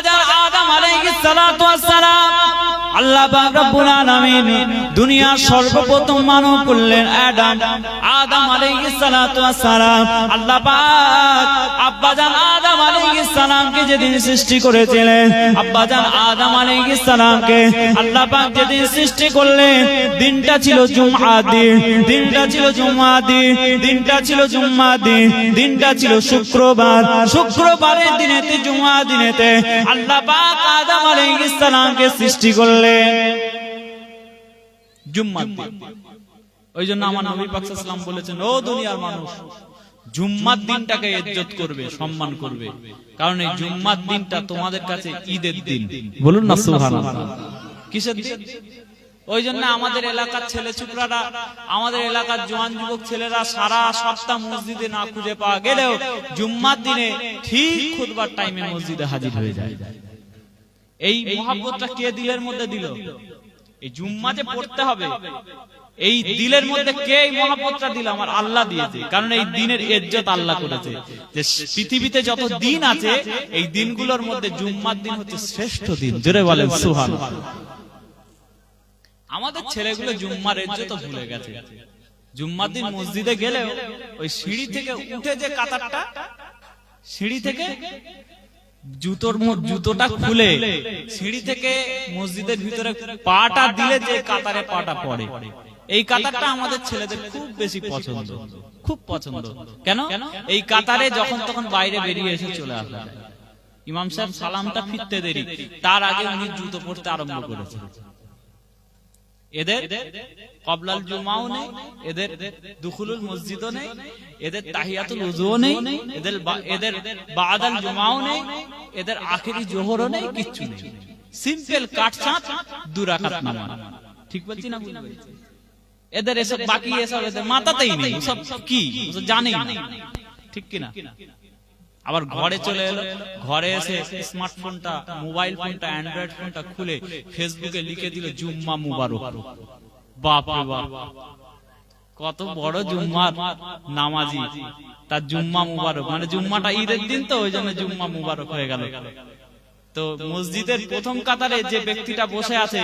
আব্বাজান আদম আলাইহিস সালাতু ওয়াস সালাম আল্লাহ পাক রব্বুল আলামিন দুনিয়ার সর্বপ্রথম মানব করলেন আদম আলাইহিস সালাতু ওয়াস সালাম। আল্লাহ পাক আব্বাজান আদম আলাইহিস সালামকে যেদিন সৃষ্টি করেছিলেন, আব্বাজান আদম আলাইহিস সালামকে আল্লাহ পাক যেদিন সৃষ্টি করলেন, দিনটা ছিল জুমআ দিন, দিনটা ছিল জুমআ দিন, দিনটা ছিল জুমআ দিন, দিনটা ছিল শুক্রবার। শুক্রবারের দিনেতে জুমআ দিনেতে আল্লাহ পাক আদম আলাইহিস সালামকে সৃষ্টি করলেন জুম্মা দিন। ওই জন্য আমার নবী পাক সাল্লাল্লাহু আলাইহি ওয়াসাল্লাম বলেছেন, ও দুনিয়ার মানুষ, জুম্মার দিনটাকে ইজ্জত করবে, সম্মান করবে, কারণ এই জুম্মার দিনটা তোমাদের কাছে ঈদের দিন। বলুন না সুবহানাল্লাহ। কিসের দিন? ওই জন্য আমাদের এলাকার ছেলে ছোকরারা, আমাদের এলাকার জওয়ান যুবক ছেলেরা সারা সপ্তাহ মসজিদে না খুঁজে পাওয়া গেলেও জুম্মার দিনে ঠিক খুতবার টাইমে মসজিদে হাজির হয়ে যায়। এই মহব্বতটা কে দিলের মধ্যে দিল? এই জুম্মা যে পড়তে হবে, এই দিলের মধ্যে কে এই মহব্বতটা দিল? আমার আল্লাহ দিয়েছে। কারণ এই দিনের ইজ্জত আল্লাহ করেছে, যে পৃথিবীতে যত দিন আছে এই দিনগুলোর মধ্যে জুম্মার দিন হচ্ছে শ্রেষ্ঠ দিন। জোরে বলেন সুবহানাল্লাহ। আমাদের ছেলেগুলো জুম্মার ইজ্জত ভুলে গেছে। জুম্মার দিন মসজিদে গেলেও ওই সিঁড়ি থেকে উঠে যে কাতারটা, সিঁড়ি থেকে জুতোটা খুলে সিঁড়ি থেকে মসজিদের ভিতরে পাটা দিলে যে কাতারে পাটা পড়ে, এই কাতারটা আমাদের ছেলেদের খুব বেশি পছন্দ, খুব পছন্দ। কেন? এই কাতারে যখন তখন বাইরে বেরিয়ে এসে চলে আসে। ইমাম সাহেব সালামটা ফিরতে দেরি, তার আগে উনি জুতো পরতে আরম্ভ করেছে। এদের কবলাল জুমাও নেই, এদের দুখুলুল মসজিদও নেই, এদের তাহিয়াতুল উযুও নেই, এদের বাদাল জুমাও নেই, এদের আখেরি জোহরও নেই, কিচ্ছু নেই। সিম্পল কাটছাঁট 2 রাকাত নামাজ। ঠিক বলছি না? এদের এসব বাকি এসব এদের মাথাতেই নেই, সব কি জানেই না। ঠিক কিনা? আবার ঘরে চলে এলো, ঘরে এসে স্মার্টফোনটা, মোবাইল ফোনটা, অ্যান্ড্রয়েড ফোনটা খুলে ফেসবুকে লিখে দিল জুম্মা মুবারক। বাপ রে বাপ, কত বড় জুম্মার নামাজি, তার জুম্মা মুবারক, মানে জুম্মাটা ঈদের দিন তো ওই জন্য জুম্মা মুবারক হয়ে গেল। তো মসজিদের প্রথম কাতারে যে ব্যক্তিটা বসে আছে,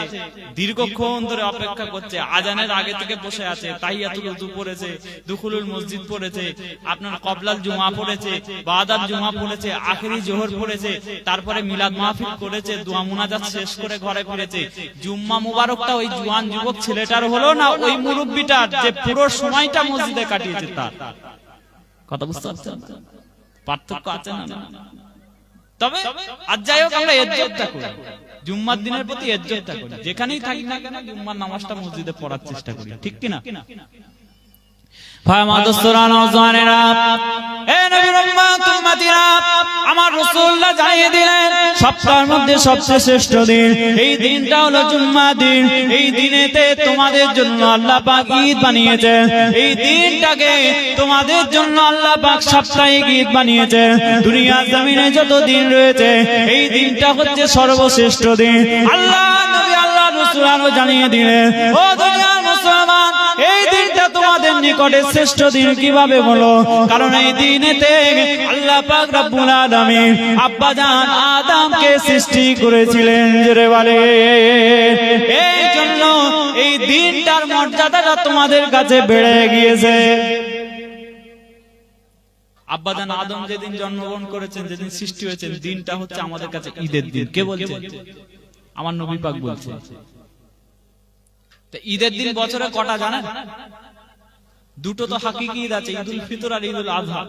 দীর্ঘক্ষণ ধরে অপেক্ষা করছে, আজানের আগে থেকে বসে আছে, তাহিয়াতুল উযু পড়েছে, দুখুলুল মসজিদ পড়েছে, আপনার কবলাল জুমা পড়েছে, বাদাল জুমা পড়েছে, আখেরি জোহর পড়েছে, তারপরে মিলাদ মাহফিল করেছে, দোয়া মুনাজাত শেষ করে ঘরে ফিরেছে। জুম্মা মুবারকটা ওই জওয়ান যুবক ছেলেটার হলো না ওই মুরব্বিটার, যে পুরো সময়টা মসজিদে কাটিয়েছে তার? কথা বুঝতে পারছেন? পার্থক্য আছে না? তবে আজ যাই হোক, আমরা ইজ্জতটা করি, জুম্মার দিনের প্রতি ইজ্জতটা করি, যেখানেই থাকি না কেন জুম্মার নামাজটা মসজিদে পড়ার চেষ্টা করি। ঠিক কিনা? আমার রাসূলুল্লাহ জানিয়ে দিলেন সপ্তাহের মধ্যে সবচেয়ে শ্রেষ্ঠ দিন এই দিনটা হলো জুম্মা দিন। এই দিনেতে তোমাদের জন্য আল্লাহ পাক ঈদ বানিয়েছেন, এই দিনটাকে তোমাদের জন্য আল্লাহ পাক সাপ্তাহিক ঈদ বানিয়েছেন। দুনিয়ার জমিনে যত দিন রয়েছে এই দিনটা হচ্ছে সর্বশ্রেষ্ঠ দিন। আল্লাহ নবী, আল্লাহ রাসূল আরো জানিয়ে দিলেন, ও দুনিয়ার মুসলমান, এই দিনটা তোমাদের নিকটে শ্রেষ্ঠ দিন। কিভাবে বলো? কারণ এই দিনেতে আল্লাহ পাক রব্বুল আলামিন আব্বাজান আদমকে সৃষ্টি করেছিলেন। জোরে বলে, এই জন্য এই দিনটার মর্যাদাটা তোমাদের কাছে বেড়ে গিয়েছে। আব্বাজান আদম যেদিন জন্মগ্রহণ করেছেন, যেদিন সৃষ্টি হয়েছেন, দিনটা হচ্ছে আমাদের কাছে ঈদের দিন। কে বলছে? আমার নবী পাক বলছে। ঈদের দিন বছরে কটা জানেন? দুটো তো হাকিকি ঈদ আছে, ঈদুল ফিতর আর ঈদুল আযহা।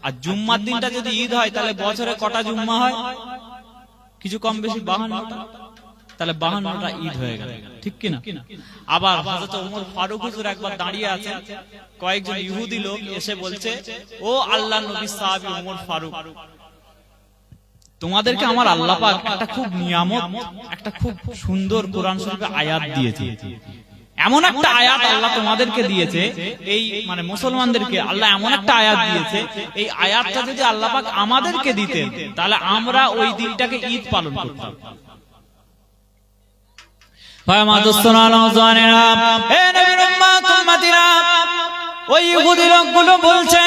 আর জুম্মার দিনটা যদি ঈদ হয় তাহলে বছরে কটা জুম্মা হয়? কিছু কম বেশি 52টা। তাহলে 52টা ঈদ হয়ে গেল। ঠিক কিনা? আবার হযরত ওমর ফারুক হুজুর একবার দাঁড়িয়ে আছেন, কয়েকজন ইহুদি লোক এসে বলছে, ও আল্লাহর নবী সাহাবী ওমর ফারুক, তোমাদেরকে আমার আল্লাহ পাক একটা খুব নিয়ামত, একটা খুব সুন্দর কোরআন শরীফে আয়াত দিয়েছে। এমন একটা আয়াত আল্লাহ তোমাদেরকে দিয়েছে, এই মানে মুসলমানদেরকে আল্লাহ এমন একটা আয়াত দিয়েছে, এই আয়াতটা যদি আল্লাহ পাক আমাদেরকে দিতেন তাহলে আমরা ওই দিনটাকে ঈদ পালন করতাম। ভাই মা দোস্তরা, নওজওয়ানেরা, হে নবীর উম্মত উম্মতিরা, ওই ইহুদি লোকগুলো বলছে,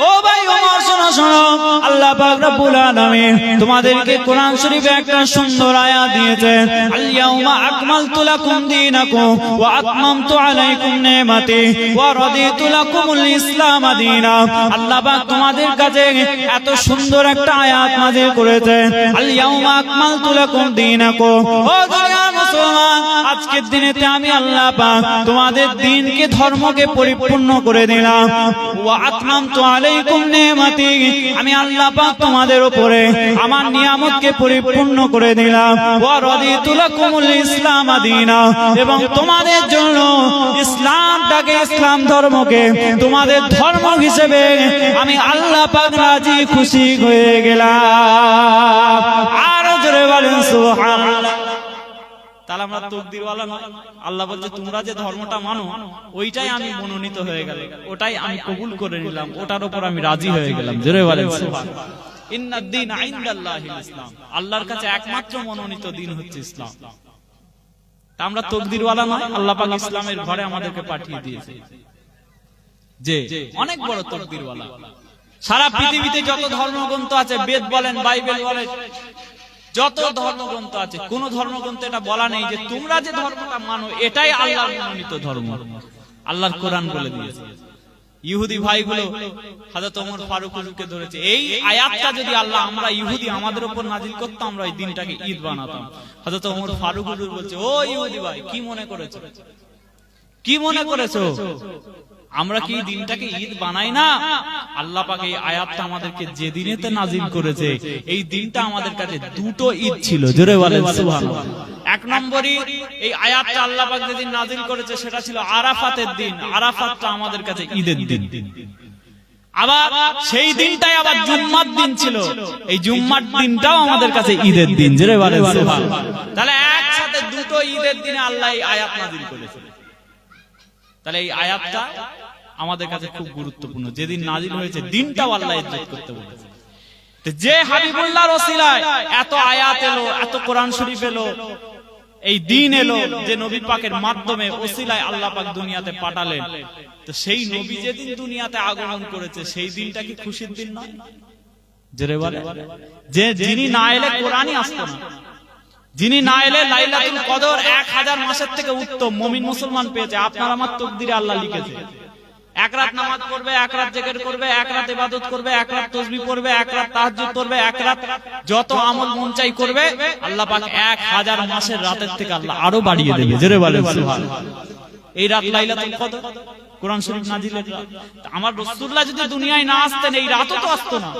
ও ভাই ওমর শোনো শোনো, আল্লাহ পাক রব্বুল আলামিন তোমাদেরকে কোরআন শরীফে একটা সুন্দর আয়াত দিয়েছেন, আল ইয়াউমা আকমালতু লাকুম দীনাকুম ওয়া আতমামতু আলাইকুম নি'মাতি ওয়া রাদিতু লাকুমুল ইসলাম দীনা। আল্লাহ পাক তোমাদের কাছে এত সুন্দর একটা আয়াত নাযিল করেছেন, আল ইয়াউমা আকমালতু লাকুম দীনাকুম, ও দুনিয়ার মুসলমান, আজকের দিনেতে আমি আল্লাহ পাক তোমাদের দ্বীনকে ধর্মকে পরিপূর্ণ করে দিলাম, ওয়া আতমামতু আলাইকুম নি'মাতি, আমি আল্লাহ পাক তোমাদের উপরে আমার নিয়ামতকে পরিপূর্ণ করে দিলাম, ওয়া রাদিতু লাকুমুল ইসলাম দীনা, এবং তোমাদের জন্য ইসলামটাকে, ইসলাম ধর্মকে তোমাদের ধর্ম হিসেবে আমি আল্লাহ পাক রাজি খুশি হয়ে গেলাম। আর জোরে বলেন সুবহানাল্লাহ। তাহলে আমরা তকদিরওয়ালা নয়? আল্লাহ বলছে তোমরা যে ধর্মটা মানো ওইটাই আমি মনোনীত হয়ে গেল, ওটাই আমি কবুল করে নিলাম, ওটার উপর আমি রাজি হয়ে গেলাম। জোরে বলেন সুবহানাল্লাহ। ইন্নাদ দীন ইনদাল্লাহিল ইসলাম, আল্লাহর কাছে একমাত্র মনোনীত দিন হচ্ছে ইসলাম। তা আমরা তকদিরওয়ালা নয়? আল্লাহ পাক ইসলামের ঘরে আমাদেরকে পাঠিয়ে দিয়েছে, যে অনেক বড় তকদিরওয়ালা। সারা পৃথিবীতে যত ধর্মগ্রন্থ আছে, বেদ বলেন, বাইবেল বলেন, যত ধর্মগ্রন্থ আছে, কোন ধর্মগ্রন্থে এটা বলা নেই যে তোমরা যে ধর্মটা মানো এটাই আল্লাহর মনোনীত ধর্ম। আল্লাহর কোরআন বলে দিয়েছে। ইহুদি ভাইগুলো হযরত ওমর ফারুক হুজুরকে ধরেছে, এই আয়াতটা যদি আল্লাহ আমরা ইহুদি আমাদের উপর নাজিল করতাম, আমরা এই দিনটাকে ঈদ বানাতাম। হযরত ওমর ফারুক হুজুর বলছে, ও ইহুদি ভাই, কি মনে করেছো, কি মনে করেছো, আমরা কি দিনটাকে ঈদ বানাই না? আল্লাহ পাক এই আয়াতটা আমাদেরকে যে দিনেতে নাজিল করেছে, এই দিনটা আমাদের কাছে দুটো ঈদ ছিল। জোরে বলেন সুবহানাল্লাহ। এক নম্বরই এই আয়াতটা আল্লাহ পাক যেদিন নাজিল করেছে সেটা ছিল আরাফাতের দিন। আরাফাতটা আমাদের কাছে ঈদের দিন। আবার সেই দিনটাই আবার জুম্মার দিন ছিল, এই জুম্মার দিনটাও আমাদের কাছে ঈদের দিন। জোরে বলেন সুবহানাল্লাহ। তাহলে একসাথে দুটো ঈদের দিনে আল্লাহ এই আয়াত নাজিল করেছে। তাহলে এই আয়াতটা আমাদের কাছে খুব গুরুত্বপূর্ণ। যেদিন নাজিল হয়েছে দিনটাও আল্লাহ ইজ্জত করতে বলেছে। যে হাবিবুল্লাহর ওসিলায় এত আয়াত এলো, এত কোরআন শরীফ এলো, এই দিন এলো, যে নবী পাকের মাধ্যমে ওসিলায় আল্লাহ পাক দুনিয়াতে পাঠালেন, তো সেই নবী যেদিন দুনিয়াতে আগমন করেছে সেই দিনটা কি খুশির দিন নয়? জোরে বলে, যে যিনি না এলে কোরআনই আসতো না, যিনি না এলে লাইলাতুল কদর 1000 মাসের থেকে উত্তম মুমিন মুসলমান পেয়েছে। আপনার আমার তকদিরে আল্লাহ লিখেছে। এক রাত নামাজ পড়বে, এক রাত জিকির করবে, এক রাত ইবাদত করবে, এক রাত তাসবিহ পড়বে, এক রাত তাহাজ্জুদ করবে, এক রাত যত আমল মন চাই করবে, আল্লাহ পাক 1000 মাসের রাতের থেকে আল্লাহ আরো বাড়িয়ে দেবে। জোরে বলেন সুবহানাল্লাহ। এই রাত লাইলাতুল কদর, কোরআন শরীফ নাজিলের রাত। আমার রাসূলুল্লাহ যদি দুনিয়ায় না আসতেন এই রাতও তো আসতো না।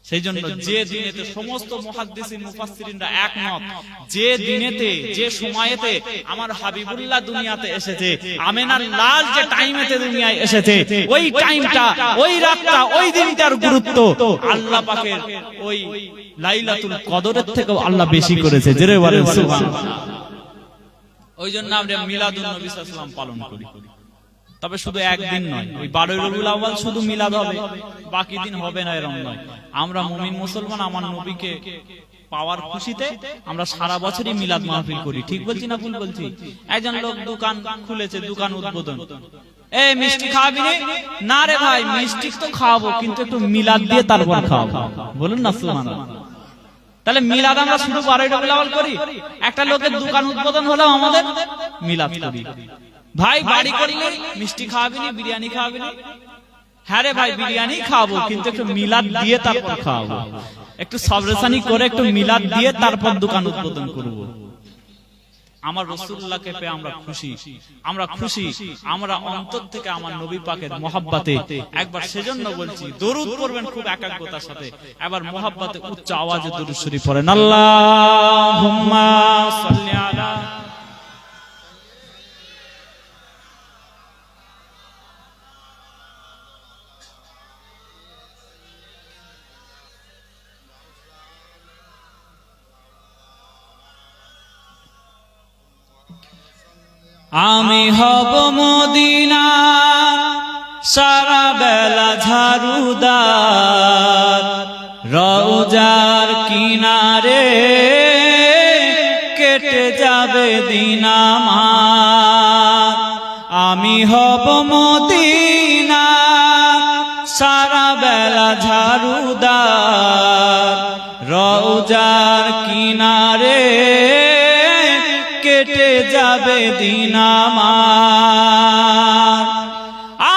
সেই জন্য যে দিনেতে সমস্ত মুহাদ্দিসিন মুফাসসিরিনরা একমত, যে দিনেতে, যে সময়েতে আমার হাবিবুল্লাহ দুনিয়াতে এসেছে, আমেনার লাল যে টাইমেতে দুনিয়ায় এসেছে, ওই টাইমটা, ওই রাতটা, ওই দিনটার গুরুত্ব আল্লাহ পাকের ওই লাইলাতুল কদরের থেকেও আল্লাহ বেশি করেছে। জোরে বলেন সুবহানাল্লাহ। ওই জন্য আমরা মিলাদুন নবী সাল্লাল্লাহু আলাইহি ওয়াসাল্লাম পালন করি। তবে শুধু একদিন নয়, ওই 12 রবিউল আউয়াল শুধু মিলাদ হবে, বাকি দিন হবে না, এরকম নয়। আমরা মুমিন মুসলমান আমার নবীকে পাওয়ার খুশিতে আমরা সারা বছরই মিলাদ মাহফিল করি। ঠিক বলছি না ভুল বলছি? একজন লোক দোকান খুলেছে, দোকান উদ্বোধন, এই মিষ্টি খাওয়াবি না? রে ভাই, মিষ্টি তো খাওয়াবো, কিন্তু একটু মিলাদ দিয়ে তারপর খাওয়াবো। বলুন না সুবহানাল্লাহ। তাহলে মিলাদ আমরা শুধু 12 রবিউল আউয়াল করি, একটা লোকের দোকান উদ্বোধন হলেও আমাদের মিলাদ করি। ভাই বাড়ি করলে মিষ্টি খাওয়াবি না, বিরিয়ানি খাওয়াবি না? হ্যাঁ রে ভাই, বিরিয়ানি খাওয়াবো, কিন্তু একটু মিলাদ দিয়ে তারপর খাওয়াবো, একটু সবরেসানি করে একটু মিলাদ দিয়ে তারপর দোকান উদ্বোধন করব। আমার রাসূলুল্লাহকে পেয়ে আমরা খুশি, আমরা খুশি, আমরা অন্তর থেকে আমার নবী পাকের মহব্বতে একবার সেজন্য বলছি দরুদ পড়বেন খুব একাগ্রতার সাথে। এবার মহব্বতে উচ্চ আওয়াজে দরুদ শরীফ পড়েন, আল্লাহুম্মা সাল্লি আলা। আমি হব মদিনার সারা বেলা ঝাড়ুদার, রওজার কিনারে কেটে যাবে দিন আমার। আমি হব মদিনার রওজার কিনারে কেটে যাবে দিন আমার।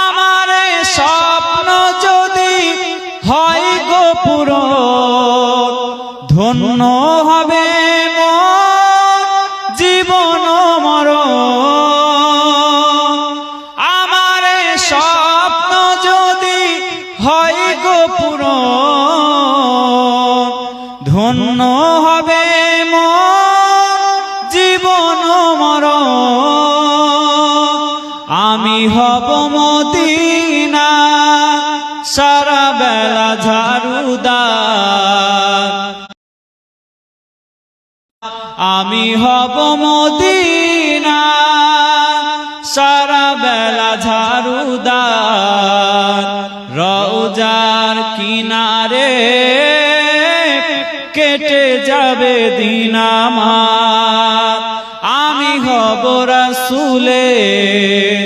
আমার স্বপ্ন যদি হয় গো পূরণ, ধন্য হবে মোর জীবন মরণ। আমার স্বপ্ন যদি হয় গো পূরণ, ধন্য হবে মোর জীবন মরণ। আমি হব মদিনা সারা বেলা ঝাড়ুদার, আমি হব মদিনা সারা বেলা ঝাড়ুদার। রওজার কিনারে কেটে যাবে দিন আমার। আমি হব রাসূলের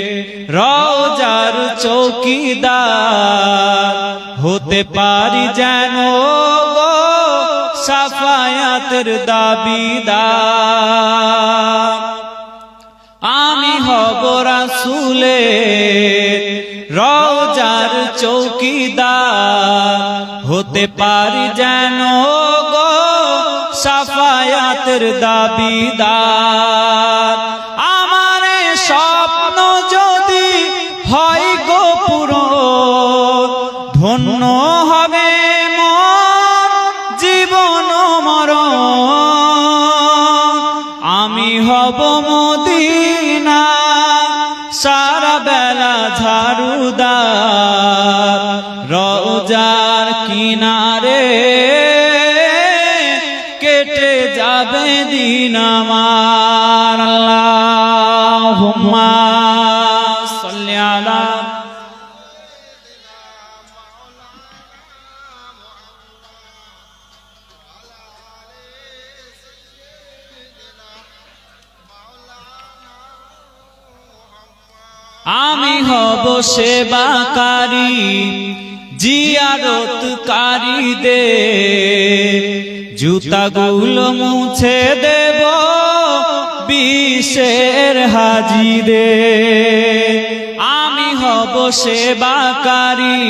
রওজার চৌকিদার, হতে পারি যেন গো সাফায়াতের দাবিদার। আমি হব রাসূলের রওজার চৌকিদার, হতে পারি যেন গো সাফায়াতের দাবিদার। আমার স্বপ্ন যদি হয় গো পূরণ, ধন্য হবে মোর জীবন মরণ। আমি হব মদিনা সারা বেলা ঝাড়ুদার, রওজার কিনারে কেটে যাবে দিন আমার। আল্লাহুম্মা সাল্লি আলা আমি হব সেবাকারী জিয়ারতকারীদের, জুতাগুলো মুছে দেব বিশের হাজিদের। আমি হব সেবাকারী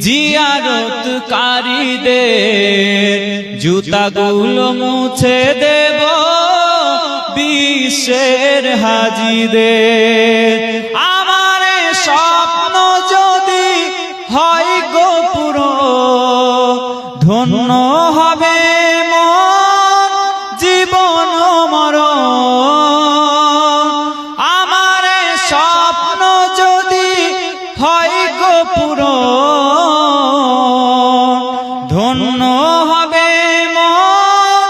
জিয়ারতকারীদের, জুতাগুলো মুছে দেব বিশের হাজিদের। আমার স্বপ্ন যদি হয় গো পূরণ, ধন্য হবে মোর জীবন মরণ। আমার স্বপ্ন যদি হয় গো পূরণ, ধন্য হবে মোর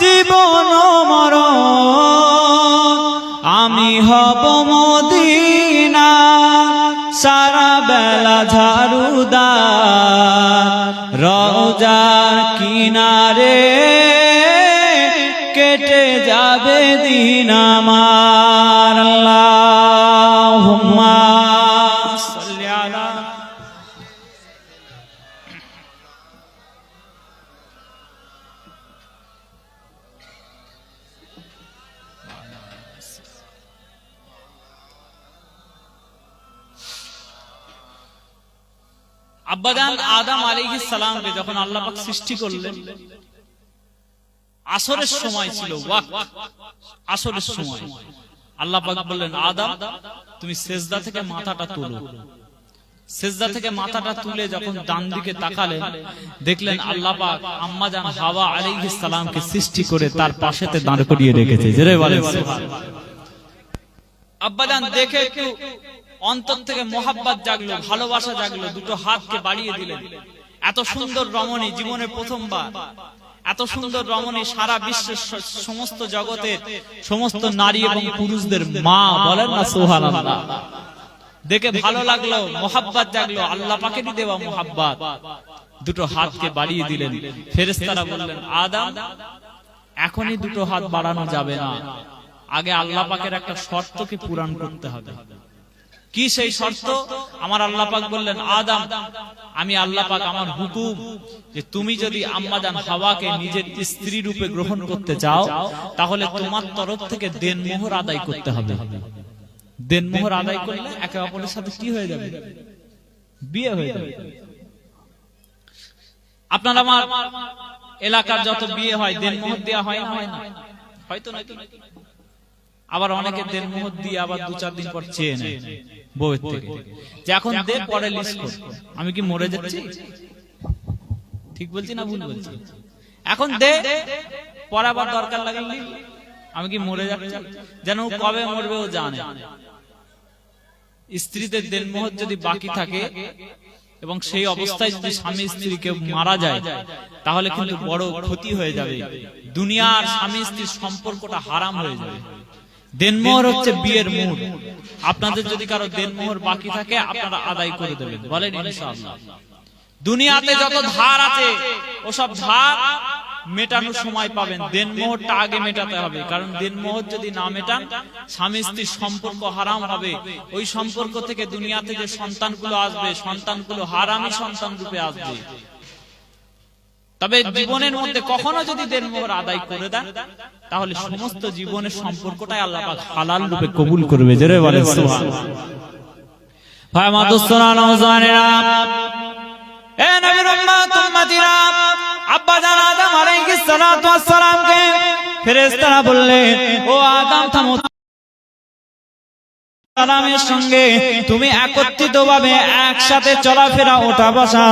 জীবন মরণ। আমি হব মদিনা সারা বেলা ঝাড়ুদার, রওজার কিনারে কেটে যাবে দিন আমার। আল্লাহুম্মা সাল্লি আলা আব্বাজান আদম আলাইহিস সালামকে যখন আল্লাহ পাক সৃষ্টি করলেন, আসরের সময় ছিল, ওয়াক্ত আসরের সময়। আল্লাহ পাক বললেন, আদম তুমি সিজদা থেকে মাথাটা তোলো। সিজদা থেকে মাথাটা তুলে যখন ডান দিকে তাকালেন, দেখলেন আল্লাহ পাক আম্মাজান হাওয়া আলাইহিস সালামকে সৃষ্টি করে তার পাশেতে দাঁড় করিয়ে রেখেছে। জোরে বলেন সুবহানাল্লাহ। আব্বাজান দেখে একটু অন্তর থেকে মোহাব্বত জাগলো, ভালোবাসা জাগলো, দুটো হাতকে বাড়িয়ে দিলেন। এত সুন্দর রমণী জীবনে প্রথমবার, এত সুন্দর রমণী সারা বিশ্বের সমস্ত জগতের সমস্ত নারী এবং পুরুষদের মা, বলেন না সুবহানাল্লাহ। দেখে ভালো লাগলো, মোহাব্বত জাগলো, আল্লাহ পাকেরই দেওয়া মোহাব্বত। দুটো হাতকে বাড়িয়ে দিলেন। ফেরেশতারা বললেন, আদম এখনই দুটো হাত বাড়ানো যাবে না, আগে আল্লাহ পাকের একটা শর্তকে পূরণ করতে হবে। কি সেই শর্ত? আমার আল্লাহ পাক বললেন, আদম, আমি আল্লাহ পাক আমার হুকুম যে তুমি যদি আম্মাজান হাওয়াকে নিজের স্ত্রী রূপে গ্রহণ করতে চাও, তাহলে তোমার তরফ থেকে দেনমোহর আদায় করতে হবে। দেনমোহর আদায় করলে একে অপরের সাথে কি হয়ে যাবে? বিয়ে হয়ে যাবে। আপনার আমার এলাকার যত বিয়ে হয় দেনমোহর দেওয়া হয় না? হয় না? হয়তো নাকি? আবার অনেকে দেনমোহর দিয়ে আবার 2-4 দিন পর চেয়ে নেয় বউয়ের থেকে, যে এখন দে, পরে লিস্ট কর। আমি কি মরে যাচ্ছি? ঠিক বলছি না ভুল বলছি? এখন দে, পরে আবার দরকার লাগলে আমি কি মরে যাচ্ছি? যেন কবে মরবে ও জানে। স্ত্রীদের দেনমোহর যদি বাকি থাকে এবং সেই অবস্থায় যদি স্বামী স্ত্রী কেউ মারা যায়, তাহলে কিন্তু বড় ক্ষতি হয়ে যাবে। দুনিয়ার স্বামী স্ত্রীর সম্পর্কটা হারাম হয়ে যাবে। দেনমোহর হচ্ছে বিয়ের মূল। আপনাদের যদি কারো দেনমোহর বাকি থাকে, আপনারা আদায় করে দেবেন, বলেন ইনশাআল্লাহ। দুনিয়াতে যত ধার আছে ওসব ধার মেটানোর সময় পাবেন, দেনমোহরটা আগে মেটাতে হবে। কারণ দেনমোহর যদি না মেটান, স্বামী স্ত্রীর সম্পর্ক হারাম হবে। ওই সম্পর্ক থেকে দুনিয়াতে যে সন্তানগুলো আসবে, সন্তানগুলো হারামি সন্তান রূপে আসবে। তবে জীবনের মধ্যে কখনো যদি দেনমোহর আদায় করে দেন, তাহলে সমস্ত জীবনের সম্পর্কটাই আল্লাহ পাক হালাল রূপে কবুল করবে। জোরে বলেন সুবহানাল্লাহ। ভাই মাদুসনা নওজওয়ানেরা, এ নবীর উম্মত উম্মতিরা, আব্বা জান আদম আলাইহিস সালাতু ওয়াস সালামকে ফেরেশতারা বললেন, ও আদম থামো, সালামের সঙ্গে তুমি একত্রিতভাবে একসাথে চলাফেরা, ওঠা বসা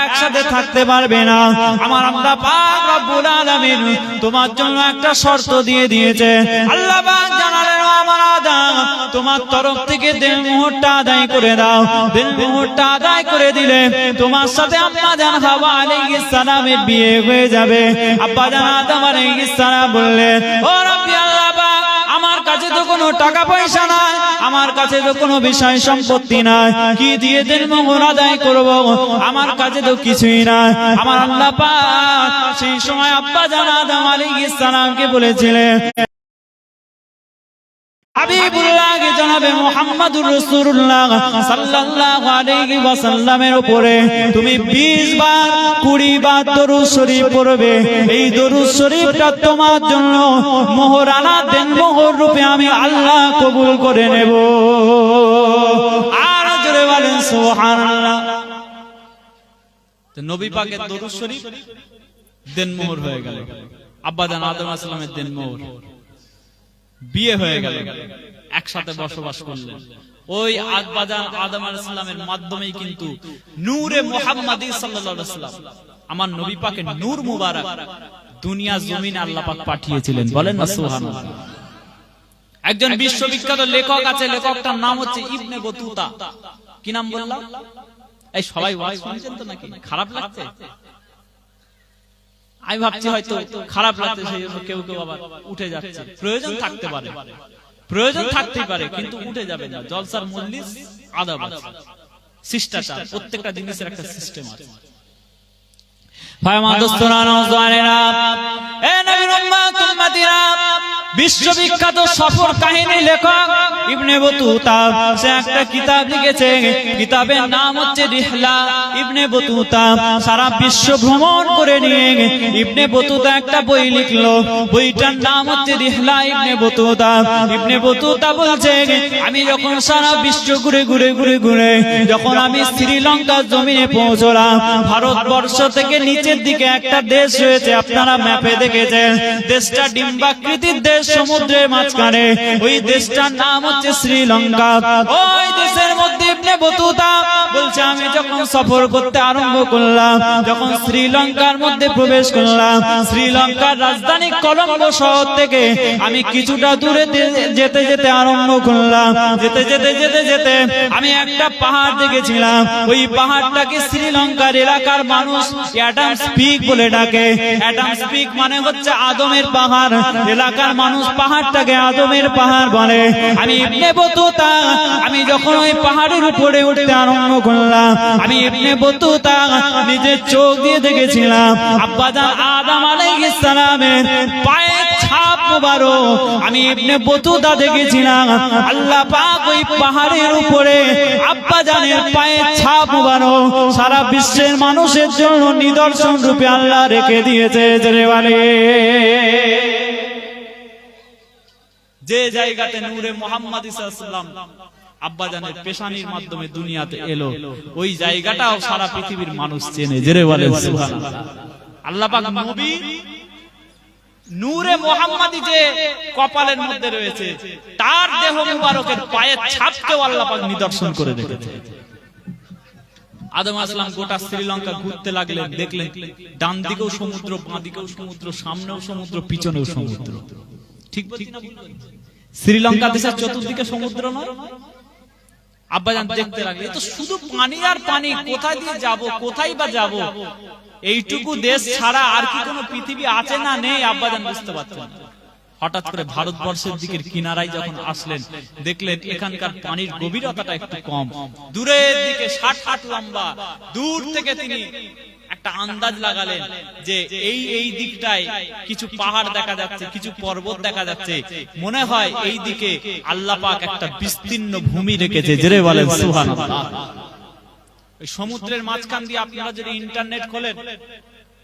একসাথে থাকতে পারবে না। আমার আল্লাহ পাক রব্বুল আলামিন তোমার জন্য একটা শর্ত দিয়ে দিয়েছে। আল্লাহ পাক জানালেন, আমার আদম, তোমার তরফ থেকে দেনমোহরটা আদায় করে দাও। দেনমোহরটা আদায় করে দিলে তোমার সাথে আম্মা জান হাওয়া আলাইহিস সালামের বিয়ে হয়ে যাবে। আব্বা জান আদম আলাইহিস সালাম বললেন, ও রব্বি আল্লাহ পাক, আমার কাছে তো কোনো টাকা পয়সা নাই, আমার কাছে তো কোনো বিষয় সম্পত্তি নাই, কি দিয়ে দেনমোহর আদায় করব? আমার কাছে তো কিছুই নাই। আমার আল্লাহ পাক সেই সময় আব্বা জান আদম আলাইহিস সালামকে বলেছিলেন, হাবিবুল্লাহ জনাবে মুহাম্মদুর রাসূলুল্লাহ সাল্লাল্লাহু আলাইহি ওয়াসাল্লামের উপরে তুমি 20 বার 20 বার দরুদ শরীফ পড়বে। এই দরুদ শরীফটা তোমার জন্য মোহরানা দেনমোহর রূপে আমি আল্লাহ কবুল করে নেব। আর জোরে বলেন সুবহানাল্লাহ। তো নবী পাকের দরুদ শরীফ দেনমোহর হয়ে গেল। আব্বা জান আদম আলাইহিস সালামের দেনমোহর, বিয়ে হয়ে গেল, একসাথে বসবাস করলেন। ওই আব্বা জান আদম আলাইহিস সালামের মাধ্যমেই কিন্তু নূরে মুহাম্মাদি সাল্লাল্লাহু আলাইহি ওয়াসাল্লাম, আমার নবী পাকের নূর মুবারক দুনিয়া জমিনে আল্লাহ পাক পাঠিয়েছিলেন। বলেন না সুবহানাল্লাহ। একজন বিশ্ববিখ্যাত লেখক আছে, লেখকটার নাম হচ্ছে ইবনে বতুতা। কি নাম বললাম? এই সবাই ওয়াজ শুনছেন তো নাকি? খারাপ লাগছে? আমি ভাবছি হয়তো খারাপ লাগছে, সেই জন্য কেউ কেউ আবার উঠে যাচ্ছে। প্রয়োজন থাকতে পারে, প্রয়োজন থাকতেই পারে, কিন্তু উঠে যাবে না। জলসার মজলিস আদাব আছে, শিষ্টাচার, প্রত্যেকটা জিনিসের একটা সিস্টেম আছে। ভাই মা দোস্তরা নওজওয়ানেরা, এ নবীর উম্মত উম্মতিরা, বিশ্ববিখ্যাত সফর কাহিনী লেখক ইবনে বতুতা সে একটা কিতাব লিখেছে। কিতাবের নাম হচ্ছে রিহলা ইবনে বতুতা। সারা বিশ্ব ভ্রমণ করে নিয়ে ইবনে বতুতা একটা বই লিখলো। বইটার নাম হচ্ছে রিহলা ইবনে বতুতা। ইবনে বতুতা বলছে, আমি যখন সারা বিশ্ব ঘুরে ঘুরে ঘুরে ঘুরে যখন আমি শ্রীলঙ্কার জমিনে পৌঁছলাম, ভারতবর্ষ থেকে নিচের দিকে একটা দেশ রয়েছে, আপনারা ম্যাপে দেখেছেন। দেশটা ডিম্বাকৃতির দেশ, সমুদ্রের মাঝখানে। ওই দেশটার নাম হচ্ছে শ্রীলঙ্কা। ওই দেশের মধ্যে ইবনে বতুতা বলছে, আমি যখন সফর করতে আরম্ভ করলাম, যখন শ্রীলঙ্কার মধ্যে প্রবেশ করলাম, শ্রীলঙ্কার রাজধানী কলম্বো শহর থেকে আমি কিছুটা দূরে যেতে যেতে আরম্ভ করলাম। যেতে যেতে যেতে যেতে আমি একটা পাহাড় দেখেছিলাম। ওই পাহাড়টাকে শ্রীলঙ্কার এলাকার মানুষ অ্যাডামস পিক বলে ডাকে। অ্যাডামস পিক মানে হচ্ছে আদমের পাহাড়। এলাকার মানুষ পাহাড়টাকে আদমের পাহাড় বলে। আমি ইবনে বতুতা, আমি যখন ওই পাহাড়ের উপরে উঠতে আরম্ভ করলাম, আমি ইবনে বতুতা নিজের চোখ দিয়ে দেখেছিলাম আব্বা জান আদম আলাইহিস সালামের পায়ের ছাপ মুবারক আমি ইবনে বতুতা দেখেছিলাম আল্লাহ পাক ওই পাহাড়ের উপরে আব্বা জানের পায়ের ছাপ মুবারক সারা বিশ্বের মানুষের জন্য নিদর্শন রূপে আল্লাহ রেখে দিয়েছে। জোরে বলে যে জায়গাতে নূরে মুহাম্মদ সাল্লাল্লাহু আব্বা জানের পেশানির মাধ্যমে দুনিয়াতে এলো, ওই জায়গাটাও সারা পৃথিবীর মানুষ চেনে। জোরে বলে সুবহানাল্লাহ। আল্লাহ পাক নবী নূরে মুহাম্মাদি যে কপালের মধ্যে রয়েছে তার দেহ মুবারকের পায়ের ছাপকেও আল্লাহ পাক নিদর্শন করে রেখেছে। আদম আসলাম গোটা শ্রীলঙ্কা ঘুরতে লাগলেন, দেখলেন ডান দিকেও সমুদ্র, বাঁ দিকেও সমুদ্র, সামনেও সমুদ্র, পিছনেও সমুদ্র। ঠিক ঠিক না? শ্রীলঙ্কা দেশের চতুর্দিকে সমুদ্র নয়? আব্বাজান দেখতে লাগলেন তো শুধু পানি আর পানি, কোথায় দিয়ে যাব, কোথায় বা যাব? এইটুকু দেশ ছাড়া আর কি কোনো পৃথিবী আছে না নেই আব্বাজান বুঝতে পারছেন না। হঠাৎ করে ভারতবর্ষের দিকের কিনারায় যখন আসলেন দেখলেন এখানকার পানির গভীরতাটা একটু কম, দূরের দিকে 60 হাত লম্বা। দূর থেকে তিনি একটা আন্দাজ লাগালেন যে এই দিকটায় কিছু পাহাড় দেখা যাচ্ছে, কিছু পর্বত দেখা যাচ্ছে, মনে হয় এই দিকে আল্লাহ পাক একটা বিস্তীর্ণ ভূমি রেখেছে। জোরে বলেন সুবহানাল্লাহ। ওই সমুদ্রের মাঝখান দিয়ে আপনারা যদি ইন্টারনেট খোলেন,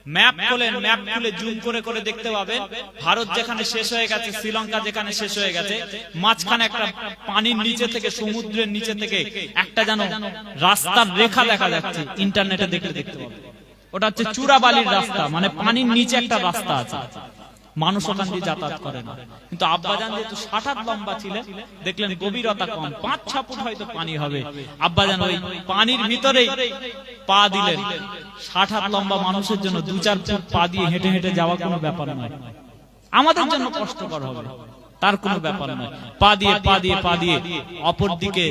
ম্যাপ খোলেন, ম্যাপ খুলে জুম করে করে দেখতে পাবেন ভারত যেখানে শেষ হয়ে গেছে, শ্রীলঙ্কা যেখানে শেষ হয়ে গেছে, মাঝখানে একটা পানির নিচে থেকে, সমুদ্রের নিচে থেকে একটা যেন রাস্তার রেখা দেখা যাচ্ছে। ইন্টারনেটে দেখলে দেখতে পাবেন ওটা হচ্ছে চূড়াবালির রাস্তা, মানে পানির নিচে একটা রাস্তা আছে, মানুষ ওখান দিয়ে যাতায়াত করে না। কিন্তু আব্বাজান যেহেতু 60 হাত লম্বা ছিলেন, দেখলেন গভীরতা কম, 5-6 ফুট হয়তো পানি হবে। আব্বাজান ওই পানির ভিতরেই পা দিলেন। 60 হাত লম্বা মানুষের জন্য 2-4 ফুট পা দিয়ে হেঁটে হেঁটে যাওয়া কোনো ব্যাপার নয়, আমাদের জন্য কষ্টকর হবে, তার কোনো ব্যাপার নয়। পা দিয়ে পা দিয়ে পা দিয়ে অপর দিকে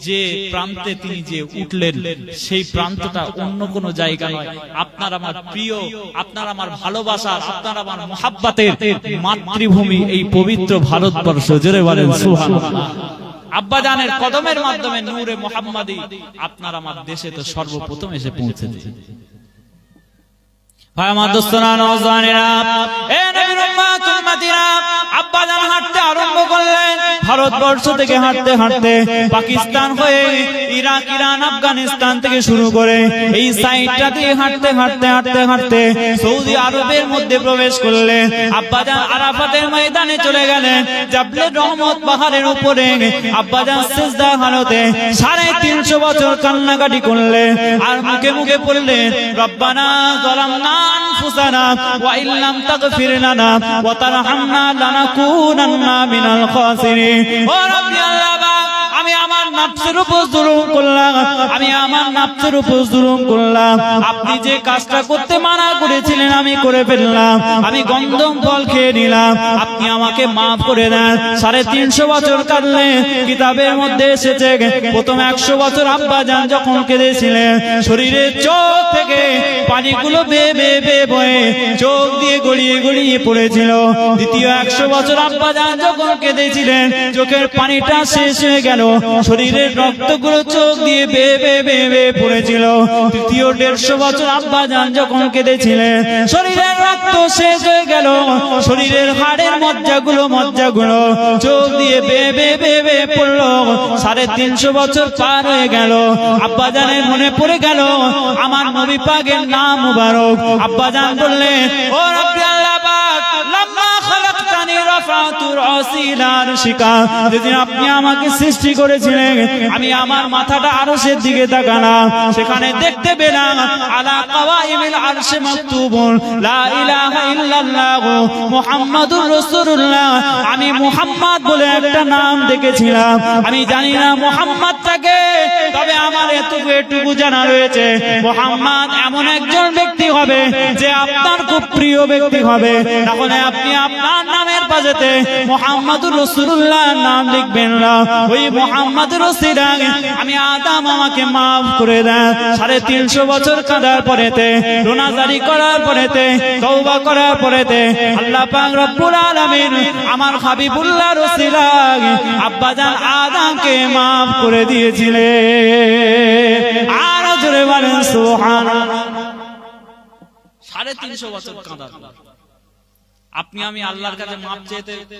যে প্রান্তে তিনি যে উঠলেন, সেই প্রান্তটা অন্য কোনো জায়গা নয়, আপনার আমার প্রিয়, আপনার আমার ভালোবাসার, আপনার আমার মুহাব্বতের মাতৃভূমি এই পবিত্র ভারতবর্ষ। জোরে বলেন সুবহানাল্লাহ। আব্বাজানের কদমের মাধ্যমে নূরে মুহাম্মাদি আপনার আমার দেশে তো সর্বপ্রথম এসে পৌঁছেছে। ভাই আমার দোস্তরা, নওজওয়ানেরা, এ নবীর উম্মত উম্মতিরা, আব্বাজান হাঁটতে আরম্ভ করলেন। ভারতবর্ষ থেকে হাঁটতে হাঁটতে পাকিস্তান হয়ে ইরাক, ইরান, আফগানিস্তান থেকে শুরু করে এই সাইডটা দিয়ে হাঁটতে হাঁটতে হাঁটতে হাঁটতে সৌদি আরবের মধ্যে প্রবেশ করলেন। আব্বাজান আরাফাতের ময়দানে চলে গেলেন। জাবলে রহমত পাহাড়ের উপরে আব্বাজান সিজদা হালতে 350 বছর কান্নাকাটি করলেন আর মুখে মুখে পড়লেন, রব্বানা যালামনা আনফুসানা ওয়া ইল্লাম তাগফির লানা ওয়া তারহামনা লানাকুনান্না মিনাল খাসিরিন। ও রব্বি আল্লাহ, আমি আমার নফসের উপর জুলুম করলাম, আমি আমার নফসের উপর জুলুম করলাম। আপনি যে কাজটা করতে মানা করেছিলেন আমি করে ফেললাম, আমি গন্ধম ফল খেয়ে নিলাম, আপনি আমাকে মাফ করে দেন। 350 বছর কাটলে কিতাবের মধ্যে এসেছে প্রথম 100 বছর আব্বাজান যখন কেঁদেছিলেন, শরীরের চোখ থেকে পানিগুলো বেয়ে বেয়ে বেয়ে বয়ে চোখ দিয়ে গড়িয়ে গড়িয়ে পড়েছিল। দ্বিতীয় 100 বছর আব্বাজান যখন কেঁদেছিলেন, চোখের পানিটা শেষ হয়ে গেল, শরীরের রক্তগুলো চোখ দিয়ে বেয়ে বেয়ে বেয়ে বেয়ে পড়েছিল। তৃতীয় 150 বছর আব্বাজান যখন কেঁদেছিলেন, শরীরের রক্ত শেষ হয়ে গেল, শরীরের হাড়ের মজ্জাগুলো চোখ দিয়ে বেয়ে বেয়ে বেয়ে বেয়ে পড়লো। 350 বছর পার হয়ে গেল। আব্বাজানের মনে পড়ে গেল আমার নবী পাকের নাম মুবারক। আব্বাজান বললেন, ও রব্বি আল্লাহ পাক, লাম্মা খালাকতানি রাফাতু রাসি ইলা আরশিকা, যেদিন আপনি আমাকে সৃষ্টি করেছিলেন আমি আমার মাথাটা আরশের দিকে তাকালাম, সেখানে দেখতে পেলাম আলা কাওয়াইমিল আরশে মাকতুবুন লা ইলাহা ইল্লাল্লাহ মুহাম্মাদুর রাসূলুল্লাহ। আমি মুহাম্মদ বলে একটা নাম দেখেছিলাম, আমি জানি না মুহাম্মদটাকে, তবে আমার এটুকু জানা রয়েছে মুহাম্মদ এমন একজন ব্যক্তি হবে যে আপনার খুব প্রিয় ব্যক্তি হবে। তাহলে আপনি আপনার নামের পাশেতে মুহাম্মাদুর রাসূলুল্লাহ নাম লিখবেন না। ওই মুহাম্মাদুর রাসূলুল্লাহ আমি আদম আমাকে maaf করে দেন। 350 বছর কাঁদার পরেতে, রোনাজারি করার পরেতে, তওবা করার পরেতে আল্লাহ পাক রব্বুল আলামিন আমার হাবিবুল্লাহ রাসূলুল্লাহ আব্বাজান আদমকে maaf করে দিয়েছিলেন। আর জোরে বলেন সুবহানাল্লাহ। 350 বছর কাঁদার আপনি আমি আল্লাহর কাছে মাপ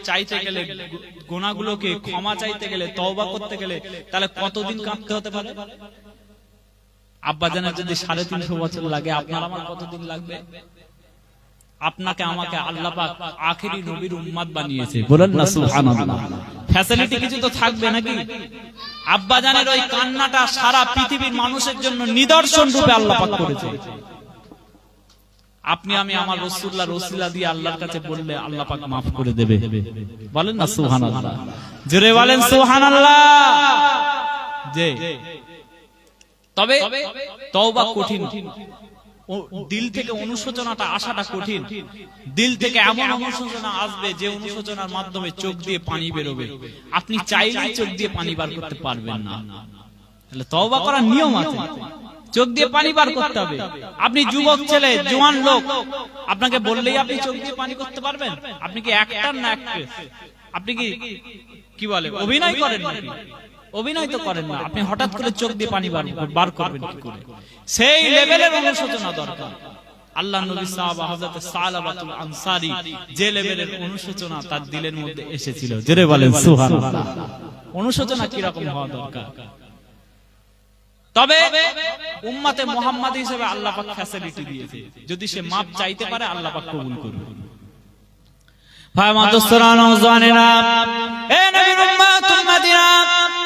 চাইতে গেলে, গুনাহগুলোকে ক্ষমা চাইতে গেলে, তওবা করতে গেলে তাহলে কতদিন কাঁদতে হতে পারে? আব্বা জানের যদি 350 বছর লাগে, আপনার আমার কতদিন লাগবে? আপনাকে আমাকে আল্লাহ পাক আখেরি নবীর উম্মত বানিয়েছে, বলেন না সুবহানাল্লাহ। ফ্যাসিলিটি কিছু তো থাকবে নাকি? আব্বা জানের ওই কান্নাটা সারা পৃথিবীর মানুষের জন্য নিদর্শন রূপে আল্লাহ পাক করেছে। আপনি আমি আমার রাসূলুল্লাহ রসিলা দিয়ে আল্লাহর কাছে বললে আল্লাহ পাক মাফ করে দেবে, বলেন না সুবহানাল্লাহ। জোরে বলেন সুবহানাল্লাহ। যে তবে তওবা কঠিন, দিল থেকে অনুশোচনাটা আসাটা কঠিন। দিল থেকে এমন অনুশোচনা আসবে যে অনুশোচনার মাধ্যমে চোখ দিয়ে পানি বেরোবে, আপনি চাইলেই চোখ দিয়ে পানি বার করতে পারবেন না। তাহলে তওবা করার নিয়ম আছে, চোখ দিয়ে পানি বার করতে হবে। আপনি যুবক ছেলে, জওয়ান লোক, আপনাকে বললেই আপনি চোখ দিয়ে পানি করতে পারবেন? আপনি কি অ্যাক্টর না অ্যাক্ট্রেস? আপনি কি বলে অভিনয় করেন নাকি? অভিনয় তো করেন না, আপনি হঠাৎ করে চোখ দিয়ে পানি বার করবেন কি করে? সেই লেভেলের অনুশোচনা দরকার। আল্লাহ নবী সাহাবা হযরত সালাবাতুল আনসারী যে লেভেলের অনুশোচনা তার দিলের মধ্যে এসেছিল, জোরে বলেন সুবহানাল্লাহ। অনুশোচনা কি রকম হওয়া দরকার? তবে উম্মতে মুহাম্মাদী হিসেবে আল্লাহ পাক ফ্যাসিলিটি দিয়েছে, যদি সে মাপ চাইতে পারে আল্লাহ পাক কবুল করবে।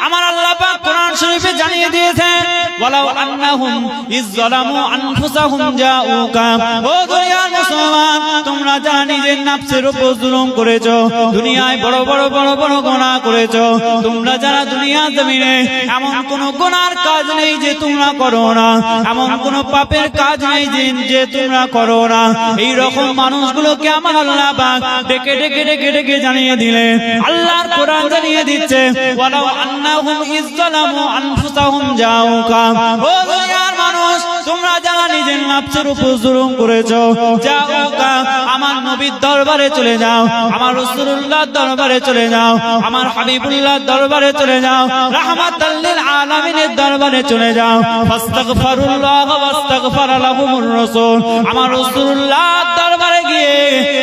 আমার আল্লাহ পাক কোরআন শরীফে জানিয়ে দিয়েছেন, ওয়ালাউ আন্নাহুম ইযযালামু আনফুসাহুম জাউকা, ও দুনিয়ার মুসলমান, তোমরা যারা নিজের নফসের উপর জুলুম করেছো, দুনিয়ায় বড় বড় বড় বড় গুনাহ করেছো, তোমরা যারা দুনিয়া জমিনে এমন কোন গুনার কাজ নেই যে তোমরা করো না, এমন কোন পাপের কাজ নেই যে তোমরা করো না, এই রকম মানুষগুলোকে আমার আল্লাহ পাক ডেকে ডেকে ডেকে ডেকে জানিয়ে দিলেন। আল্লাহর কোরআন জানিয়ে দিচ্ছে, ওয়ালাউ আন্নাহুম ইযযালামু আনফুসাহুম জাউকা, ও দুনিয়ার মানুষ, তোমরা যারা নিজের নফসের উপর জুলুম করেছো, জাউকা, আমার নবীর দরবারে চলে যাও, আমার রাসূলুল্লাহর দরবারে চলে যাও, আমার হাবিবুল্লাহর দরবারে চলে যাও, রাহমাতাল লিল আলামিনের দরবারে চলে যাও, ফাস্তাগফিরুল্লাহ ওয়াস্তাগফার লাহুমুর রাসূল, আমার রাসূলুল্লাহর দরবারে গিয়ে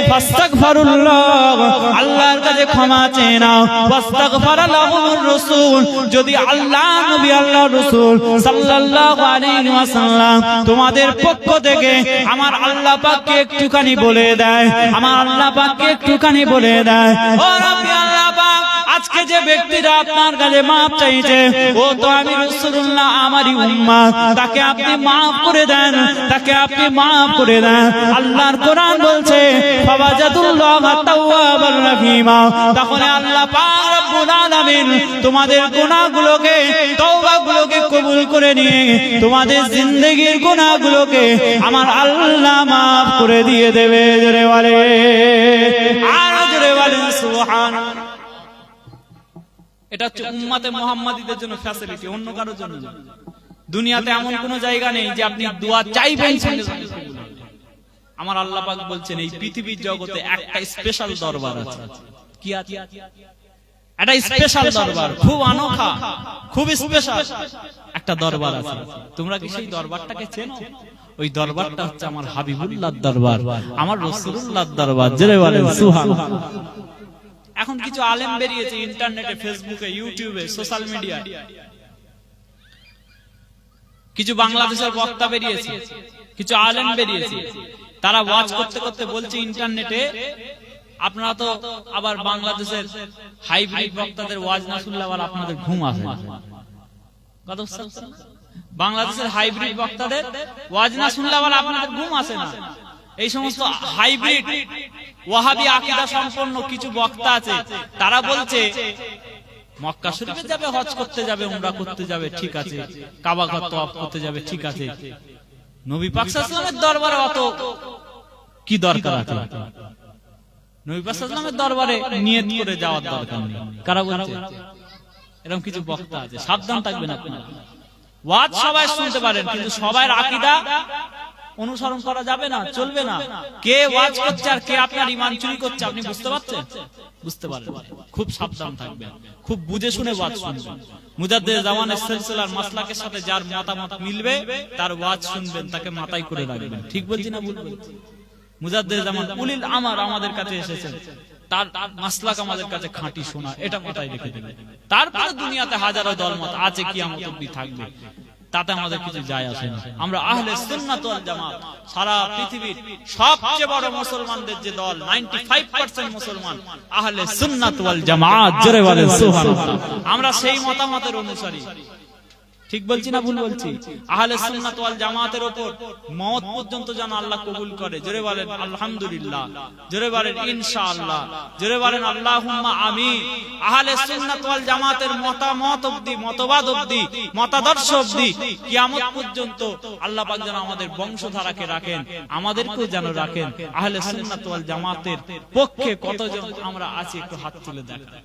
ফাস্তাগফিরুল্লাহ, আল্লাহর কাছে ক্ষমা চেয়ে নাও, ওয়াস্তাগফার লাহুমুর রাসূল, যদি আল্লাহ নবী আল্লাহ রাসূল সাল্লাল্লাহু আলাইহি ওয়াসাল্লাম তোমাদের পক্ষ থেকে আমার আল্লাহ পাককে একটুখানি বলে দেয়, আমার আল্লাহ পাককে একটুখানি বলে দেয়, ও রব্বি আল্লাহ পাক, আজকে যে ব্যক্তিরা আপনার কাছে মাপ চাইছে, ও তো আমি রাসূলুল্লাহ, আমারই উম্মত, তাকে আপনি মাফ করে দেন, তাকে আপনি মাফ করে দেন। আল্লাহর কোরআন বলছে, ফাওয়াজাদুল্লাহা তাওয়াবার রহিমা, তখন আল্লাহ পাক রব্বুল আলামিন তোমাদের গুনাহগুলোকে, তওবাগুলোকে কবুল করে নিয়ে তোমাদের জিন্দেগীর গুনাহগুলোকে আমার আল্লাহ মাফ করে দিয়ে দেবে। জোরে বলে, আর জোরে বলেন সুবহানাল্লাহ। এটা হচ্ছে উম্মতে মুহাম্মাদীদের জন্য ফ্যাসিলিটি, অন্য কারোর জন্য না। দুনিয়াতে এমন কোন জায়গা নেই যে আপনি দোয়া চাইবেন সঙ্গে সঙ্গে কবুল হবে। আমার আল্লাহ পাক বলছেন, এই পৃথিবীর জগতে একটা স্পেশাল দরবার আছে। কি আছে? একটা স্পেশাল দরবার, খুব অনোখা, খুব স্পেশাল একটা দরবার আছে। তোমরা কি সেই দরবারটাকে চেনো? ওই দরবারটা হচ্ছে আমার হাবিবুল্লাহর দরবার, আমার রাসূলুল্লাহর দরবার। জোরে বলেন সুবহানাল্লাহ। এখন কিছু আলেম বেরিয়েছে ইন্টারনেটে, ফেসবুকে, ইউটিউবে, সোশ্যাল মিডিয়া, কিছু বাংলাদেশের বক্তা বেরিয়েছে, কিছু আলেম বেরিয়েছে, তারা ওয়াজ করতে করতে বলছে ইন্টারনেটে, আপনারা তো আবার বাংলাদেশের হাইব্রিড বক্তাদের ওয়াজ না শুনলে আবার আপনাদের ঘুম আসে না। বাংলাদেশের হাইব্রিড বক্তাদের ওয়াজ না শুনলে আবার আপনাদের ঘুম আসে না। এই সমস্ত হাইব্রিড ওয়াহাবি আকীদা সম্পন্ন কিছু বক্তা আছে, তারা বলছে মক্কা শরীফে যাবে, হজ করতে যাবে, উমরা করতে যাবে, ঠিক আছে, কাবা ঘর তওয়াফ করতে যাবে, ঠিক আছে, নবী পাক সাল্লাল্লাহু আলাইহি ওয়াসাল্লামের দরবারে অত কি দরকার আছে? নবী পাক সাল্লাল্লাহু আলাইহি ওয়াসাল্লামের দরবারে নিয়ত করে যাওয়ার দরকার নেই। কারা বলছে? এরকম কিছু বক্তা আছে, সাবধান থাকবেন আপনারা। ওয়াজ সবাই শুনতে পারেন, কিন্তু সবার আকীদা অনুসরণ করা যাবে না, চলবে না। কে ওয়াজ করছে আর কে আপনার ঈমান চুরি করছে আপনি বুঝতে পারছেন? বুঝতে পারেন? খুব সাবধান থাকবেন, খুব বুঝে শুনে ওয়াজ শুনবেন। মুজাদ্দিদ জামানের সিলসিলার মাসলাকের সাথে যার মতামত মিলবে তার ওয়াজ শুনবেন, তাকে মাথায় করে রাখবেন। ঠিক বলছি না ভুল বলছি? মুজাদ্দিদ জামান উলিল আমর আমাদের কাছে এসেছেন, তার মাসলাক আমাদের কাছে খাঁটি শোনা, এটা মাথায় রেখে দেবে। তারপরে দুনিয়াতে হাজারো দলমত আছে, কিয়ামত অবধি থাকবে, তাতে আমাদের কিছু যায় আসে না। আমরা আহলে সুন্নাত ওয়াল জামাত, সারা পৃথিবীর সবচেয়ে বড় মুসলমানদের যে দল, 95% মুসলমান আহলে সুন্নাত ওয়াল জামাত, জোরে বলেন সুবহানাল্লাহ। আমরা সেই মতামতের অনুসারী। ঠিক বলছি না ভুল বলছি? আহলে সুন্নাত ওয়াল জামাতের উপর মওত পর্যন্ত যেন আল্লাহ কবুল করে, জোরে বলেন আলহামদুলিল্লাহ, জোরে বলেন ইনশাআল্লাহ, জোরে বলেন আল্লাহুম্মা আমিন। আহলে সুন্নাত ওয়াল জামাতের মতামত অবধি, মতবাদ অবধি, মতাদর্শ অবধি কিয়ামত পর্যন্ত আল্লাহ পাক যেন আমাদের বংশধারাকে রাখেন, আমাদেরকেও যেন রাখেন। আহলে সুন্নাত ওয়াল জামাতের পক্ষে কতজন আমরা আছি একটু হাত তুলে দেখান।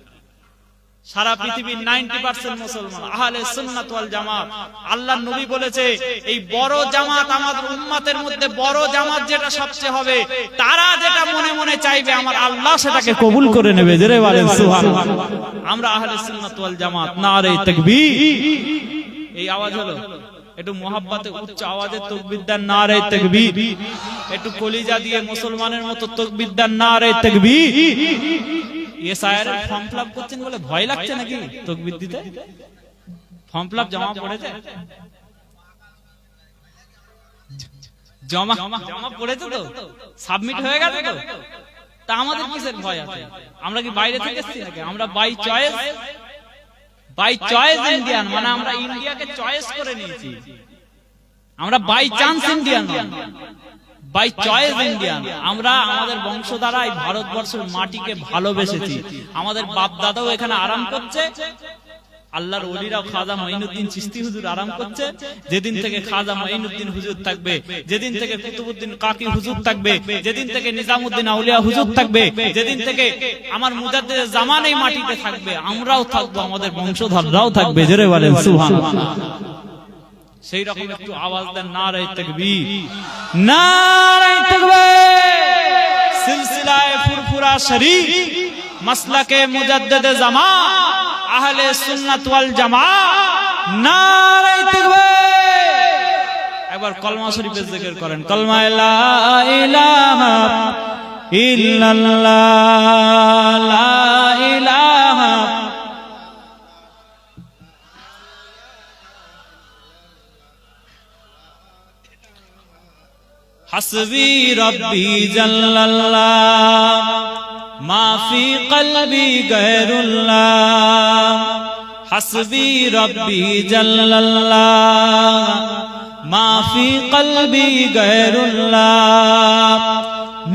সারা পৃথিবীর 90% মুসলমান আহলে সুন্নাত ওয়াল জামাত। আল্লাহর নবী বলেছে এই বড় জামাত, আমাদের উম্মতের মধ্যে বড় জামাত যেটা সবচেয়ে হবে, তারা যেটা মনে মনে চাইবে আমার আল্লাহ সেটাকে কবুল করে নেবে, জোরে বলেন সুবহানাল্লাহ। আমরা আহলে সুন্নাত ওয়াল জামাত, নারে তাকবীর। এই আওয়াজ হলো, একটু মোহাব্বতে উচ্চ আওয়াজে তাকবীর দেন, নারে তাকবীর। একটু কলিজা দিয়ে মুসলমানের মতো তাকবীর দেন, নারে তাকবীর। এসআইআর ফর্ম ফিল আপ করছেন বলে ভয় লাগছে নাকি তাকবীর দিতে? ফর্ম ফিল আপ জমা পড়েছে? জমা পড়েছে তো, সাবমিট হয়ে গেছে তো, তা আমাদের কিসের ভয় আছে? আমরা কি বাইরে থেকে এসেছি নাকি? আমরা বাই চয়েস ইন্ডিয়ান, মানে আমরা ইন্ডিয়াকে চয়েস করে নিয়েছি। আমরা by chance Indian, by choice Indian. আমরা আমাদের বংশ দ্বারা এই ভারতবর্ষের মাটিকে ভালোবেসেছি। আমাদের বাপ দাদাও এখানে আরাম করছে, আল্লাহর ওলিরাও, খাজা মঈনুদ্দিন চিশতি হুজুর আরাম করছে। যেদিন থেকে খাজা মঈনুদ্দিন হুজুর থাকবে, যেদিন থেকে কুতুবউদ্দিন কাকি হুজুর থাকবে, যেদিন থেকে নিজামউদ্দিন আউলিয়া হুজুর থাকবে, যেদিন থেকে আমার মুজাদ্দিদ জামান এই মাটিতে থাকবে, আমরাও থাকবো, আমাদের বংশধররাও থাকবে, জোরে বলেন সুবহানাল্লাহ। সেই রকম একটু আওয়াজ দেন, নারে তাকবীর, নারে তাকবীর। সিলসিলায়ে ফুরফুরা শরীফ, মাসলাকে মুজাদ্দিদ জামান, আহলে সুন্নাত ওয়াল জামাত, নারে তাকবীর। একবার কলমা শরীফের জিকির করেন, কলমা লা ইলাহা ইল্লাল্লাহ, লা ইলাহা হাসবি রব্বি জাল্লাল্লাহ, মা ফি কলবি গায়রুল্লাহ। হাসবি রব্বি জাল্লাল্লাহ, মা ফি কলবি গায়রুল্লাহ।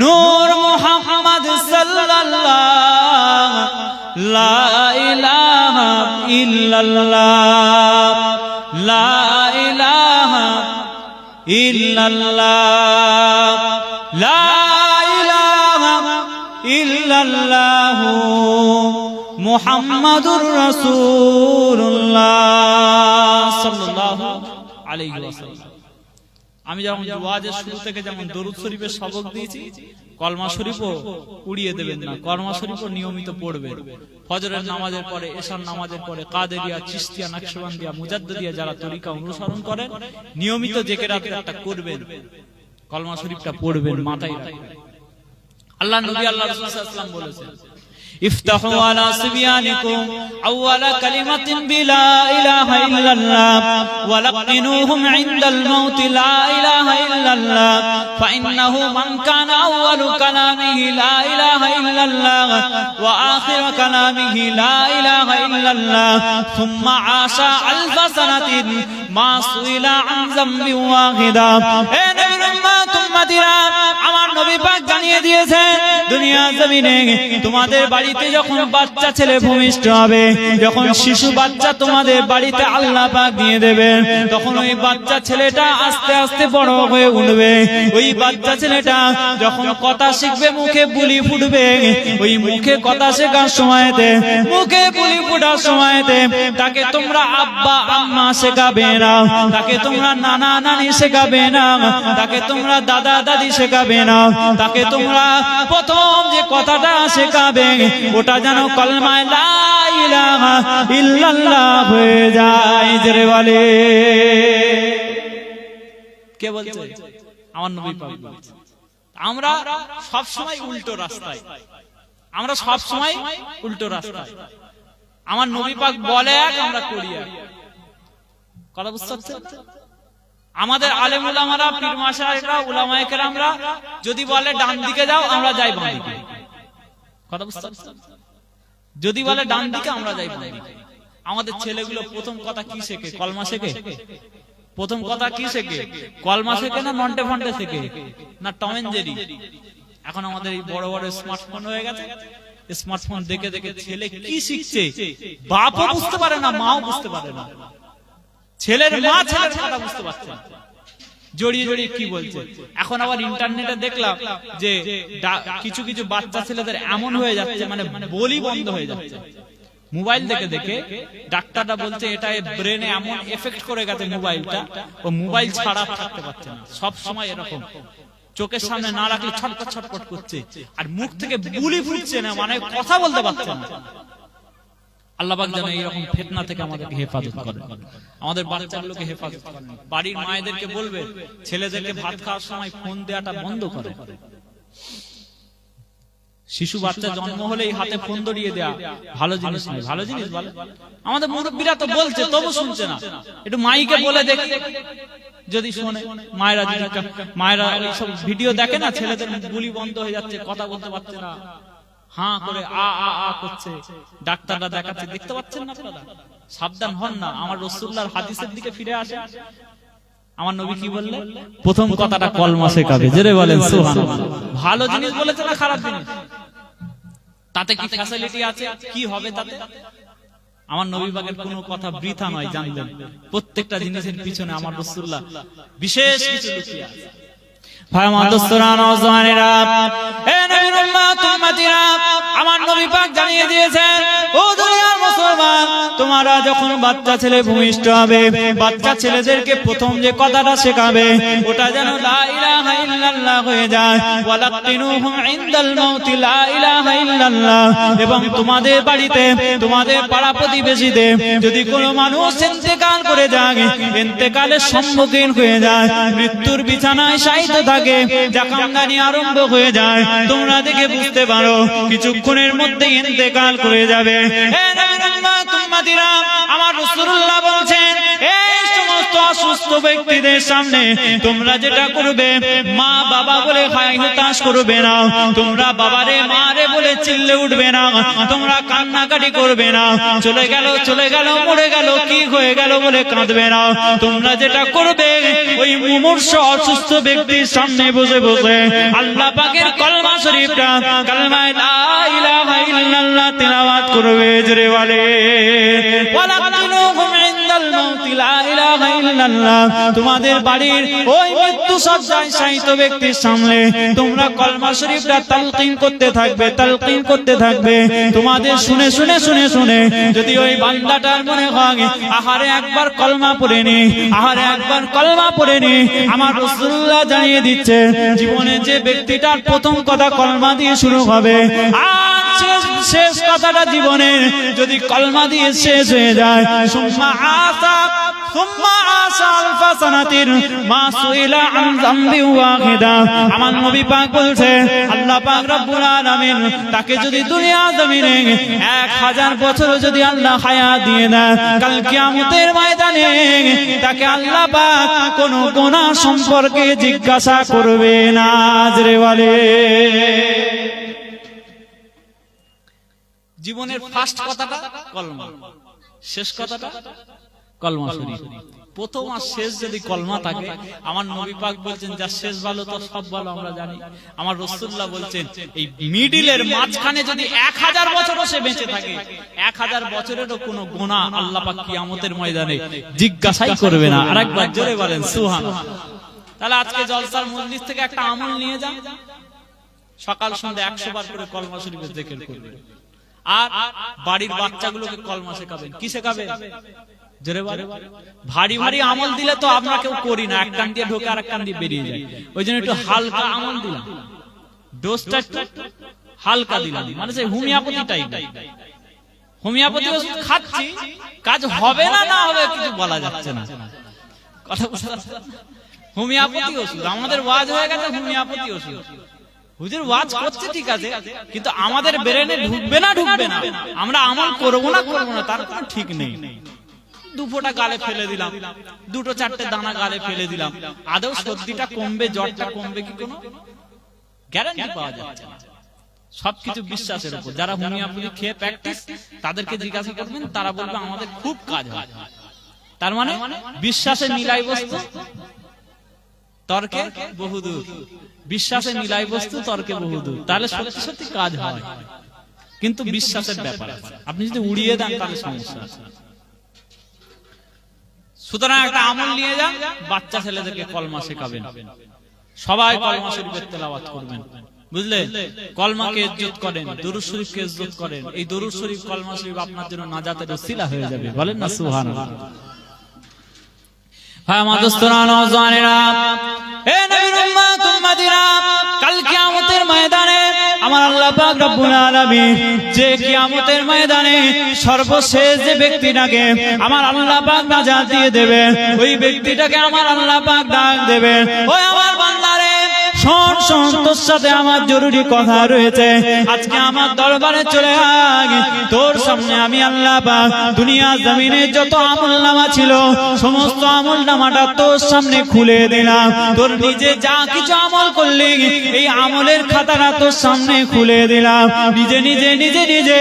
নূর মুহাম্মদ সাল্লাল্লাহ, লা ইলাহা ইল্লাল্লাহ, লা ইলাহা ইল্লাল্লাহ, লা ইলাহা ইল্লাল্লাহু মুহাম্মাদুর রাসূলুল্লাহ সাল্লাল্লাহু আলাইহি ওয়াসাল্লাম। আমি যখন ওয়াজের শুরু থেকে যেমন দরুদ শরীফের সবক দিয়েছি, কলমা শরীফও উড়িয়ে দেবেন না, কলমা শরীফও নিয়মিত পড়বেন। ফজরের নামাজের পরে, এশার নামাজের পরে, কাদেরিয়া, চিশতিয়া, নকশবন্দিয়া, মুজাদ্দিদিয়া যারা তরিকা অনুসরণ করেন, নিয়মিত জিকিরাতটা করবেন, কলমা শরীফটা পড়বেন, মাথায় রাখবেন। আল্লাহ নবী আল্লাহ রাসূল সাল্লাল্লাহু আলাইহি ওয়াসাল্লাম বলেছেন, ইফতাহু আলা সিবিয়ানিকুম আউয়ালা কালিমাতিন বিলা ইলাহা ইল্লাল্লাহ ওয়া লাকিনুহুম ইনদাল মাউতি লা ইলাহা ইল্লাল্লাহ ফাইন্নাহু মান কানা আউয়ালু কালামিহি লা ইলাহা ইল্লাল্লাহ ওয়া আখিরু কালামিহি লা ইলাহা ইল্লাল্লাহ সুম্মা আশা আলফা সানাতিন মা সুইলা আন যামবি ওয়াহিদা। হে নবীর উম্মত উম্মতিরা, আমার নবী পাক জানিয়ে দিয়েছেন, দুনিয়া জমিনে তোমাদের বাড়িতে যখন বাচ্চা ছেলে ভূমিষ্ঠ হবে, যখন শিশু বাচ্চা তোমাদের বাড়িতে আল্লাহ পাক দিয়ে দেবেন, তখন ওই বাচ্চা ছেলেটা আস্তে আস্তে বড় হয়ে উঠবে। ওই বাচ্চা ছেলেটা যখন কথা শিখবে, মুখে বুলি ফুটবে, ওই মুখে কথা শেখার সময়তে, মুখে বুলি ফুটার সময়তে তাকে তোমরা আব্বা আম্মা শেখাবে না, তাকে তোমরা নানা নানি শেখাবে না, তাকে তোমরা দাদা দাদি শেখাবে না, তাকে তোমরা প্রথম যে কথাটা শেখাবে ওটা যেন কলমায়ে লা ইলাহা ইল্লাল্লাহ হয়ে যায়, জোরে বলে। কে বলছে? আমার নবী পাক বলছে। আমরা সব সময় উল্টো রাস্তায়, আমরা সব সময় উল্টো রাস্তায়। আমার নবী পাক বলে এক, আমরা করি এক। কথা বুঝতে পারছেন? আমাদের আলেম উলামারা, পীর মাশায়েখরা, উলামায়ে কেরামরা যদি বলে ডান দিকে যাও, আমরা যাই বাম দিকে। কথা বুঝতে পারছেন? যদি বলে ডান দিকে, আমরা যাই বাম দিকে। আমাদের ছেলেগুলো প্রথম কথা কি শেখে? কলমা শেখে। প্রথম কথা কি শেখে? কলমা শেখে না নন্টে ফন্টে শেখে না টম এন্ড জেরি? এখন আমাদের এই বড় বড় স্মার্টফোন হয়ে গেছে, স্মার্টফোন দেখে দেখে ছেলে কি শিখছে বাপও বুঝতে পারে না, মাও বুঝতে পারে না। ছেলের মা ছেলের কথা বুঝতে পারছে না, জড়িয়ে জড়িয়ে কি বলছে। এখন আবার ইন্টারনেটে দেখলাম যে কিছু কিছু বাচ্চা ছেলেদের এমন হয়ে যাচ্ছে, মানে বলি বন্ধ হয়ে যাচ্ছে মোবাইল দেখে দেখে। ডাক্তাররা বলছে এটা ব্রেনে এমন এফেক্ট করে গেছে মোবাইলটা, ও মোবাইল ছাড়া থাকতে পারছে না। সব সময় এরকম চোখের সামনে না রাখলে ছটপট ছটপট করছে, আর মুখ থেকে বুলি ফুটছে না, মানে কথা বলতে পারছে না। আল্লাহ পাক যেন এইরকম ফিতনা থেকে আমাদেরকে হেফাজত করেন, আমাদের বাচ্চাগুলোকে হেফাজত করেন। বাড়ির মায়েদেরকে বলবে ছেলেদেরকে ভাত খাওয়ার সময় ফোন দেওয়াটা বন্ধ করে। শিশু বাচ্চা জন্ম হলেই হাতে ফোন ধরিয়ে দেয়া ভালো জিনিস নয়। ভালো জিনিস বলে আমাদের মুরব্বীরা তো বলছে, তবু শুনছে না। একটু মাইকে বলে দেখি যদি শোনে। মায়েরা মায়েরা এইসব ভিডিও দেখে না, ছেলেদের গুলি বন্ধ হয়ে যাচ্ছে, কথা বলতে পারছে না, হাঁ করে আ আ আ করছে, ডাক্তাররা দেখাচ্ছে, দেখতে পাচ্ছেন না আপনারা? সাবধান হন না। আমার রাসূলুল্লাহর হাদিসের দিকে ফিরে আসে। আমার নবী কি বললেন? প্রথম কথাটা কলমা শেখাবে। জোরে বলেন সুবহানাল্লাহ। ভালো জিনিস বলেছে না খারাপ জিনিস? তাতে কি ফ্যাসিলিটি আছে? কি হবে তাতে? আমার নবী পাকের কোনো কথা বৃথা নয়, জানবেন প্রত্যেকটা জিনিসের পিছনে আমার রাসূলুল্লাহ বিশেষ কিছু লুকিয়ে আছে। ভাই আমার দোস্তরা, নওজওয়ানেরা, হে নবীর উম্মত উম্মতিরা, আমার নবী পাক জানিয়ে দিয়েছেন, ও দুনিয়ার মুসলমান, তোমরা যখন বাচ্চা ছেলে ভূমিষ্ঠ হবে, বাচ্চা ছেলেদেরকে প্রথম যে কথাটা শেখাবে ওটা যেন লা ইলাহা ইল্লাল্লাহ হয়ে যায়। ওয়ালাকিনুহুম ইনদাল মাউতি লা ইলাহা ইল্লাল্লাহ। এবং তোমাদের বাড়িতে, তোমাদের পাড়া প্রতিবেশীতে যদি কোনো মানুষ ইন্তেকাল করে যায়, ইন্তেকালের সম্মুখীন হয়ে যায়, মৃত্যুর বিছানায় শায়িত থাকে, জাকামদানি আরম্ভ হয়ে যায়, তোমরা দেখে বুঝতে পারো কিছুক্ষণের মধ্যে ইন্তেকাল করে যাবে। হে নবীর উম্মত উম্মতিরা, আমার রাসূলুল্লাহ বলছেন, এই সমস্ত অসুস্থ ব্যক্তিদের সামনে তোমরা যেটা করবে, মা বাবা বলে হাই হতাশ করবে না, তোমরা বাবারে মারে বলে চিল্লে উঠবে না, তোমরা কান্নাকাটি করবে না, চলে গেল চলে গেল, মরে গেল, কি হয়ে গেল বলে কাঁদবে না। তোমরা যেটা করবে, ওই মুমূর্ষু অসুস্থ ব্যক্তির সামনে বসে বসে আল্লাহ পাকের কলমা শরীফটা, কালমা লা ইলাহা ইল্লাল্লাহ তেলাওয়াত করবে। জোরে বলে ওয়ালাকিনুহুম ইনদাল মাউতি লা ইলাহা ইল্লাল্লাহ। তোমাদের বাড়ির ওই মৃত্যু সজ্জায় শায়িত ব্যক্তির সামনে তোমরা কলমা শরীফটা তালকিন করতে থাকবে, তালকিন করতে থাকবে। তোমাদের শুনে শুনে শুনে শুনে যদি ওই বান্দাটার মনে হয় আহারে একবার কলমা পড়ে নি, আহারে একবার কলমা পড়ে নি, আমার রাসূলুল্লাহ জানিয়ে দিচ্ছে জীবনে যে ব্যক্তিটার প্রথম কথা কলমা দিয়ে শুরু হবে, আর শেষ কথাটা জীবনে যদি কলমা দিয়ে শেষ হয়ে যায়, সুম্মা আসা আলফা সানাতির মা সুইলা আন যামবি ওয়াহিদা। আমার নবী পাক বলছে, আল্লাহ পাক রব্বুল আলামিন তাকে যদি দুনিয়া জমিনে 1000 বছর যদি আল্লাহ হায়াত দিয়ে দেয়, কাল কিয়ামতের ময়দানে তাকে আল্লাহ পাক কোনো গুনাহ সম্পর্কে জিজ্ঞাসা করবে না। জোরে বলে জীবনের ফার্স্ট কথাটা কলমা, শেষ কথাটা কলমা শরীফ। প্রথম আর শেষ যদি কলমা থাকে, আমার নবী পাক বলছেন যার শেষ ভালো তো সব ভালো, আমরা জানি। আমার রাসূলুল্লাহ বলছেন এই মিডিলের মাঝখানে যদি 1000 বছরও সে বেঁচে থাকে, 1000 বছরেরও কোনো গুনাহ আল্লাহ পাক কিয়ামতের ময়দানে জিজ্ঞাসাই করবে না। আরেকবার জোরে বলেন সুবহানাল্লাহ। তাহলে আজকে জলসার মজলিস থেকে একটা আমল নিয়ে যান, সকাল সন্ধ্যা 100 বার করে কলমা শরীফের জিকির করবেন, আর বাড়ির বাচ্চাগুলোকে কলমা শেখাবেন। কি শেখাবেন? জোরে বলে ভারী ভারী আমল দিলে তো আমরা কেউ করি না, এক কান দিয়ে ঢোকে আর এক কান দিয়ে বেরিয়ে যায়। ওই জন্য একটু হালকা আমল দিলাম, ডোজটা একটু হালকা দিলাম, মানে সেই হোমিওপ্যাথি টাইপ। হোমিওপ্যাথি ওষুধ খাচ্ছি, কাজ হবে না না হবে কিছু বলা যাচ্ছে না, কথা বুঝতে পারছেন? হোমিওপ্যাথি ওষুধ। আমাদের ওয়াজ হয়ে গেছে হোমিওপ্যাথি ওষুধ। হুজুর ওয়াজ করছে ঠিক আছে, কিন্তু আমাদের ব্রেনে ঢুকবে না আমরা আমল করবো না তার কোনো ঠিক নেই। দু ফোঁটা গালে ফেলে দিলাম, দুটো চারটে দানা গালে ফেলে দিলাম, আদৌ সর্দিটা কমবে, জ্বরটা কমবে কি কোনো গ্যারান্টি পাওয়া যাচ্ছে না। সবকিছু বিশ্বাসের উপর। যারা হোমিওপ্যাথি খেয়ে প্র্যাকটিস, তাদেরকে জিজ্ঞাসা করবেন, তারা বলবে আমাদের খুব কাজ হয়। তার মানে বিশ্বাসে মিলাই বস্তু, তর্কে বহুদূর। বিশ্বাসে মিলাই বস্তু, তর্কে বহুদূর। তাহলে সত্যি সত্যি কাজ হয়, কিন্তু বিশ্বাসের ব্যাপার। আপনি যদি উড়িয়ে দেন তাহলে সমস্যা আছে। সুতরাং একটা আমল নিয়ে যান, বাচ্চা ছেলেদেরকে কলমা শেখাবেন, সবাই কলমা শরীফের তেলাওয়াত করবেন, বুঝলেন? কলমাকে ইজ্জত করেন, দরুদ শরীফকে ইজ্জত করেন। এই দরুদ শরীফ, কলমা শরীফ আপনার জন্য নাজাতের ওসিলা হয়ে যাবে। বলেন না সুবহানাল্লাহ। হ্যাঁ মা দোস্তরা, নওজওয়ানেরা, হে নবীর উম্মত উম্মতিরা, কাল কিয়ামতের ময়দানে আমার আল্লাহ পাক রব্বুল আলামিন যে কিয়ামতের ময়দানে সর্বশেষ যে ব্যক্তিটাকে আমার আল্লাহ পাক নাজাত দিয়ে দেবে, ওই ব্যক্তিটাকে আমার আল্লাহ পাক ডাক দেবে, ওই আমার বান্দারে শোন শোন, তোর সাথে আমার জরুরি কথা রয়েছে। আজকে আমার দরবারে চলে আয়, তোর সামনে আমি আল্লাহ পাক দুনিয়া জমিনে যত আমলনামা ছিল সমস্ত আমলনামাটা তোর সামনে খুলে দিলাম। তোর নিজে যা কিছু আমল করলি এই আমলের খাতাটা তোর সামনে খুলে দিলাম। নিজে নিজে নিজে নিজে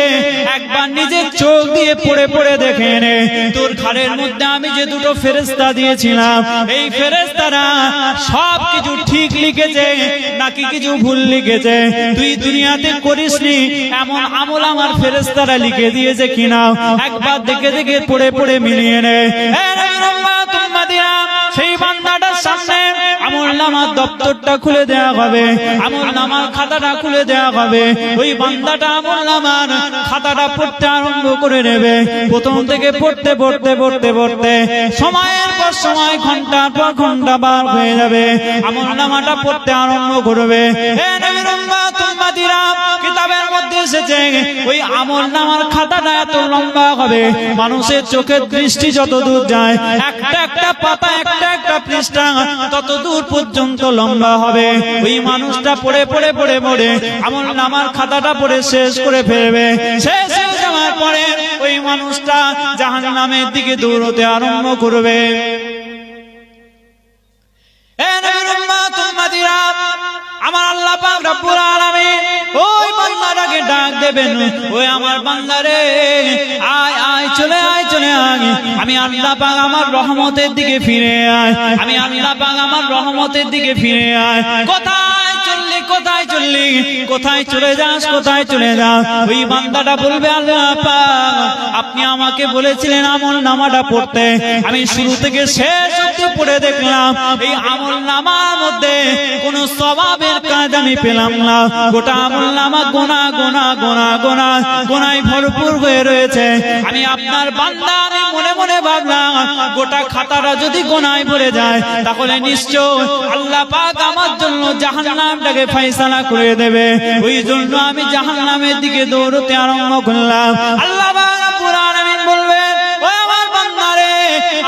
একবার নিজের চোখ দিয়ে পড়ে পড়ে দেখে নে, তোর ঘাড়ের মধ্যে আমি যে দুটো ফেরেশতা দিয়েছিলাম, এই ফেরেশতারা সব কিছু ঠিক লিখেছে নাকি কিছু ভুল লিখেছে। তুই দুনিয়াতে করিসনি এমন আমল আমার ফেরেশতারা লিখে দিয়েছে কিনা একবার দেখে দেখে পড়ে পড়ে মিলিয়ে নে। সেই বান্দাটার সামনে আমলনামার দপ্তরটা খুলে দেওয়া হবে, আমলনামার খাতাটা খুলে দেওয়া হবে। ওই বান্দাটা আমলনামার খাতাটা পড়তে আরম্ভ করে নেবে। প্রথম থেকে পড়তে পড়তে পড়তে পড়তে সময়ের পর সময়, ঘন্টার পর ঘন্টা বার হয়ে যাবে, আমলনামাটা পড়তে আরম্ভ করবে। হে নবীর উম্মত উম্মতিরা, কিতাবের মধ্যে এসেছে ওই আমলনামার খাতাটা এত লম্বা হবে, মানুষের চোখের দৃষ্টি যত দূর যায়, একটা একটা পাতা, একটা একটা পৃষ্ঠা তত দূর পর্যন্ত লম্বা হবে। ওই মানুষটা পড়ে পড়ে পড়ে পড়ে আমলনামার খাতাটা পড়ে শেষ করে ফেলবে। শেষ হয়ে যাওয়ার পরে ওই মানুষটা জাহান্নামের দিকে দৌড়তে আরম্ভ করবে। আমার আল্লাহ পাক রব্বুল আলামিন ওই বান্দাটাকে ডাক দেবেন, ওই আমার বান্দারে আয় আয়, চলে আয় চলে আয়, আমি আল্লাহ পাক আমার রহমতের দিকে ফিরে আয়, আমি আল্লাহ পাক আমার রহমতের দিকে ফিরে আয়। কোথায় চললি, কোথায় চললি, কোথায় চলে যাস, কোথায় চলে যাস? ওই বান্দাটা বলবে, আল্লাহ পাক আপনি আমাকে বলেছিলেন আমলনামাটা পড়তে, আমি শুরু থেকে শেষ অবধি পড়ে দেখলাম এই আমলনামার মধ্যে কোনো সওয়াবের কাজ আমি পেলাম না। গোটা আমলনামা গোনা গোনা গোনা গোনা গোনায় ভরপুর হয়ে রয়েছে। আমি আপনার বান্দা, আমি মনে মনে ভাবলাম গোটা খাতাটা যদি গোনায় ভরে যায় তাহলে নিশ্চয় আল্লাহ পাক আমার জন্য জাহান্নামটাকে ফয়সালা করে দেবে। ওই জন্য আমি জাহান্নামের দিকে দৌড়তে আরম্ভ করলাম। আল্লাহ পাক রব্বুল আলামিন বলবেন, ও আমার বান্দারে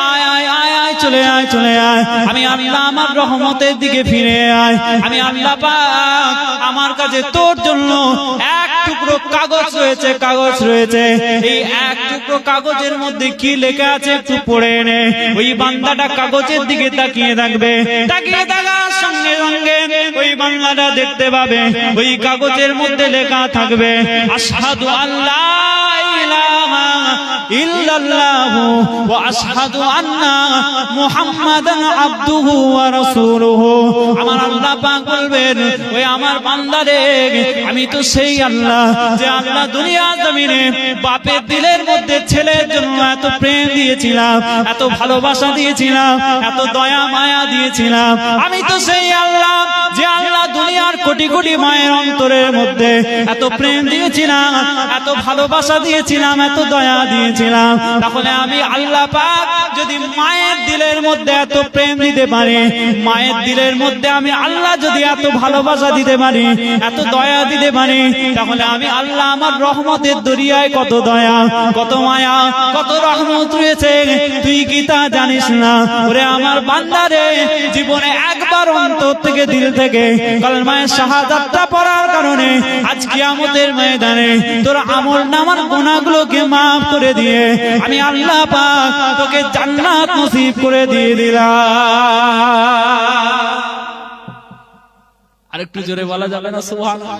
আয় আয় আয় আয়, চলে আয় চলে আয়, আমি আল্লাহ আমার রহমতের দিকে ফিরে আয়। আমি আল্লাহ পাক আমার কাছে তোর জন্য এক টুকরো কাগজ রয়েছে, কাগজ রয়েছে। এই এক টুকরো কাগজের মধ্যে কি লেখা আছে একটু পড়ে নে। ওই বান্দাটা কাগজের দিকে তাকিয়ে থাকবে, তাকিয়ে থাকার সঙ্গে সঙ্গে ওই বান্দাটা দেখতে পাবে ওই কাগজের মধ্যে লেখা থাকবে, আশহাদু আল্লা ইলাহা ইল্লাল্লাহু ওয়া আশহাদু আন্না মুহাম্মাদান আবদুহু ওয়া রাসূলুহু। আমার আল্লাহ পাক বলবেন, ওই আমার বান্দারে আমি তো সেই আল্লাহ যে আল্লাহ দুনিয়া জমিনে বাপের দিলের মধ্যে ছেলের জন্য এত প্রেম দিয়েছিলাম, এত ভালোবাসা দিয়েছিলাম, এত দয়া মায়া দিয়েছিলাম। আমি তো সেই আল্লাহ যে আল্লাহ দুনিয়ার কোটি কোটি মায়ের অন্তরের মধ্যে এত প্রেম দিয়েছিলাম, এত ভালোবাসা দিয়েছিলাম, এত দয়া দিয়েছিলাম, তাহলে আমি আল্লাহ পাক যদি মায়ের দিলের মধ্যে এত প্রেম দিতে পারি, মায়ের দিলের মধ্যে আমি আল্লাহ যদি এত ভালোবাসা দিতে পারি, এত দয়া দিতে পারি, তাহলে আমি আল্লাহ আমার রহমতের দরিয়ায় কত দয়া, কত মায়া, কত রহমত রয়েছে তুই কি তা জানিস না? ওরে আমার বান্দারে, জীবনে একবার অন্তর থেকে দিল থেকে কালেমায়ে শাহাদাতটা পড়ার কারণে আজ কিয়ামতের ময়দানে তোর আমল নামার গুনাহগুলোকে maaf করে দিয়ে আমি আল্লাহ পাক তোকে জান্নাত নসিব করে দিয়ে দিলাম। আরেকটু জোরে বলা যাবে না সুবহানাল্লাহ?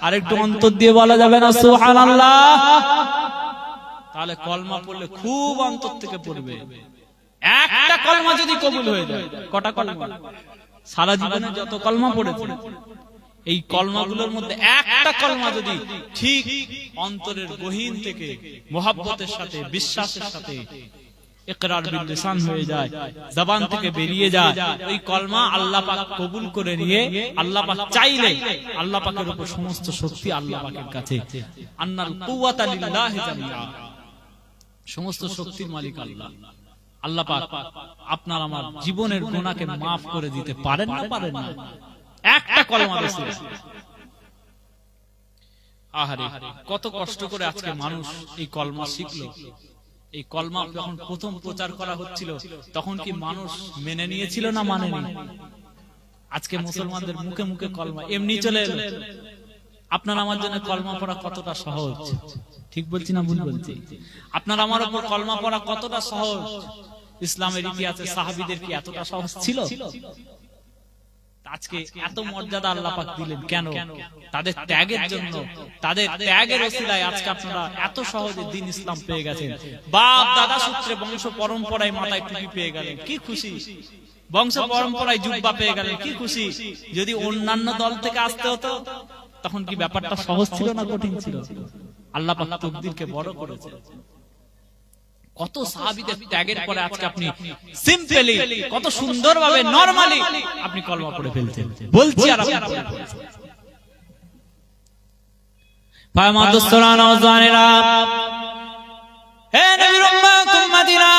আরেকটু অন্তর দিয়ে বলা যাবে না সুবহানাল্লাহ? তাহলে কলমা পড়লে খুব অন্তর থেকে পড়বে। একটা কলমা যদি কবুল হয়ে যায়, কটা কলমা? সারা জীবনে যত কলমা পড়েছে, এই কলমাগুলোর মধ্যে একটা কলমা যদি ঠিক অন্তরের গহীন থেকে মহব্বতের সাথে, বিশ্বাসের সাথে ইকরার বিল লিসান হয়ে যায়, জবান থেকে বেরিয়ে যায়, ওই কলমা আল্লাহ পাক কবুল করে নিয়ে আল্লাহ পাক চাইলে আল্লাহ পাকের উপর সমস্ত শক্তি আল্লাহ পাকের কাছে। আন্নাল কুওয়াতা লিল্লাহি জামিআ, সমস্ত শক্তির মালিক আল্লাহ। আল্লাহ পাক আপনার আমার জীবনের গুনাহকে maaf করে দিতে পারেন না? পারেন না? একটা কলমা রাসূল। আহারে কত কষ্ট করে আজকে মানুষ এই কলমা শিখলো। এই কলমা যখন প্রথম প্রচার করা হচ্ছিল তখন কি মানুষ মেনে নিয়েছিল না মানেনি? আজকে মুসলমানদের মুখে মুখে কলমা এমনি চলে এলো। আপনার আমার জন্য কলমা পড়া কতটা সহজ, ঠিক বলছি না ভুল বলছি? আপনার আমার উপর কলমা পড়া কতটা সহজ। ইসলামের ইতিহাসে সাহাবীদের কি এতটা সহজ ছিল? আজকে এত মর্যাদা আল্লাহ পাক দিলেন কেন? তাদের ত্যাগের জন্য, তাদের ত্যাগের ওসিলায় আজকে আপনারা এত সহজে দ্বীন ইসলাম পেয়ে গেছেন। বাপ দাদা সূত্রে বংশ পরম্পরায় মাথায় টুপি পেয়ে গেলেন, কি খুশি। বংশ পরম্পরায় জুব্বা পেয়ে গেলেন, কি খুশি। যদি অন্যান্য দল থেকে আসতে হতো তখন কি ব্যাপারটা সহজ ছিল না কঠিন ছিল? আল্লাহ পাক তাকদীরকে বড় করেছে। কত সাহাবীদের ত্যাগের পরে আজকে আপনি সিম্পলি, কত সুন্দরভাবে নরমালি আপনি কলমা পড়ে ফেলছেন। বলছি আর আপনি পড়ে ফেলছেন। ফায়মা দোস্তরা নওজওয়ানেরা, হে নবীর উম্মত উম্মতিরা,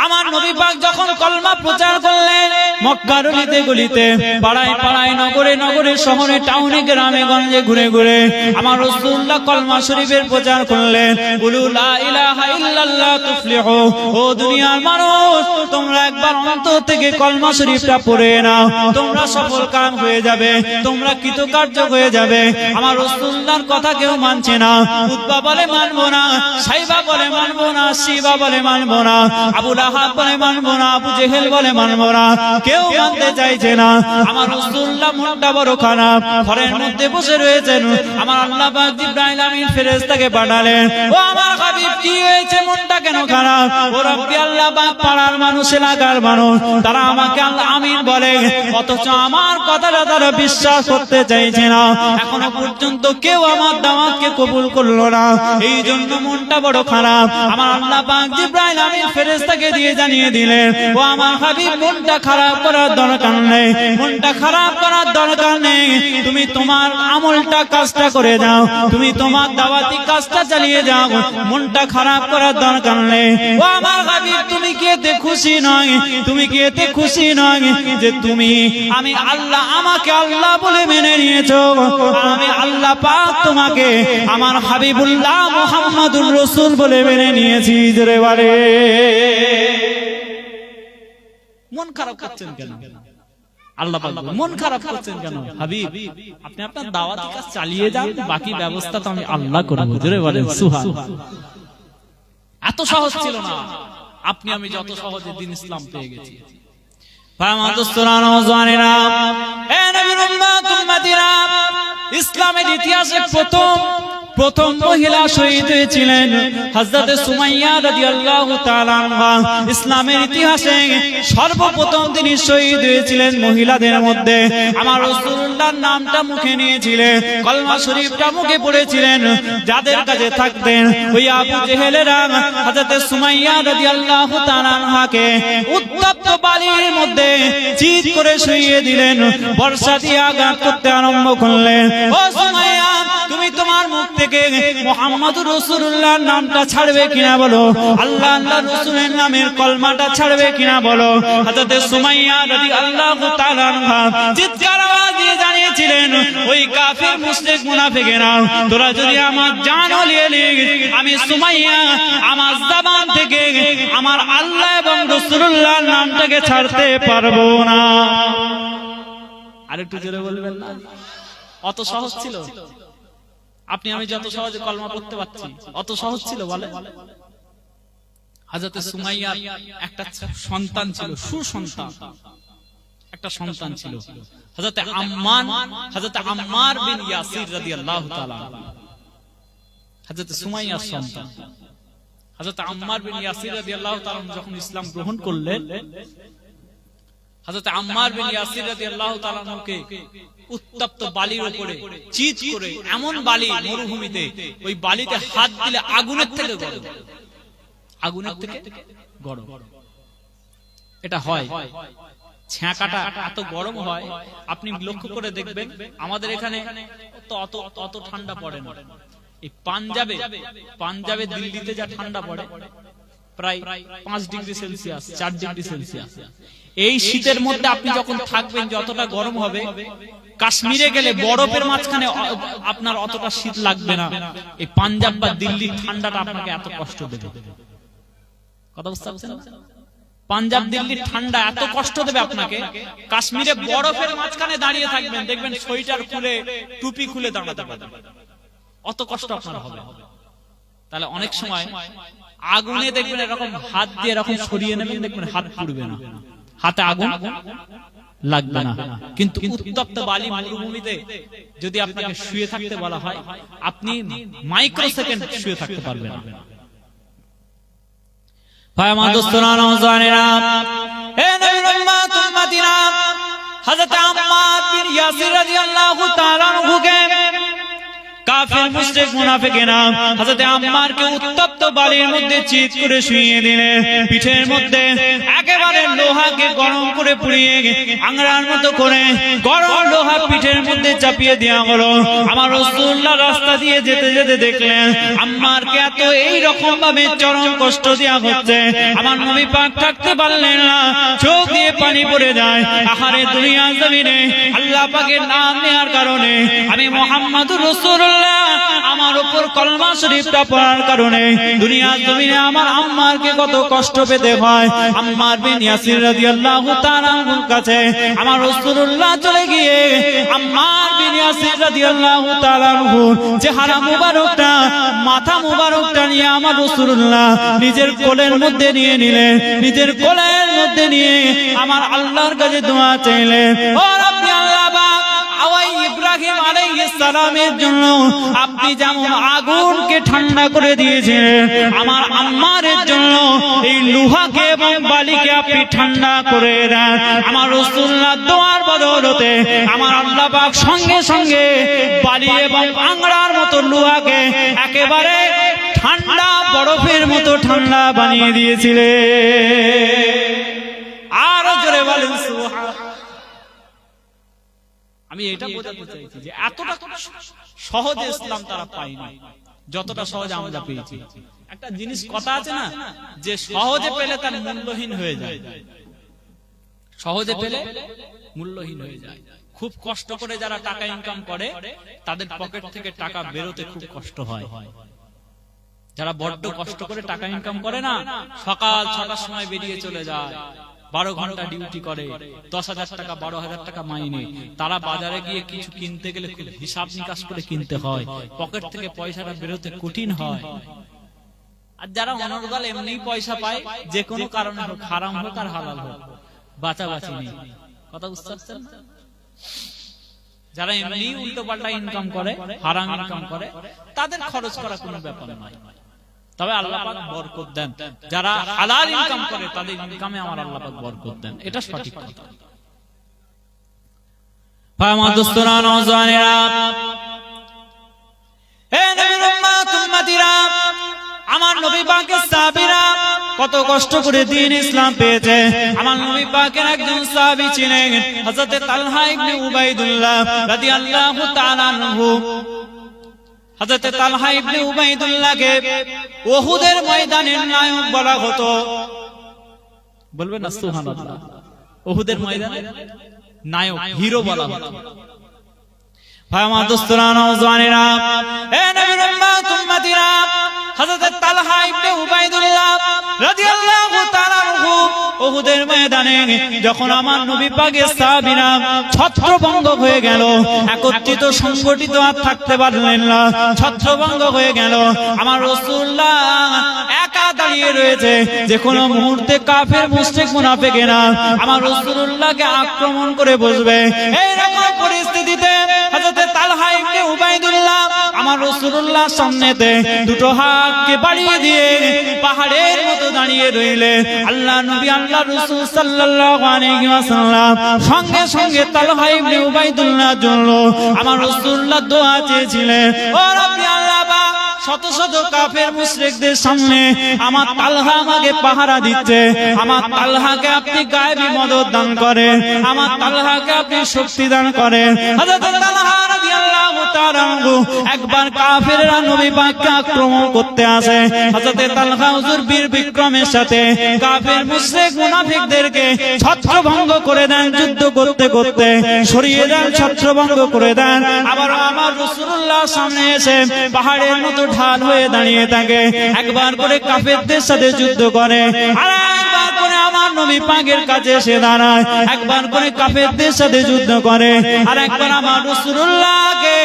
আমার নবী পাক যখন কলমা প্রচার করলেন মক্কার গলিতে গলিতে, পাড়ায় পাড়ায়, নগরে নগরে, শহরে টাউনে, গ্রামে গঞ্জে ঘুরে ঘুরে আমার রাসূলুল্লাহ কলমা শরীফের প্রচার করলেন। বলু লা ইলাহা ইল্লাল্লাহ তুফলিহু। ও দুনিয়ার মানুষ, তোমরা একবার অন্তর থেকে কলমা শরীফটা পড়ে নাও, তোমরা সফল কাম হয়ে যাবে, তোমরা কৃতকার্য হয়ে যাবে। আমার রাসূলুল্লাহর কথা কেউ মানছে না। উতবা বলে মানবো না, সাইবা বলে মানবো না, শিবা বলে মানবো না, আবু লাহাব বলে মানবো না, আবু জেহেল বলে মানবো না, কেউ মানতে চাইছে না। আমার রাসূলুল্লাহ মনটা বড় খারাপ, ঘরের মধ্যে বসে রয়েছেন। আমার আল্লাহ পাক জিবরাইল আমিন ফেরেশতাকে পাঠালেন, ও আমার হাবিব কি হয়েছে, মনটা কেন খারাপ? ও রব্বি আল্লাহ পাক, পাড়ার মানুষ, এলাকার মানুষ, তারা আমাকে আল্লাহ আমিন বলে, অথচ আমার কথাটা তারা বিশ্বাস করতে চাইছে না। এখনো পর্যন্ত কেউ আমার দাওয়াতকে কবুল করলো না, এই জন্য মনটা বড় খারাপ। আমার আল্লাহ পাক জিবরাইল আমিন ফেরেশতাকে দিয়ে জানিয়ে দিলেন, ও আমার হাবিব মনটা খারাপ করার দরকার নেই, মনটা খারাপ করার দরকার নেই। তুমি তোমার আমলটা, কাজটা করে যাও, তুমি তোমার দাওয়াতি কাজটা চালিয়ে যাও, মনটা খারাপ করার দরকার নেই। ও আমার হাবিব, তুমি কি এতে খুশি নয়? তুমি কি এতে খুশি নয় যে তুমি, আমি আল্লাহ, আমাকে আল্লাহ বলে মেনে নিয়েছো? আমি আল্লাহ পাক তোমাকে আমার হাবিবুল্লাহ মুহাম্মাদুর রাসূল বলে মেনে নিয়েছি। জোরে বলে। মন খারাপ করছেন কেন? আল্লাহ পাক মন খারাপ করছেন কেন? হাবিব, আপনি আপনার দাওয়াতি কাজ চালিয়ে যান, বাকি ব্যবস্থা তো আমি আল্লাহ করব। জোরে বলেন সুবহানাল্লাহ। এত সহজ ছিল না, আপনি আমি যত সহজে দ্বীন ইসলাম পেয়ে গেছি। ইসলামের ইতিহাসে প্রথম প্রথম মহিলা শহীদ হয়েছিলেন হযরত সুমাইয়া রাদিয়াল্লাহু তাআলা আনহা। ইসলামের ইতিহাসে সর্বপ্রথম তিনি শহীদ হয়েছিলেন মহিলাদের মধ্যে। আমার রাসূলুল্লাহর নামটা মুখে নিয়েছিলেন, কলমা শরীফটা মুখে পড়েছিলেন। যাদের কাছে থাকতেন ওই আবু জেহেলেরা হযরত সুমাইয়া রাদিয়াল্লাহু তাআলা আনহাকে উত্তপ্ত বালির মধ্যে চিৎ করে শুইয়ে দিলেন, বর্ষা দিয়ে আঘাত করতে আরম্ভ করলেন। ও সুমাইয়া, তুমি তোমার মুখ থেকে মুহাম্মদুর রাসূলুল্লাহর নামটা ছাড়বে কিনা বলো, আল্লাহ আল্লাহ রাসূলের নামের কলমাটা ছাড়বে কিনা বলো। হযরত সুমাইয়া রাদিয়াল্লাহু তাআলা আনহা চিৎকার আওয়াজ দিয়ে জানিয়েছিলেন, ওই কাফির মুশরিক মুনাফিকেরা, তোরা যদি আমার জান নিয়ে নিস, আমি সুমাইয়া আমার জবান থেকে আমার আল্লাহ এবং রাসূলুল্লাহর নামটাকে ছাড়তে পারবো না। আরেকটু জোরে বলবেন না? অত সহজ ছিল? আপনি আমি যত সহজে কলমা পড়তে পারছি, অত সহজ ছিল বলে? হযরত সুমাইয়ার একটা সন্তান ছিল, সুসন্তান একটা সন্তান ছিল, হযরত আম্মার বিন ইয়াসির রাদিয়াল্লাহু তাআলা। হযরত সুমাইয়ার সন্তান হযরত আম্মার বিন ইয়াসির রাদিয়াল্লাহু তাআলা যখন ইসলাম গ্রহণ করলেন, হযরত আম্মার বিন ইয়াসির রাদিয়াল্লাহু তাআলাকে উত্তপ্ত বালির উপরে চিৎ করে, এমন বালি মরুভূমিতে, ওই বালিতে হাত দিলে আগুনের থেকে গরম, আগুনের থেকে গরম। এটা হয়, ছ্যাঁকাটা এত গরম হয়, আপনি লক্ষ্য করে দেখবেন আমাদের এখানে অত ঠান্ডা পড়ে না। এই পাঞ্জাবে দিল্লিতে যা ঠান্ডা পড়ে প্রায় 5 ডিগ্রি সেলসিয়াস, 4 ডিগ্রি সেলসিয়াস। এই শীতের মধ্যে আপনি যখন থাকবেন যতটা গরম হবে, কাশ্মীরে গেলে বরফের মাঝখানে আপনার অতটা শীত লাগবে না। এই পাঞ্জাব বা দিল্লির ঠান্ডাটা আপনাকে এত কষ্ট দেবে। কথা বুঝতে পারছেন? পাঞ্জাব দিল্লির ঠান্ডা এত কষ্ট দেবে আপনাকে, কাশ্মীরে বরফের মাঝখানে দাঁড়িয়ে থাকবেন, দেখবেন সোয়েটার খুলে টুপি খুলে দাঁড়াতে পারবেন, অত কষ্ট আপনার হবে। তাহলে অনেক সময় আগুনে দেখবেন এরকম হাত দিয়ে এরকম সরিয়ে নেবেন, দেখবেন হাত পুড়বে না, হাতে আগুন লাগবে না। কিন্তু উত্তপ্ত বালি মরুভূমিতে যদি আপনাকে শুয়ে থাকতে বলা হয়, আপনি মাইক্রো সেকেন্ড শুয়ে থাকতে পারবেন না। ভাই আমার দোস্তরা, নওজওয়ানেরা, হে নবীর উম্মত উম্মতিরা, হযরত আম্মার বিন ইয়াসির রাদিয়াল্লাহু তাআলা আনহুকে কাফির মুশরিক মুনাফিকেরা হযরত আম্মারকে উত্তপ্ত বালির মধ্যে চিৎ করে শুইয়ে দিলেন। পিঠের মধ্যে একেবারে লোহাকে গরম করে পুড়িয়ে আংরার মতো করে গরম লোহা পিঠের মধ্যে চাপিয়ে দেওয়া হলো। আমার রাসূলুল্লাহ রাস্তা দিয়ে যেতে যেতে দেখলেন আম্মারকে এত এই রকম ভাবে চরম কষ্ট দেওয়া হচ্ছে। আমার নবী পাক থাকতে পারলেন না, চোখ দিয়ে পানি পড়ে যায়। আহারে দুনিয়ার জমিনে আল্লাহ পাকের নাম নেওয়ার কারণে, আমি মুহাম্মদুর রাসূলুল্লাহ আমার উপর কলমা শরীফটা পড়ার কারণে দুনিয়ার জমিনে আমার আম্মারকে কত কষ্ট পেতে হয়। আম্মার বিন ইয়াসির রাদিয়াল্লাহু তাআলা আনহুর কাছে আমার রাসূলুল্লাহ চলে গিয়ে আম্মার বিন ইয়াসির রাদিয়াল্লাহু তাআলা আনহুর চেহারা মুবারকটা, মাথা মুবারকটা নিয়ে আমার রাসূলুল্লাহ নিজের কোলের মধ্যে নিয়ে নিলেন, নিজের কোলের মধ্যে নিয়ে আমার আল্লাহর কাছে দোয়া চাইলেন, ও রাব্বি আল্লাহ পাক, ইব্রাহিম আলাইহিস সালামের জন্য আপনি যেমন আগুনকে ঠান্ডা করে দিয়েছিলেন, আমার আম্মারের জন্য এই লোহাকে এবং বালিকে আপনি ঠান্ডা করে দেন। আমার রাসূলুল্লাহ দোয়ার বদৌলতে আমার আল্লাহ পাক সঙ্গে সঙ্গে বালি এবং আংরার মতো লোহাকে একেবারে ঠান্ডা বরফের মতো ঠান্ডা বানিয়ে দিয়েছিলেন। আরো জোরে বলেন সুবহানাল্লাহ। আমি এটা বোঝাতে চাইছি যে এতটা সহজে ইসলাম তারা পায়নি যতটা সহজে আমরা পেয়েছি। একটা জিনিস কথা আছে না, যে সহজে পেলে তার মূল্যহীন হয়ে যায়, সহজে পেলে মূল্যহীন হয়ে যায়। খুব কষ্ট করে যারা টাকা ইনকাম করে তাদের পকেট থেকে টাকা বেরোতে খুব কষ্ট হয়। যারা বড্ড কষ্ট করে টাকা ইনকাম করে না, সকাল 6টার সময় বেরিয়ে চলে যায়, 12 ঘন্টা ডিউটি করে, 10,000 টাকা 12,000 টাকা মাইনে, তারা বাজারে গিয়ে কিছু কিনতে গেলে খুব হিসাব নিকাশ করে কিনতে হয়, পকেট থেকে পয়সাটা বেরোতে কঠিন হয়। আর যারা অনর্গল এমনি পয়সা পায়, যে কোনো কারণে হোক, হারাম হোক আর হালাল হোক, বাঁচাবাঁচি নেই। কথা বুঝতে পারছেন? যারা এমনি উল্টো পাল্টা ইনকাম করে, হারাম ইনকাম করে, তাদের খরচ করা কোনো ব্যাপার নয়। তবে আল্লাহ পাক বরকত দেন, যারা হালাল ইনকাম করে তাদের ইনকামে আমার আল্লাহ পাক বরকত দেন, এটা সঠিক কথা। আমার দোস্তরা, নওজওয়ানেরা, হে নবীর উম্মত উম্মতিরা, আমার নবী পাকের সাহাবীরা কত কষ্ট করে দ্বীন ইসলাম পেয়েছে। আমার নবী পাকের একজন সাহাবী ছিলেন হযরত তালহা ইবনে উবাইদুল্লাহ রাদিয়াল্লাহু তাআলা আনহু। হযরত তালহা ইবনে উবাইদুল্লাহকে উহুদের ময়দানের নায়ক বলা হতো। বলবেন না সুবহানাল্লাহ? উহুদের ময়দানের নায়ক, হিরো বলা হতো। ভাই আমার দোস্তরা, নওজওয়ানেরা, হে নবীর উম্মত উম্মতিরা, হযরত তালহা ইবনে উবাইদুল্লাহ রাদিয়াল্লাহু তাআলা আনহু উহুদের ময়দানে যখন আমার নবী পাকের সাহাবীরা ছত্রভঙ্গ হয়ে গেল, একত্রিত সংগঠিত আর থাকতে পারলেন না, ছত্রভঙ্গ হয়ে গেল। আমার রাসূলুল্লাহ একা দাঁড়িয়ে রয়েছে, যে কোনো মুহূর্তে কাফের মুশরিক মুনাফিকেরা আমার রাসূলুল্লাহকে আক্রমণ করে বসবে। এই রকম পরিস্থিতিতে হযরত তালহা ইবনে উবাইদুল্লাহ আমার রাসূলুল্লাহর সামনেতে দুটো হাতকে বাড়িয়ে দিয়ে পাহাড়ের মতো দাঁড়িয়ে রইলে আল্লাহ নবী আল্লাহ রাসূল সাল্লাল্লাহু আলাইহি ওয়াসাল্লাম সঙ্গে সঙ্গে তালহা ইবনে উবাইদুল্লাহর জন্য আমার রাসূলুল্লাহ দোয়া চেয়েছিলেন, ও রব্বি আল্লাহ পাক, শত শত কাফের মুশরিকদের সামনে আমার তালহা আমাকে পাহারা দিচ্ছে, আমার তালহাকে আপনি গায়েবী মদদ দান করেন, আমার তালহাকে আপনি শক্তি দান করেন। হযরত তালহা রাদিয়াল্লাহু তাআলা আনহু একবার কাফেররা নবী পাককে আক্রমণ করতে আসে। হযরত তালহা হুজুর বীর বিক্রমের সাথে কাফের মুশরিক মুনাফিকদেরকে ছত্রভঙ্গ করে দেন, যুদ্ধ করতে করতে সরিয়ে দেন, ছত্রভঙ্গ করে দেন। আবার আমার রাসূলুল্লাহর সামনে এসে পাহাড়ের মতো ঢাল হয়ে দাঁড়িয়ে থাকে, একবার করে কাফেরদের সাথে যুদ্ধ করে, আর একবার করে আমার নবী পাকের কাছে এসে দাঁড়ায়, একবার করে কাফেরদের সাথে যুদ্ধ করে, আর একবার আমার রাসূলুল্লাহকে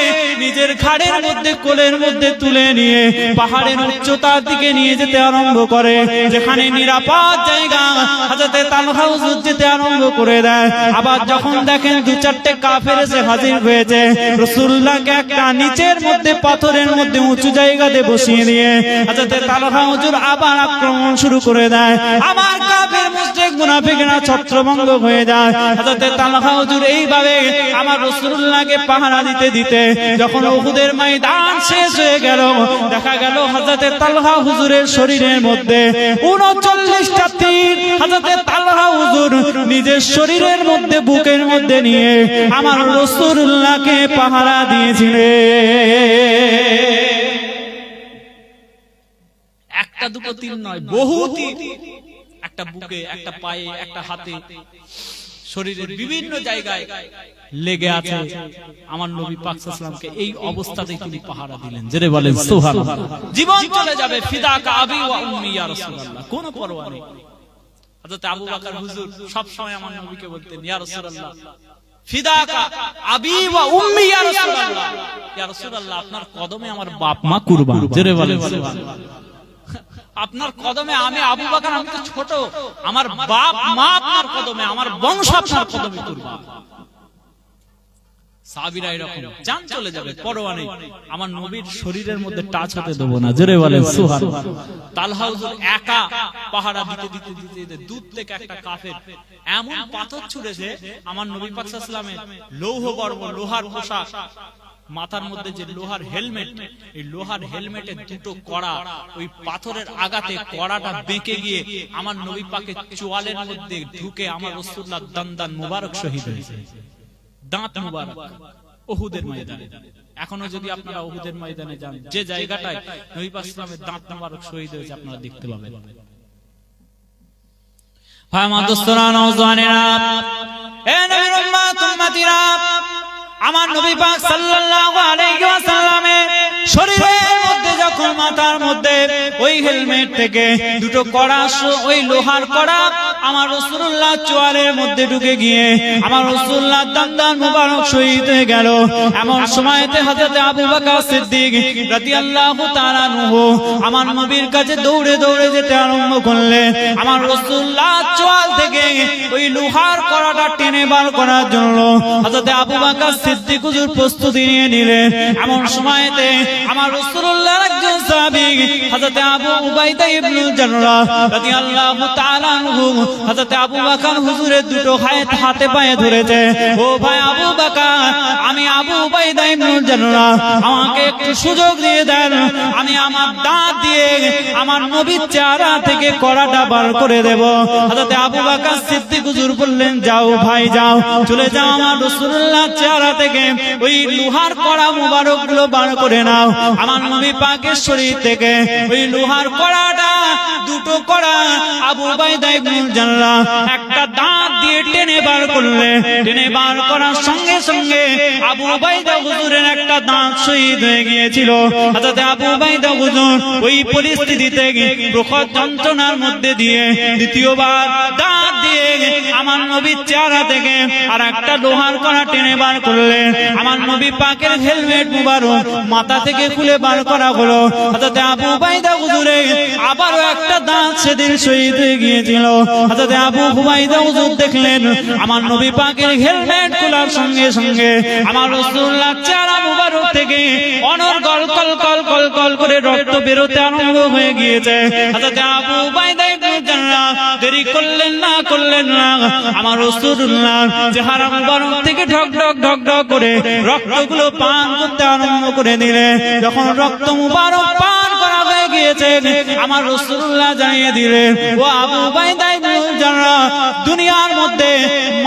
নিজের ঘাড়ের মধ্যে কোলের মধ্যে তুলে নিয়ে পাহাড়ের উচ্চতার দিকে নিয়ে যেতে আরম্ভ করে, যেখানে নিরাপদ জায়গা হযরত তালহা হুজুর যেতে আরম্ভ করে দেয়। আবার যখন দেখেন দু চারটে কাফের এসে হাজির হয়েছে, রাসূলুল্লাহকে একটা নিচের মধ্যে পাথরের মধ্যে উঁচু জায়গাতে বসিয়ে দিয়ে হযরত তালহা হুজুর আবার আক্রমণ শুরু করে দেয়। আমার কাফের মুশরিক মুনাফিকরা ছত্রভঙ্গ হয়ে যায়। হযরত তালহা হুজুর এইভাবে আমার রাসূলুল্লাহকে পাহারা দিতে দিতে যখন উহুদের ময়দান শেষ হয়ে গেল, দেখা গেল হযরত তালহা হুজুরের শরীরের মধ্যে 39টা তীর হযরত তালহা হুজুর নিজের শরীরের মধ্যে, বুকের মধ্যে নিয়ে আমার রাসূলুল্লাহকে পাহারা দিয়েছিলেন। একটা দুটো তীর নয়, বহু তীর, একটা বুকে, একটা পায়ে, একটা হাতে, শরীরের বিভিন্ন জায়গায় লেগে আছে। আমার নবী পাক সাল্লাল্লাহু আলাইহি ওয়াসাল্লামকে এই অবস্থাতেই তিনি পাহারা দিলেন। জেরে বলেন সুবহানাল্লাহ। জীবন চলে যাবে, ফিদাকা আবি ওয়া উম্মি ইয়া রাসূলুল্লাহ, কোনো পরোয়া নেই। হযরত আবু বকর হুজুর সব সময় আমার নবীকে বলতেন, ইয়া রাসূলুল্লাহ, ফিদাকা আবি ওয়া উম্মি ইয়া রাসূলুল্লাহ, ইয়া রাসূলুল্লাহ, আপনার কদমে আমার বাপ মা কুরবান। জেরে বলেন সুবহানাল্লাহ। আপনার কদমে আমি আবু বকর, আমি তো ছোট, আমার বাপ মা আপনার কদমে, আমার বংশ আপনার কদমে কুরবান। সাহাবীরা এরকম, জান চলে যাবে, পরোয়া নেই, আমার নবীর শরীরের মধ্যে টাচ হতে দেব না। জোরে বলেন সুবহানাল্লাহ। তালহা হুজুর একা পাহারা দিতে দিতে দিতে দূর থেকে একটা কাফের এমন পাথর ছুঁড়েছে, আমার নবী পাক সাল্লাল্লাহু আলাইহি ওয়াসাল্লামের লৌহ গর্ব, লোহার পোশাক, মাথার মধ্যে যে লোহার হেলমেট, এই লোহার হেলমেটের দুটো কড়া ওই পাথরের আঘাতে কড়াটা বেঁকে গিয়ে আমার নবী পাকের চোয়ালের মধ্যে ঢুকে আমার রাসূলুল্লাহ দান মুবারক শহীদ হয়েছে, দাঁত মুবারক উহুদের ময়দানে। এখনো যদি আপনারা উহুদের ময়দানে যান, যে জায়গাটায় নবী পাক সাল্লাল্লাহু আলাইহি ওয়াসাল্লামের দাঁত মুবারক শহীদ হয়েছে আপনারা দেখতে পাবেন। ভাই আমার দোস্তরা, নওজওয়ানেরা, এ নবীর উম্মত উম্মতিরা, আমার নবী পাক সাল্লাল্লাহু আলাইহি ওয়াসাল্লামের শরীরের মধ্যে যখন মাথার মধ্যে ওই হেলমেট থেকে দুটো কড়া, ওই লোহার কড়া আমার রাসূলুল্লাহ চোয়ালের মধ্যে ঢুকে গিয়ে আমার রাসূলুল্লাহ দান্দান মুবারক শহীদ হয়ে গেল। এমন সময়তে হযরত আবু বকর সিদ্দিক রাদিয়াল্লাহু তাআলা আনহু আমার নবীর কাছে দৌড়ে দৌড়ে যেতে আরম্ভ করলেন। আমার রাসূলুল্লাহ চোয়াল থেকে ওই লোহার কড়াটা টেনে বার করার জন্য হযরত আবু বকর সিদ্দিক হুজুর প্রস্তুতি নিয়ে নিলেন। এমন সময়তে আমার রাসূলুল্লাহর একজন সাহাবী হযরত আবু উবাইদা ইবনে জাররাহ রাদিয়াল্লাহু তাআলা আনহু হযরত আবু বকর হুজুরের দুটো হাতে পায়ে ধরেছে। ও ভাই আবু বকর, আমি আবু উবাইদা ইবনে জাররাহ, আমাকে একটু সুযোগ দিয়ে দেন, আমি আমার দাঁত দিয়ে আমার নবীর চেহারা থেকে কড়াটা বার করে দেব। হযরত আবু বকর সিদ্দিক হুজুর বললেন, যাও ভাই যাও, চলে যাও, আমার রাসূলুল্লাহর চেহারা থেকে ওই লোহার কড়া মুবারক গুলো বার করে নাও। আমার নবী পাকের শরীর থেকে ওই লোহার কড়াটা, দুটো কড়া আবু উবাইদা ইবনে জাররাহ একটা দাঁত দিয়ে টেনে বার করলেন। টেনে বার করার সঙ্গে সঙ্গে আবু উবাইদা হুজুরের একটা দাঁত শহীদ হয়ে গিয়েছিল। হযরত আবু উবাইদা হুজুর ওই পরিস্থিতিতে প্রখর যন্ত্রণার মধ্যে দিয়ে দ্বিতীয়বার দাঁত দিয়ে আমার নবীর চেহারা থেকে আর একটা লোহার কড়া টেনে বার করলেন। আমার নবী পাকের হেলমেট মুবারক মাথা থেকে খুলে বার করা হলো। হযরত আবু উবাইদা হুজুরের আবারও একটা দাঁত সেদিন শহীদ হয়ে গিয়েছিল। হযরত আবু উবাইদা হুজুর দেখলেন আমার নবী পাকের হেলমেট খোলার সঙ্গে সঙ্গে আমার রাসূলুল্লাহর চেহারা মুবারক থেকে অনর্গল কল কল কল কল করে রক্ত বেরোতে আরম্ভ হয়ে গিয়েছে। হযরত আবু উবাইদা ইবনে জাররাহ দেরি করলেন না আমার রাসূলুল্লাহর চেহারা মুবারক থেকে ঢক ঢক ঢক ঢক করে রক্তগুলো পান করতে আরম্ভ করে দিলেন। যখন রক্ত মুবারক পান করা হয়ে গিয়েছে আমার রাসূলুল্লাহ জানিয়ে দিলেন, ও আবু উবাইদা ইবনে জাররাহ, দুনিয়ার মধ্যে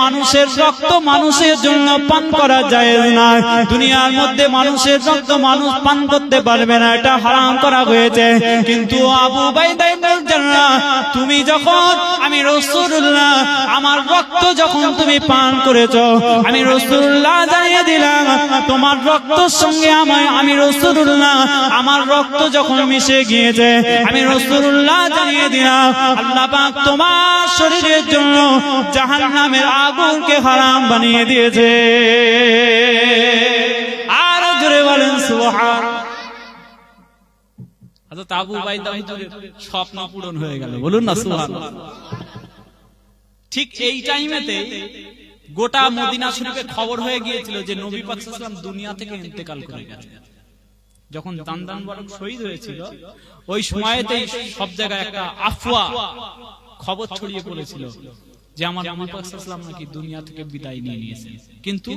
মানুষের রক্ত মানুষের জন্য পান করা জায়েজ না। দুনিয়ার মধ্যে মানুষের রক্ত মানুষ পান করতে পারবে না, এটা হারাম করা হয়েছে। কিন্তু আবু উবাইদা ইবনে জাররাহ, তুমি যখন আমি রাসূলুল্লাহ আমার রক্ত যখন তুমি পান করেছো, আমি রাসূলুল্লাহ জানিয়ে দিলাম তোমার রক্তের সঙ্গে আমি রাসূলুল্লাহ আমার রক্ত যখন মিশে গিয়েছে, আমি রাসূলুল্লাহ জানিয়ে দিলাম আল্লাহ পাক তোমার শরীরের জন্য জাহান্নামের আগুনকে হারাম বানিয়ে দিয়েছে। আর জোরে বলেন সুবহান। হযরত আবু উবাইদা হুজুরের স্বপ্ন পূরণ হয়ে গেল, বলুন না সুবহানাল্লাহ। ঠিক এই টাইমেতে গোটা মদিনা শরীফে খবর হয়ে গিয়েছিল যে নবী পাক সাল্লাল্লাহু আলাইহি ওয়াসাল্লাম দুনিয়া থেকে ইন্তেকাল করে গেছে। যখন দান্দান বরং শহীদ হয়েছিল ওই সময়তেই সব জায়গায় একটা আফওয়া খবর ছড়িয়ে পড়েছিল যে আমার নবী পাক সাল্লাল্লাহু আলাইহি ওয়াসাল্লাম নাকি দুনিয়া থেকে বিদায় নিয়ে নিয়েছেন। কিন্তু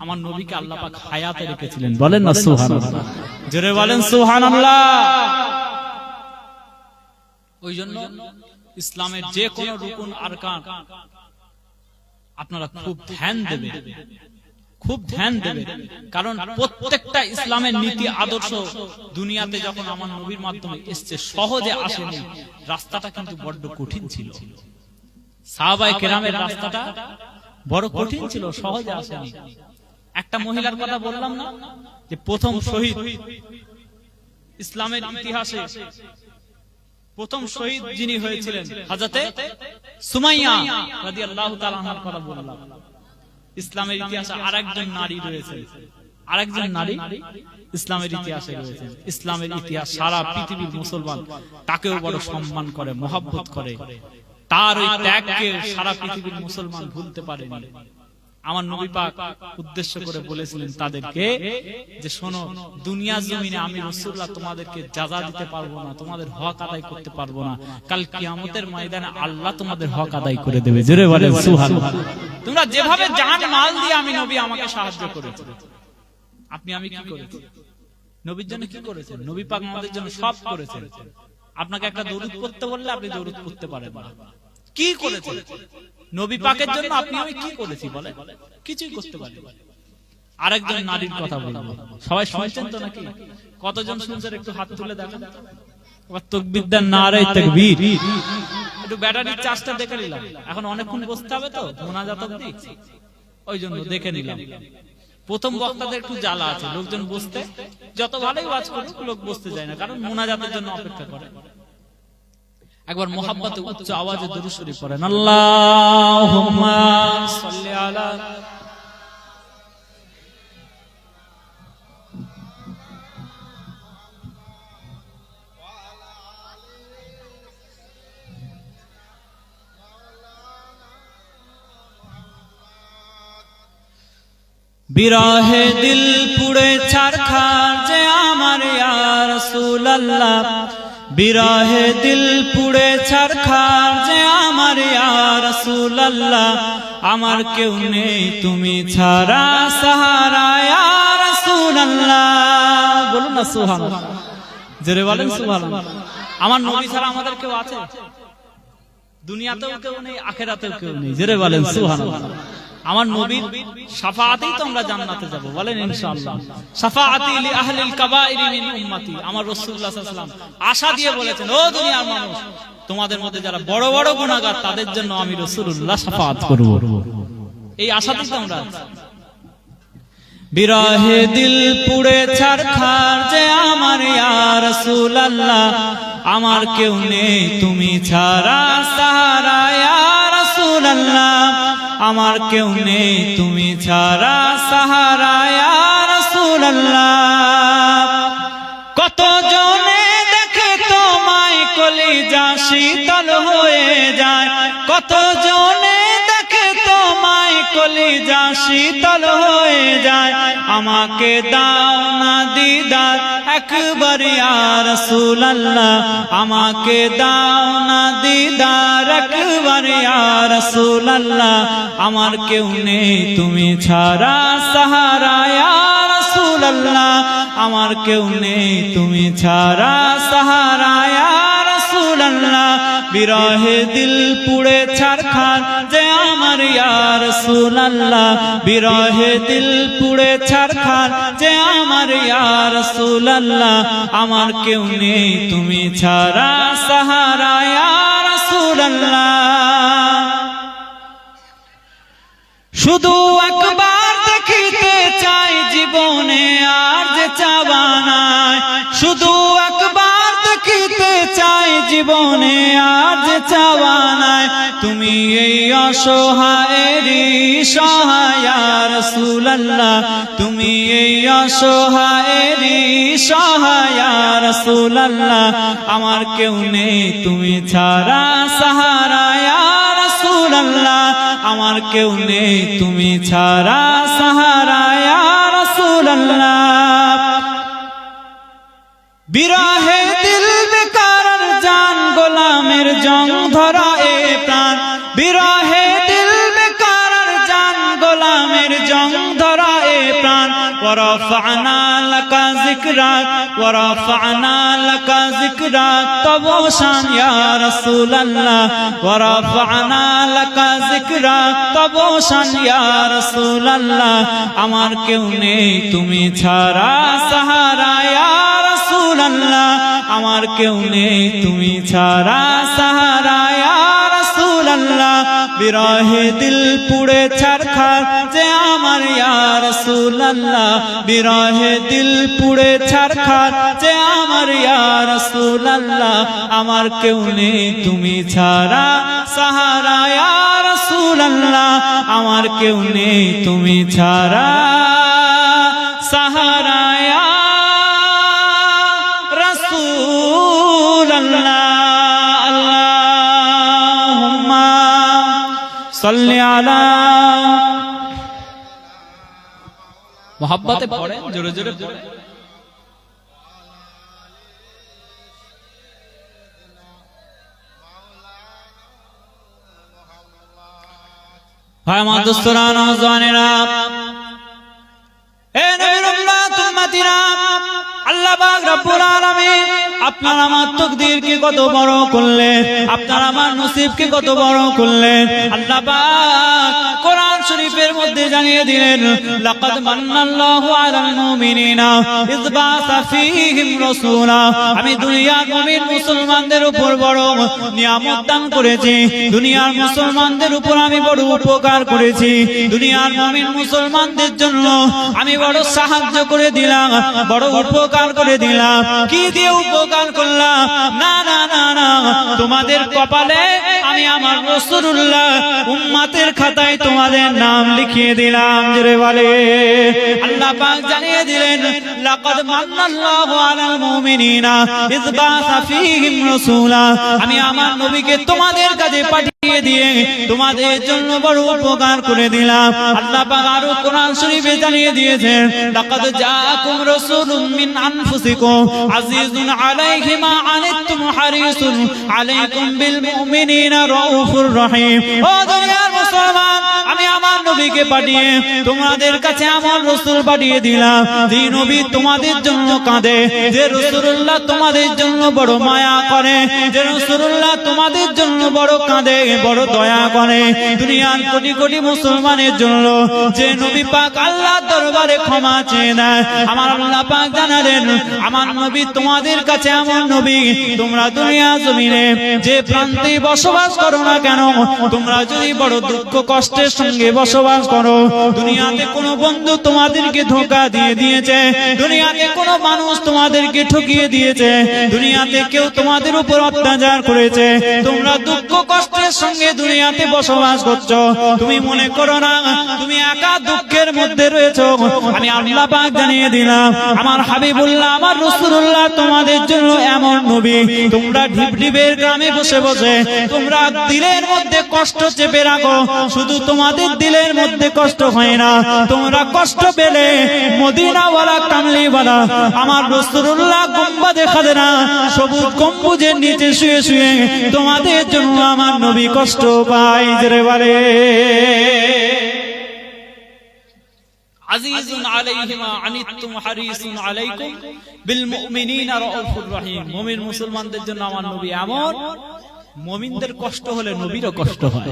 আমার নবীকে আল্লাহ পাক হায়াতে রেখেছিলেন, বলেন না সুবহানাল্লাহ, জোরে বলেন সুবহানাল্লাহ। ওই জন্য ইসলামের যে কোনো রুকুন আরকান আপনারা খুব ধ্যান দেবেন, খুব ধ্যান দেবেন, কারণ প্রত্যেকটা ইসলামের নীতি আদর্শ দুনিয়াতে যখন আমার নবীর মাধ্যমে এসেছে সহজে আসেনি। রাস্তাটা কিন্তু বড্ড কঠিন ছিল, সাহাবায়ে কেরামের রাস্তাটা বড় কঠিন ছিল, সহজে আসেনি। একটা মহিলার কথা বললাম না যে প্রথম শহীদ ইসলামের ইতিহাসে, প্রথম শহীদ যিনি হয়েছিলেন হযরতে সুমাইয়া রাদিয়াল্লাহু তাআলা আনহার কথা বললাম। ইসলামের ইতিহাসে আরেকজন নারী রয়েছে, আরেকজন নারী ইসলামের ইতিহাসে রয়েছে। ইসলামের ইতিহাস সারা পৃথিবীর মুসলমান তাকেও বড় সম্মান করে, মহব্বত করে। তার ওই ত্যাগকে সারা পৃথিবীর মুসলমান ভুলতে পারেনি। আমার নবী পাক উদ্দেশ্য করে বলেছিলেন তাদেরকে যে শোনো, দুনিয়ার জমিনে আমি রাসূলুল্লাহ তোমাদেরকে যাজা দিতে পারবো না, তোমাদের হক আদায় করতে পারবো না। কাল কিয়ামতের ময়দানে আল্লাহ তোমাদের হক আদায় করে দেবে। জোরে বলেন সুবহানাল্লাহ। তোমরা যেভাবে জান মাল দিয়ে আমি নবী আমাকে সাহায্য করেছি, আমি কি করেছি? নবীর জন্য কি করেছেন? নবী পাক আমাদের জন্য সব করেছেন। আপনাকে একটা দরুদ পড়তে বললে আপনি দরুদ পড়তে পারেন না। কি করেছেন নবী পাকের জন্য? আমি কি করেছি বলে? কিছুই করতে পারি। আরেকজন নারীর কথা বলবো, সবাই শুনছেন তো নাকি? কতজন শুনছেন একটু হাত তুলে দেখেন। তাকবীর দেন, নারে তাকবীর। একটু ব্যাটারির চার্জটা দেখে নিলাম, এখন অনেকক্ষণ বসতে হবে তো মোনাজাত অবধি, ওই জন্য দেখে নিলাম। প্রথম বক্তাদের একটু জ্বালা আছে, লোকজন বসতে যত ভালোই ওয়াজ করুক লোক বসতে যায় না, কারণ মোনাজাতের জন্য অপেক্ষা করে। একবার মোহাব্বতে উচ্চ আওয়াজে দুরূদ শরীফ পড়েন, আল্লাহুম্মা সাল্লি আলা। বিরহে দিল পুড়ে ছারখার যে আমার ইয়া রাসূলুল্লাহ, বিরহে দিল পুড়ে ছারখার যে আমার ইয়া রাসূলুল্লাহ, আমার কেউ নেই তুমি ছাড়া সাহারা ইয়া রাসূলুল্লাহ। বলুন না সুবহানাল্লাহ, জোরে বলেন সুবহানাল্লাহ। আমার নবী ছাড়া আমাদের কেউ আছে? দুনিয়াতেও কেউ নেই, আখিরাতেও কেউ নেই। জোরে বলেন সুবহানাল্লাহ। আমার নবীর শাফাআতেই তো আমরা জান্নাতে যাব, বলেন ইনশাআল্লাহ। শাফাআতি লি আহলিল কাবাইরি মিন উম্মতি, আমার রাসূলুল্লাহ সাল্লাল্লাহু আলাইহি ওয়াসাল্লাম আশা দিয়ে বলেছেন, ও দুনিয়ার মানুষ, তোমাদের মধ্যে যারা বড় বড় গুনাহগার তাদের জন্য আমি রাসূলুল্লাহ শাফাআত করব। এই আশাতেই তো আমরা। বিরহে দিল পুড়ে ছারখার যে আমার ইয়া রাসূলুল্লাহ, আমার কেউ নেই তুমি ছাড়া সাহারা ইয়া রাসূলুল্লাহ, আমার কেউ নেই তুমি ছাড়া সাহারা ইয়া রাসূলুল্লাহ। কত জনে দেখে তোমায় কলিজা শীতল হয়ে যায়, কত জনে দেখে তোমায় কলিজা শীতল হয়ে যায়, আমাকে দাও না দিদার একবার ইয়া রাসূলুল্লাহ, আমাকে দাও না দিদার একবার ইয়া রাসূলুল্লাহ, আমার কেউ নেই তুমি ছাড়া সাহারা ইয়া রাসূলুল্লাহ, আমার কেউ নেই তুমি ছাড়া সাহারা ইয়া রাসূলুল্লাহ। বিরহে দিল পুড়ে ছারখার যে আমার ইয়া রাসূলুল্লাহ, বিরহে দিল পুড়ে ছারখার যে আমার ইয়া রাসূলুল্লাহ, আমার কেউ নেই তুমি ছাড়া সাহারা ইয়া রাসূলুল্লাহ। শুধু একবার দেখিতে চাই জীবনে আর যে চাওয়া নাই, শুধু একবার দেখিতে চাই জীবনে আর যে চাওয়া নাই, তুমি এই অসহায়েরই সহায় ইয়া রাসূলুল্লাহ, তুমি এই অসহায়েরই সহায় ইয়া রাসূলুল্লাহ, আমার কেউ নেই তুমি ছাড়া সাহারা ইয়া রাসূলুল্লাহ, আমার কেউ নেই তুমি ছাড়া সাহারা ইয়া রাসূলুল্লাহ। বিরহে দিল বেকার জান গোলামের জং ধরা এ প্রাণ, বিরহে দিল বেকার জান গোলামের জং ধরা এ প্রাণ, ওয়ারাফা'না লাকা যিকরাক, ওয়ারাফা'না লাকা যিকরাক, তব শান ইয়া রাসূলুল্লাহ, ওয়ারাফা'না লাকা যিকরাক, তব শান ইয়া রাসূলুল্লাহ, আমার কেউ নেই তুমি ছাড়া সাহারা ইয়া রাসূলুল্লাহ, আমার কেউ নেই তুমি ছাড়া সাহারা ইয়া রাসূলুল্লাহ। বিরহে দিল পুড়ে ছারখার যে আমার ইয়া রাসূলুল্লাহ, বিরহে দিল পুড়ে ছারখার যে আমার ইয়া রাসূলুল্লাহ, আমার কেউ নেই তুমি ছাড়া সাহারা ইয়া রাসূলুল্লাহ, আমার কেউ নেই তুমি ছাড়া সাহারা ইয়া রাসূলুল্লাহ। আল্লাহুম্মা সাল্লি আলা। মোহাব্বতে পড়ে, জোরে জোরে পড়ে। ভাই আমার দোস্তরা, নওজওয়ানেরা, এ নবীর উম্মত উম্মতিরা, আল্লাহ পাক রব্বুল আলামিন আপনার আমার তাকদীরকে কত বড় করলেন, আপনার আমার নসিবকে কত বড় করলেন। আল্লাহ পাক কোরআন শরীফ শরীফের মধ্যে জানিয়ে দিলেন লাকাদ মান্নাল্লাহু আলাল মুমিনিনা ইয বাআসা ফীহিম রাসূলা আমি দুনিয়ার মুমিন মুসলমানদের উপর বড় নিয়ামত দান করেছি দুনিয়ার মুসলমানদের উপর আমি বড় উপকার করেছি দুনিয়ার মুমিন মুসলমানদের জন্য আমি বড় সাহায্য করে দিলাম বড় উপকার করে দিলাম কি দিয়ে উপকার করলাম না না না না তোমাদের কপালে আমি আমার রাসূলুল্লাহ উম্মতের খাতায় তোমাদের নাম লিখিয়ে দিলাম জোরে বলে আল্লাহ পাক জানিয়ে দিলেন লাকাদ মান্নাল্লাহু আলাল মুমিনিনা ইয বাআসা ফীহিম রাসূলা আমি আমার নবীকে তোমাদের কাছে পাঠিয়ে দিয়ে তোমাদের জন্য বড় উপকার করে দিলাম আল্লাহ পাক আরো কোরআন শরীফে জানিয়ে দিয়েছেন লাকাদ জাআকুম রাসূলুম মিন আনফুসিকুম আজিজুন আলাইহি মা আনিতুম হারিসুন আলাইকুম বিল মুমিনিনা রাউফুর রহিম ও দুনিয়ার মুসলমান আমি আমার নবীকে পাঠিয়ে তোমাদের কাছে আমার রাসূল পাঠিয়ে দিলাম যে নবী তোমাদের জন্য কাঁদে যে রাসূলুল্লাহ তোমাদের জন্য বড় মায়া করে যে রাসূলুল্লাহ তোমাদের জন্য বড় কাঁদে বড় দয়া করে দুনিয়ার কোটি কোটি মুসলমানের জন্য যে নবী পাক আল্লাহর দরবারে ক্ষমা চেয়ে নেয় আমার আল্লাহ পাক জানালেন আমার নবী তোমাদের কাছে আমার নবী তোমরা দুনিয়া জমিনে যে প্রান্তে বসবাস করো না কেন তোমরা যদি বড় দুঃখ কষ্টের সঙ্গে বসবাস করো দুনিয়াতে কোনো বন্ধু তোমাদেরকে ধোঁকা দিয়ে দিয়েছে দুনিয়াতে কোনো মানুষ তোমাদেরকে ঠকিয়ে দিয়েছে দুনিয়াতে কেউ তোমাদের উপর অত্যাচার করেছে তোমরা দুঃখ কষ্টের সঙ্গে দুনিয়াতে বসবাস করছো তুমি মনে করো না তুমি একা দুঃখের মধ্যে রয়েছো আমি আল্লাহ পাক জানিয়ে দিলাম আমার হাবিবুল্লাহ আমার রাসূলুল্লাহ তোমাদের জন্য এমন নবী তোমরা ঢিপঢিপের গ্রামে বসে বসে তোমরা দিলের মধ্যে কষ্ট চেপে রাখো শুধু তোমাদের দিলের মধ্যে কষ্ট হয় না তোমরা কষ্ট পেলে মদিনাওয়ালা কামলিওয়ালা আমার রাসূলুল্লাহ গুম্বাদে খাদেরা সবুজ গম্বুজের নিচে শুয়ে শুয়ে তোমাদের জন্য আমার নবী কষ্ট পায় জোরে বলে আজিজুন আলাইহি মা আনিতুম হারিসুন আলাইকুম বিল মুমিনিনা রাউফুর রহিম মুমিন মুসলমানদের জন্য আমার নবী এমন মুমিনদের কষ্ট হলে নবীরও কষ্ট হয়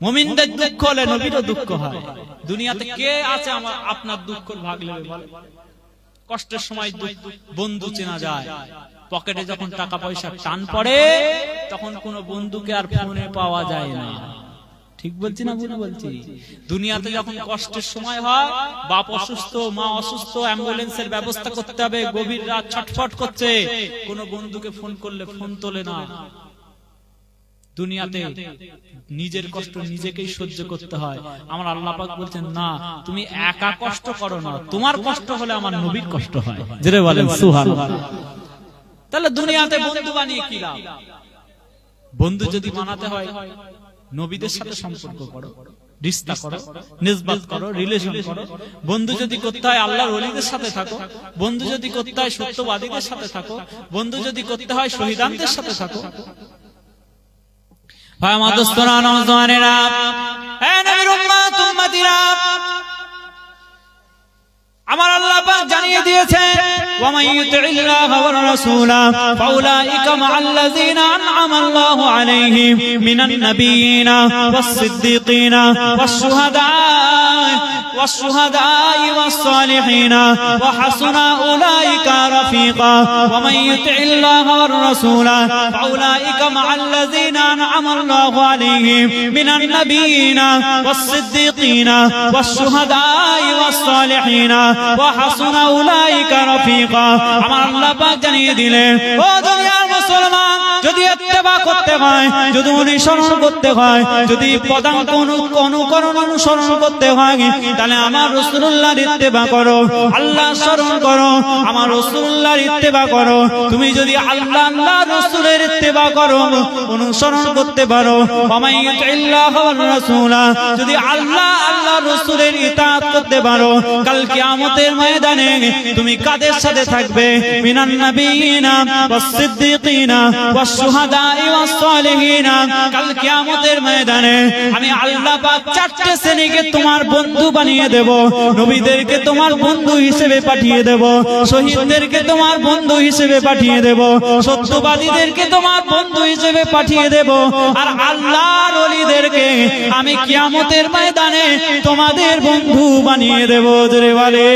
মুমিনদের দুঃখ হলে নবীরও দুঃখ হয় দুনিয়াতে কে আছে আমার আপনার দুঃখের ভাগ নেবে বলে কষ্টের সময় বন্ধু চেনা যায় পকেটে যখন টাকা পয়সা টান পড়ে তখন কোনো বন্ধুকে আর ফোনে পাওয়া যায় না ঠিক বলছি না ভুল বলছি দুনিয়াতে যখন কষ্টের সময় হয় বাপ অসুস্থ মা অসুস্থ অ্যাম্বুলেন্সের ব্যবস্থা করতে হবে গভীর রাত ছটফট করছে কোনো বন্ধুকে ফোন করলে ফোন তোলে না দুনিয়াতে নিজের কষ্ট নিজেকেই সহ্য করতে হয় আমার আল্লাহ পাক বলছেন না তুমি একা কষ্ট করো না তোমার কষ্ট হলে আমার নবীর কষ্ট হয় জোরে বলেন সুবহানাল্লাহ তাহলে দুনিয়াতে বন্ধু বানিয়ে কি লাভ বন্ধু যদি বানাতে হয় নবীদের সাথে সম্পর্ক করো রিশতা করো নিসবত করো রিলেশন করো বন্ধু যদি করতে হয় আল্লাহর ওলিদের সাথে থাকো বন্ধু যদি করতে হয় সত্যবাদীদের সাথে থাকো বন্ধু যদি করতে হয় শহীদানদের সাথে থাকো ভাই আমার দোস্তরা নওজওয়ানেরা হে নবীর উম্মত উম্মতিরা আমার আল্লাহ পাক জানিয়ে দিয়েছেন ওয়া মান ইউতিল্লাহ ওয়া রাসূলা ফাউলাইকা মা'আল্লাযীনা আন'আমা আল্লাহু আলাইহিম মিনান নাবিয়্যিনা ওয়াস-সিদ্দীকিনা ওয়াশ-শুহাদা'i ওয়াস-সালিহিনা ওয়া হাসুনা উলাইকা রাফীকা ওয়া মান ইউতিল্লাহ ওয়া রাসূলা ফাউলাইকা মা'আল্লাযীনা আন'আমা আল্লাহু আলাইহিম মিনান নাবিয়্যিনা ওয়াস-সিদ্দীকিনা ওয়াশ-শুহাদা'i ওয়াস-সালিহিনা ওয়া হাসুনা উলাইকা রাফীকা আমার আল্লাহ পাক জানিয়ে দিলেন ও দুনিয়ার মুসলমান যদি ইত্তেবা করতে হয় যদি অনুসরণ করতে হয় যদি পদাঙ্ক অনুকরণ অনুসরণ করতে হয় তাহলে আমার রাসূলুল্লাহর ইত্তেবা করো আল্লাহ স্মরণ করো আমার রাসূলুল্লাহর ইত্তেবা করো তুমি যদি আল্লাহ রাসূলের ইত্তেবা করো অনুসরণ করতে পারো ওয়া ইউতিল্লাহ ওয়া রাসূলা যদি আল্লাহ রাসূলের ইতাআত করতে পারো কাল কিয়ামতের ময়দানে তুমি কাদের সাথে থাকবে মিনান নাবিয়িনা ওয়াস-সিদ্দীকিনা ওয়াশ-শুহাদা আউলিয়াই ওয়াস সালিহিন, কাল কিয়ামতের ময়দানে আমি আল্লাহ পাক চারটি শ্রেণীকে তোমার বন্ধু বানিয়ে দেব। নবীদেরকে তোমার বন্ধু হিসেবে পাঠিয়ে দেব, শহীদদেরকে তোমার বন্ধু হিসেবে পাঠিয়ে দেব, সত্যবাদীদেরকে তোমার বন্ধু হিসেবে পাঠিয়ে দেব। আর আল্লাহর ওলিদেরকে আমি কিয়ামতের ময়দানে তোমাদের বন্ধু বানিয়ে দেব। জোরে বলে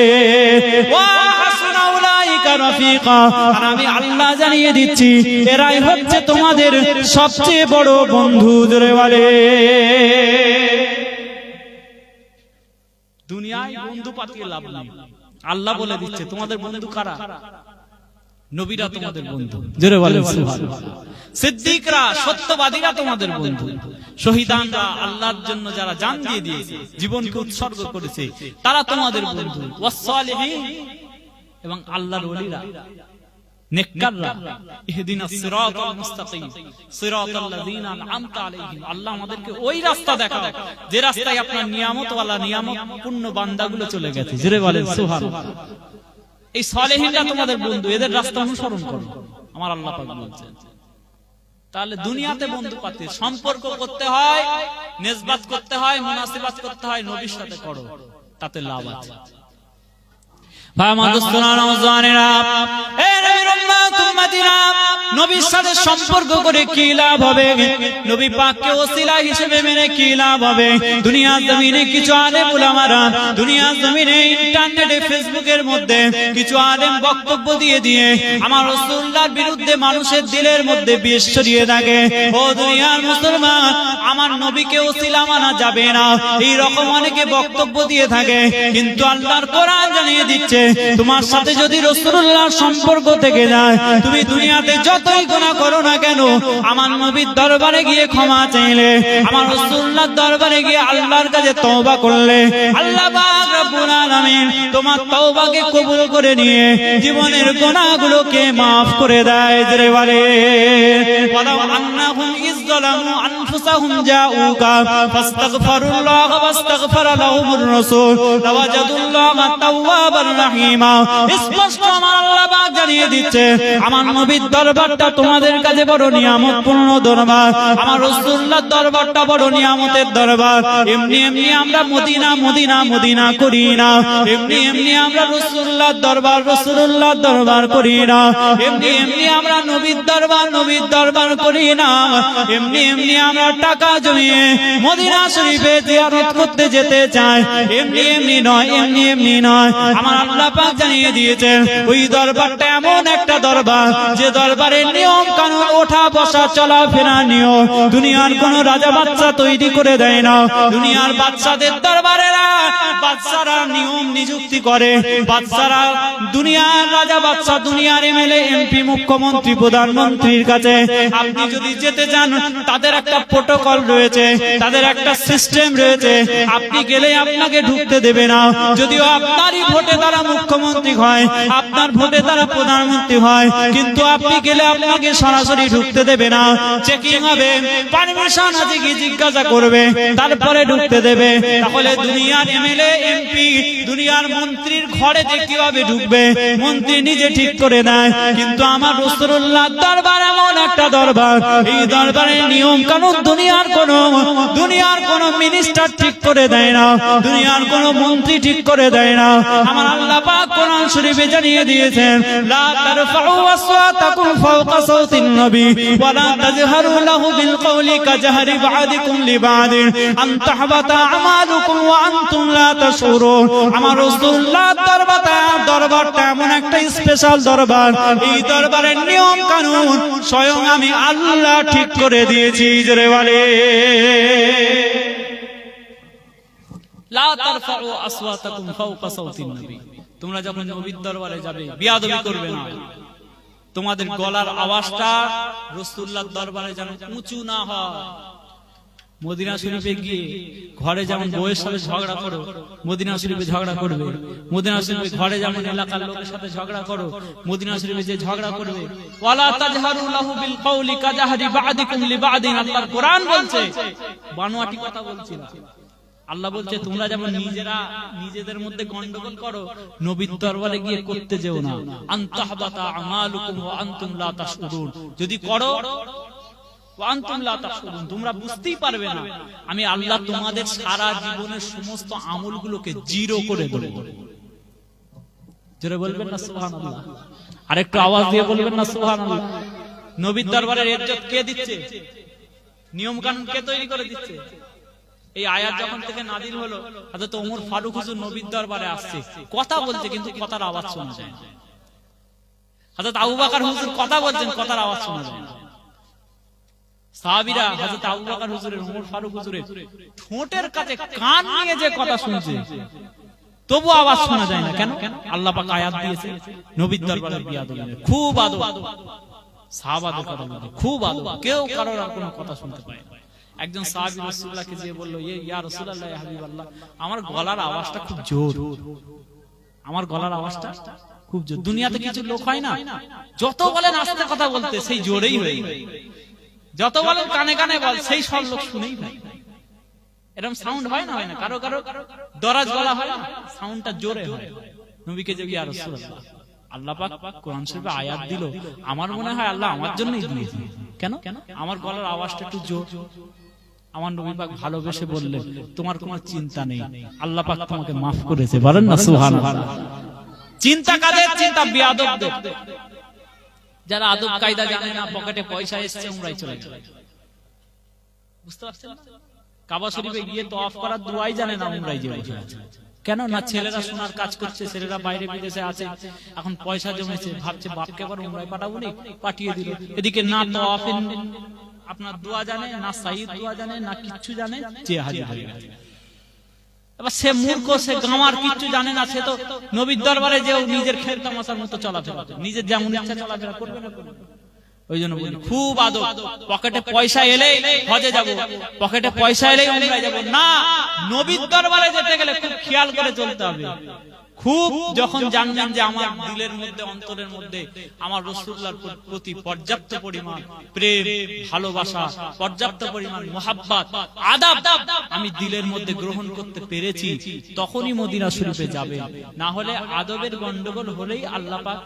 ওয়া হাসুনা উলাইকা রাফিকা। আর আমি আল্লাহ জানিয়ে দিচ্ছি এরাই হচ্ছে তোমাদের সবচেয়ে বড় বন্ধু। জোরে বলে দুনিয়ায় বন্ধু পাতিয়ে লাভ নেই। আল্লাহ বলে দিচ্ছে তোমাদের বন্ধু কারা? নবীরা তোমাদের বন্ধু। জোরে বলেন সুবহানাল্লাহ। সিদ্দিকরা, সত্যবাদীরা তোমাদের বন্ধু। শহীদানরা, আল্লাহর জন্য যারা জান দিয়ে দিয়েছে, জীবনকে উৎসর্গ করেছে, তারা তোমাদের বন্ধু। ওয়াস সালিহিন, এবং আল্লাহর ওলিরা, নেককাররা। ইহদিনাস সিরাতাল মুস্তাকিম সিরাতাল্লাযিনা আন'আমতা আলাইহিম। আল্লাহ আমাদেরকে ওই রাস্তা দেখাও যে রাস্তায় আপনার নিয়ামতওয়ালা নিয়ামতপূর্ণ বান্দাগুলো চলে গেছে। জোরে বলেন সুবহানাল্লাহ। এই সালেহিনরা তোমাদের বন্ধু, এদের রাস্তা অনুসরণ করো, আমার আল্লাহ পাক বলছেন। তাহলে দুনিয়াতে বন্ধু পাতি সম্পর্ক করতে হয়, নিসবাত করতে হয়, মুনাসিবাত করতে হয়, নবীর সাথে করো, তাতে লাভ আছে। ভাই আমাদের সোনার জানেরা, এ নবীর উম্মত উম্মতিরা, নবীর সাথে সম্পর্ক করে কি লাভ হবে? নবী পাককে ওসিলা হিসেবে মেনে কি লাভ হবে? দুনিয়ার জমিনে কিছু আলেম উলামারা, দুনিয়ার জমিনে ইন্টারনেটে ফেসবুকের মধ্যে কিছু আলেম বক্তব্য দিয়ে আমার রাসূলুল্লাহর বিরুদ্ধে মানুষের দিলের মধ্যে বিষ ছড়িয়ে থাকে। ও দুনিয়ার মুসলমান, আমার নবীকে ওসিলা মানা যাবে না, এই রকম অনেকে বক্তব্য দিয়ে থাকে। কিন্তু আল্লাহর কোরআন জানিয়ে দিচ্ছে তোমার সাথে যদি রাসূলুল্লাহর সম্পর্ক থেকে যায়, তুমি দুনিয়াতে যতই গুনাহ করো না কেন, আমার নবীর দরবারে গিয়ে ক্ষমা চাইলে, আমার রাসূলুল্লাহর দরবারে গিয়ে আল্লাহর কাছে তওবা করলে, আল্লাহ পাক রব্বুল আলামিন তোমার তওবাকে কবুল করে নিয়ে জীবনের গুনাহগুলোকে maaf করে দেয়। জোরে বলে ওয়ালাউ আন্নাহুম ইযলামু আনফুসাহুম জাউকা ফাস্তাগফিরুল্লাহ ওয়াস্তাগফারা লাহুমুর রাসূল লাওয়াজাদুল্লাহা তাওয়াবার রহিমা। স্পষ্ট আমার আল্লাহ পাক জানিয়ে দিচ্ছে আমার নবীর দরবারটা তোমাদের কাছে বড় নিয়ামতপূর্ণ দরবার, আমার রাসূলুল্লাহর দরবারটা বড় নিয়ামতের দরবার। এমনি এমনি আমরা মদিনা মদিনা মদিনা করি না, এমনি এমনি আমরা রাসূলুল্লাহর দরবার করি না, এমনি এমনি আমরা নবীর দরবার করি না, এমনি এমনি আমরা টাকা জমিয়ে মদিনা শরীফে জিয়ারত করতে যেতে চাই, এমনি এমনি নয়, এমনি এমনি নয়। আমার আল্লাহ পাক জানিয়ে দিয়েছেন ওই দরবারটা এমন একটা দরবার যে দরবারের নিয়ম কানুন, ওঠা বসা চলাফেরা নিয়ম দুনিয়ার কোন রাজা বাচ্চা তৈরি করে দেয় না। দুনিয়ার বাচ্চাদের দরবারেরা বাচ্চারা নিয়ম নিযুক্তি করে, বাচ্চারা দুনিয়ার রাজা বাচ্চা, দুনিয়ার এমএলএ এমপি মুখ্যমন্ত্রী প্রধানমন্ত্রীর কাছে আপনি যদি যেতে চান, তাদের একটা প্রোটোকল রয়েছে, তাদের একটা সিস্টেম রয়েছে। আপনি গেলে আপনাকে ঢুকতে দেবে না, যদিও আপনারই ভোটে তারা মুখ্যমন্ত্রী হয়, আপনার ভোটে তারা প্রধানমন্ত্রী হয়, কিন্তু আপনি গেলে আপনাকে সরাসরি ঢুকতে দেবে না। চেকিং হবে, পারমিশন আছে কি জিজ্ঞাসা করবে, তারপরে ঢুকতে দেবে। তাহলে দুনিয়ার এমএলএ এমপি, দুনিয়ার মন্ত্রীর ঘরে যে কিভাবে ঢুকবে মন্ত্রী নিজে ঠিক করে দেয়, কিন্তু আমার রাসূলুল্লাহর দরবার এমন একটা দরবার, এই দরবারের নিয়ম কানুন দুনিয়ার কোন মিনিস্টার ঠিক করে দেয় না, দুনিয়ার কোন মন্ত্রী ঠিক করে দেয় না। আমার আল্লাহ পাক কোরআন শরীফে জানিয়ে দিয়েছেন লা তারফাউ আসওয়াতাকুম ফাওকা সাওতিন নবী ওয়া লা তাজহারু লাহু বিল কওলি কাজহারি বা'দিকুম লিবা'দিন আন তাহবাতা আমালুকুম ওয়া আনতুম লা তাশউরুন। আমার রাসূলুল্লাহর দরবারটা এমন একটা স্পেশাল দরবার, এই দরবারের নিয়ম কানুন স্বয়ং আমি আল্লাহ ঠিক করে দিয়েছি। জোরে বলে লা তারফাউ আসওয়াতাকুম ফাওকা সাওতিন নবী। তোমরা যখন নবীর দরবারে যাবে বিয়াদবি করবে না, তোমাদের গলার আওয়াজটা রাসূলুল্লাহর দরবারে যেন উঁচু না হয়। মদিনা শরীফে গিয়ে ঘরে যেমন বউয়ের সাথে ঝগড়া করো, মদিনা শরীফে ঝগড়া করবে। মদিনা শরীফে ঘরে যেমন এলাকার লোকের সাথে ঝগড়া করো, মদিনা শরীফে যে ঝগড়া করবে। ওয়ালা তাজহারু লাহু বিল কওলি কাজহারি বা'দিকুম লিবা'দিন। আল্লাহর কোরআন বলছে, বানোয়াটি কথা বলছি না। আল্লাহ বলছে তোমরা যেমন নিজেদের মধ্যে গন্ডগোল করো, নবীর দরবারে গিয়ে করতে যেও না। আন তাহবাতা আমালুকুম ওয়া আনতুম লা তাশউরুন। যদি করো ওয়া আনতুম লা তাশউরুন, তোমরা বুঝতেই পারবে না আমি আল্লাহ তোমাদের সারা জীবনের সমস্ত আমলগুলোকে জিরো করে দেব। জোরে বলবেন না সুবহানাল্লাহ? আরেকটু আওয়াজ দিয়ে বলবেন না সুবহানাল্লাহ? নবীর দরবারের ইজ্জত কে দিচ্ছে? নিয়ম কানুন কে তৈরি করে দিচ্ছে? এই আয়াত যখন থেকে নাজিল হলো, হযরত ওমর ফারুক হুজুর নবীর দরবারে আসছে, কথা বলছে কিন্তু কথার আওয়াজ শোনা যায় না। হযরত আবু বকর হুজুর কথা বলছেন, কথার আওয়াজ শোনা যায় না। সাহাবীরা হযরত আবু বকর হুজুরের, ওমর ফারুক হুজুরের ঠোঁটের কাছে কান নিয়ে যে কথা শুনছে, তবু আওয়াজ শোনা যায় না। কেন? আল্লাহ পাক আয়াত দিয়েছে নবীর দরবারের বিয়াদব, খুব আদব, সাহাবাদের কথা বলতে খুব আদব, কেউ কারোর আর কোনো কথা শুনতে পায় না। একজন সাহাবী রাসূলুল্লাহকে যে বলল, ইয়া রাসূলুল্লাহ, ইয়া হাবিবাল্লাহ, আমার গলার আওয়াজটা খুব জোর, আমার গলার আওয়াজটা খুব জোর। দুনিয়াতে কিছু লোক হয় না, যত বলেন আস্তে কথা বলতে সেই জোরেই হয়ে যায়, যত বলেন কানে কানে বল সেই সব লোক শুনেই ভাই। এরকম সাউন্ড হয় না, হয় না? কারো কারো দরাজ গলা হয় না, সাউন্ডটা জোরে হয়। নবীকে যে ইয়া রাসূলুল্লাহ, আল্লাহ পাক কোরআন শরীফে আয়াত দিল, আমার মনে হয় আল্লাহ আমার জন্যই দিয়েছে। কেন? আমার গলার আওয়াজটা একটু জোর। আমার নবী পাক ভালোবেসে বললেন, তোমার কোনো চিন্তা নেই, আল্লাহ পাক তোমাকে মাফ করেছে। বলেন না সুবহানাল্লাহ? চিন্তা কাদের? চিন্তা বিয়াদবদের, যারা আদব কায়দা জানে না, পকেটে পয়সা এসছে উমরায় চলে গেল। বুঝতে পারছেন? কাবা শরীফে গিয়ে তওয়াফ করার দোয়াই জানে না, উমরায় যে বসে আছে। কেন না? ছেলেরা সোনার কাজ করছে, ছেলেরা বাইরে বিদেশে আছে, এখন পয়সা জমেছে, ভাবছে বাপকে আবার উমরায় পাঠাবো নি, পাঠিয়ে দিল। এদিকে না তওয়াফের আপনার দোয়া জানে, না সাইয়্যিদ দোয়া জানে, না কিচ্ছু জানে, যে হাজির হয়ে গেছে। এবার সে মূর্খ, সে গামার, কিচ্ছু জানে না, সে তো নবীর দরবারে যে নিজের খেল তামাশার মতো চলাফেরা, নিজের যেমন ইচ্ছা চলাফেরা করবে না। ওই জন্য বলি খুব আদব। পকেটে পয়সা এলে হজে যাব, পকেটে পয়সা এলে উমরায় যাব না, নবীর দরবারে যেতে গেলে খুব খেয়াল করে চলতে হবে। খুব যখন জানবেন যে আমার দিলের মধ্যে, অন্তরের মধ্যে আমার রাসূলুল্লাহর প্রতি পর্যাপ্ত পরিমাণ প্রেম, ভালোবাসা, পর্যাপ্ত পরিমাণ মুহাব্বত, আদব আমি দিলের মধ্যে গ্রহণ করতে পেরেছি, তখনই মদিনা শরীফে যাবেন। না হলে আদবের গন্ডগোল হলেই আল্লাহ পাক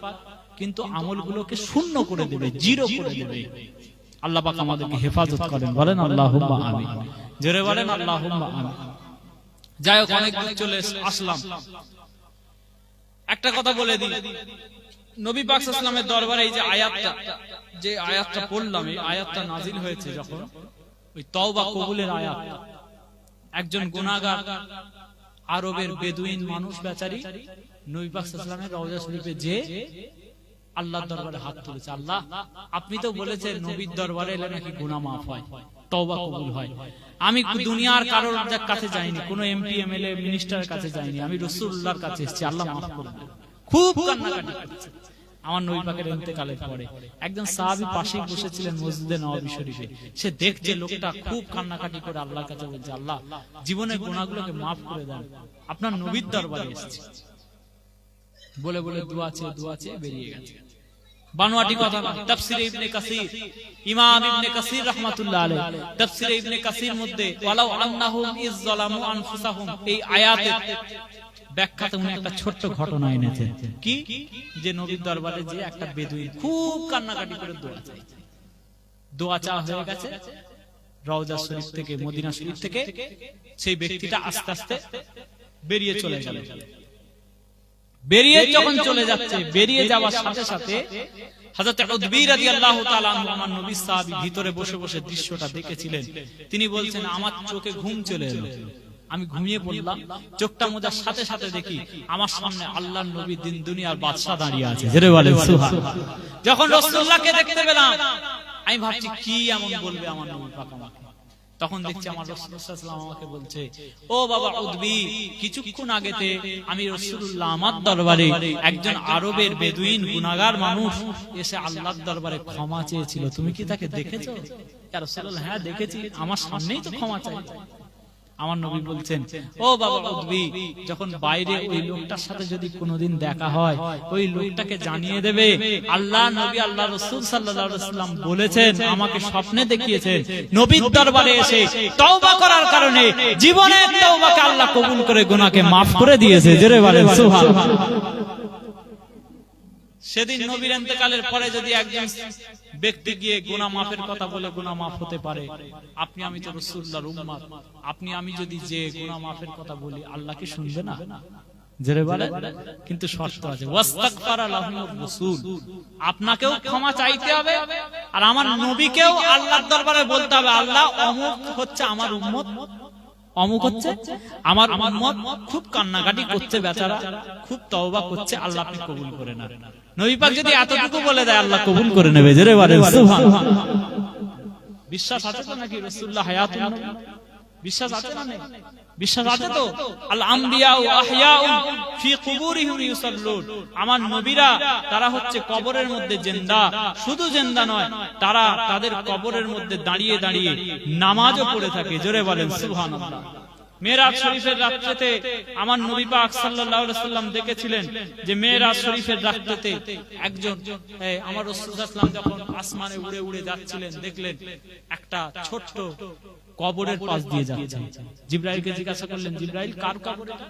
কিন্তু আমলগুলোকে শূন্য করে দেবে, জিরো করে দেবে। আল্লাহ পাক আমাদেরকে হেফাজত করেন। বলেন আল্লাহুম্মা আমিন। জোরে বলেন আল্লাহুম্মা আমিন। যাই হোক, অনেক দূর চলে আসলাম। একটা কথা বলে দিই, নবী পাক সাল্লাল্লাহু আলাইহি ওয়াসাল্লামের দরবারে এই যে আয়াতটা পড়লাম, এই আয়াতটা নাজিল হয়েছে যখন, ওই তওবা কবুলের আয়াত। একজন গুনাহগার আরবের বেদুইন মানুষ বেচারি নবী পাক সাল্লাল্লাহু আলাইহি ওয়াসাল্লামের রওজা শরীফে যে আল্লাহর দরবারে হাত তুলেছে, আল্লাহ আপনি তো বলেছেন নবীর দরবারে এলে নাকি গুনাহ মাফ হয়, তওবা কবুল হয়। আমি দুনিয়ার কারোর কাছে যাইনি, কোনো এমপি এমএলএ মিনিস্টারের কাছে যাইনি, আমি রাসূলুল্লাহর কাছে এসেছি, আল্লাহ মাফ করে দেন। খুব কান্নাকাটি করছে। আমার নবী পাকের ইন্তেকালের পরে একজন সাহাবী পাশেই বসেছিলেন মসজিদে নববী শরীফে, সে দেখছে লোকটা খুব কান্নাকাটি করে আল্লাহর কাছে বলছে, আল্লাহ জীবনের গুনাহগুলোকে মাফ করে দেন, আপনার নবীর দরবারে এসেছি। বলে বলে দোয়া চেয়ে বেরিয়ে গেছে। বানোয়াটি কথা না, তাফসীরে ইবনে কাসির, ইমাম ইবনে কাসির রাহমাতুল্লাহ আলাইহি তাফসীরে ইবনে কাসির মধ্যে ওয়ালাউ আন্নাহুম ইয যালামু আনফুসাহুম এই আয়াতের ব্যাখ্যাতে উনি একটা ছোট্ট ঘটনা এনেছেন। কি? যে নবীর দরবারে যে একটা বেদুইন খুব কান্নাকাটি করে দোয়া চাওয়া হয়ে গেছে, রওজা শরীফ থেকে, মদিনা শরীফ থেকে সেই ব্যক্তিটা আস্তে আস্তে বেরিয়ে চলে গেল। বেরিয়ে যখন চলে যাচ্ছে, বেরিয়ে যাওয়ার সাথে সাথে হযরত উতবা রাদিয়াল্লাহু তাআলা আনহু, আমার নবীর সাহাবী, ভিতরে বসে বসে দৃশ্যটা দেখেছিলেন। তিনি বলছেন, আমার চোখে ঘুম চলে এলো, আমি ঘুমিয়ে পড়লাম, চোখটা মোজার সাথে সাথে দেখি আমার সামনে আল্লাহর নবী, দিন দুনিয়ার বাদশা দাঁড়িয়ে আছে। জোরে বলেন সুবহানাল্লাহ। যখন রাসূলুল্লাহকে দেখতে পেলাম, আমি ভাবছি কি এমন বলবে আমার নবী পাক আমাকে। তখন দেখছি আমার রাসূলুল্লাহ সাল্লাল্লাহু আলাইহি ওয়াসাল্লাম আমাকে বলছে, ও বাবা উতবি, কিছুক্ষণ আগেতে আমি রাসূলুল্লাহ আমার দরবারে একজন আরবের বেদুইন গুনাহগার মানুষ এসে আল্লাহর দরবারে ক্ষমা চেয়েছিল, তুমি কি তাকে দেখেছো? ইয়া রাসূলুল্লাহ, হ্যাঁ দেখেছি, আমার সামনেই তো ক্ষমা চাইছে। আমার নবী বলছেন, ও বাবা উতবি, যখন বাইরে ওই লোকটার সাথে যদি কোনোদিন দেখা হয়, ওই লোকটাকে জানিয়ে দেবে আল্লাহ নবী, আল্লাহ রাসূল সাল্লাল্লাহু আলাইহি ওয়াসাল্লাম বলেছেন, আমাকে স্বপ্নে দেখিয়েছেন, নবীর দরবারে এসে তওবা করার কারণে জীবনের তওবাকে আল্লাহ কবুল করে গুনাহকে maaf করে দিয়েছে। জোরে বলেন সুবহানাল্লাহ। সেদিন নবীর ইন্তেকালের পরে যদি একজন ব্যক্তি গিয়ে গুনাহ মাফের কথা বলে গুনাহ মাফ হতে পারে, আপনি আমি তো রাসূলুল্লাহর উম্মত, আপনি আমি যদি যে গুনাহ মাফের কথা বলি, আল্লাহ কি শুনবে না? জোরে বলেন। কিন্তু শর্ত আছে, ওয়াস্তাগফারা লাহুমুর রাসূল, আপনাকেও ক্ষমা চাইতে হবে, আর আমার নবীকেও আল্লাহর দরবারে বলতে হবে, আল্লাহ অমুক হচ্ছে আমার উম্মত, অমুক হচ্ছে আমার উম্মত, খুব কান্নাকাটি করছে বেচারা, খুব তওবা করছে, আল্লাহ আপনি কবুল করে নেন। নবী পাক যদি এতটুকু বলে দেয়, আল্লাহ কবুল করে নেবে। জোরে বলেন সুবহানাল্লাহ। বিশ্বাস আছে তো নাকি রাসূলুল্লাহ হায়াতুন নবী? বিশ্বাস আছে না নেই? বিশ্বাস আছে তো? আল আমবিয়া ওয়া আহইয়াউ ফি কুবুরিহিম ইউসাল্লুন, আমার নবীরা তারা হচ্ছে কবরের মধ্যে জিন্দা, শুধু জিন্দা নয়, তারা তাদের কবরের মধ্যে দাঁড়িয়ে দাঁড়িয়ে নামাজও পড়ে থাকে। জোরে বলেন সুবহানাল্লাহ। মেরাজ শরীফের রাত্রিতে আমার নবী পাক সাল্লাল্লাহু আলাইহি ওয়াসাল্লাম দেখেছিলেন যে মেরাজ শরীফের রাত্রিতে একজন আমার রাসূল সাল্লাল্লাহু আলাইহি ওয়াসাল্লাম যখন আসমানে উড়ে উড়ে যাচ্ছিলেন, দেখলেন একটা ছোট্ট কবরের পাশ দিয়ে যাচ্ছে। জিবরাইলকে জিজ্ঞাসা করলেন, জিবরাইল কার কবর এটা?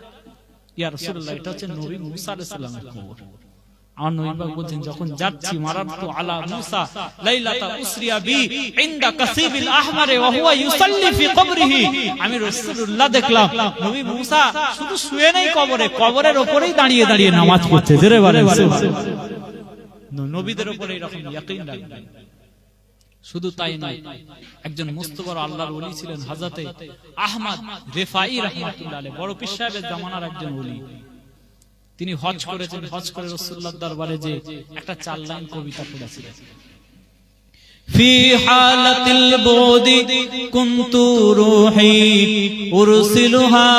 ইয়া রাসূলুল্লাহ, এটা হচ্ছে নবী মুসা আলাইহিস সালামের কবর। আমার নবী পাক বলেন, যখন যাচ্ছি মারাতু আলা মুসা লাইলাতা উসরিয়া বি ইনদা কাসিবিল আহমার ওয়া হুয়া ইউসাল্লি ফি কবরিহি, আমি রাসূলুল্লাহ দেখলাম নবী মুসা শুধু শুয়ে নেই কবরে, কবরের উপরেই দাঁড়িয়ে দাঁড়িয়ে নামাজ পড়ছে। জোরে বলেন সুবহানাল্লাহ। নবীদের উপরে এরকম ইয়াকিন রাখবেন। শুধু তাই নয়, একজন মুস্তাফা আল্লাহর ওলি ছিলেন হযরতে আহমদ রিফাই রাহমাতুল্লাহ আলাইহি, বড় পীর সাহেবের জামানার একজন ওলি। তিনি হজ করেছেন, হজ করে রাসূলুল্লাহর দরবারে যে একটা 4 লাইন কবিতা পড়েছিলেন, ফি হালাতিল বুদি কুনতু রূহি উরসিলুহা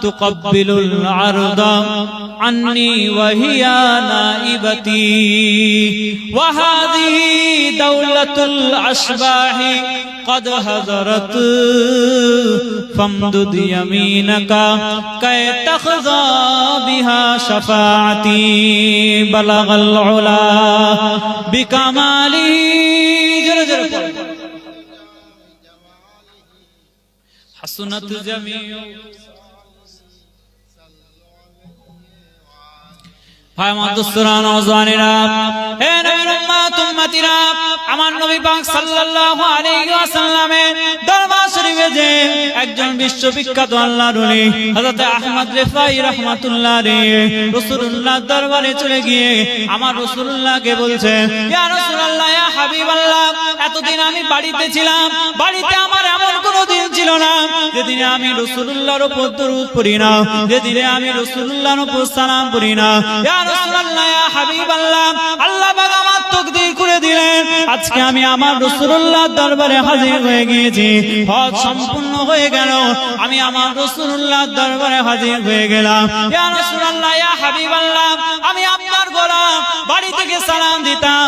তুকাব্বিলুল আরদা আন্নি ওয়া হিয়া নাইবাতি ওয়া হাযিহি দাওলাতুল আশবাহি قد حضرت فامدد يمينك كي تخضى بها شفاعتي بلغ العلا بكماله حسنت جميع আমার নবী পাক সাল্লাল্লাহু আলাইহি ওয়াসাল্লামের দরবার শরীফে যে একজন বিশ্ববিখ্যাত আল্লাহর ওলি হযরত আহমদ রিফাই রাহমাতুল্লাহ আলাইহি রাসূলুল্লাহর দরবারে চলে গিয়ে আমার রাসূলুল্লাহকে বলছেন, ইয়া রাসূলুল্লাহ, ইয়া হাবিবাল্লাহ, এতদিন আমি বাড়িতে ছিলাম, বাড়িতে আমার এমন কোনো দিন ছিল না যেদিনে আমি রাসূলুল্লাহর উপর দরুদ পড়ি না, যেদিনে আমি রাসূলুল্লাহর উপর সালাম পড়ি না। ইয়া রাসূলুল্লাহ, ইয়া হাবিবাল্লাহ, আল্লাহ পাক আমার তাকদীর করে দিলেন, আজকে আমি আমার রাসূলুল্লাহর দরবারে হাজির হয়ে গিয়েছি, হজ সম্পূর্ণ হয়ে গেল, আমি আমার রাসূলুল্লাহর দরবারে হাজির হয়ে গেলাম। ইয়া রাসূলুল্লাহ, ইয়া হাবিবাল্লাহ, আমি আপনার গোলাম, বাড়ি থেকে সালাম দিতাম,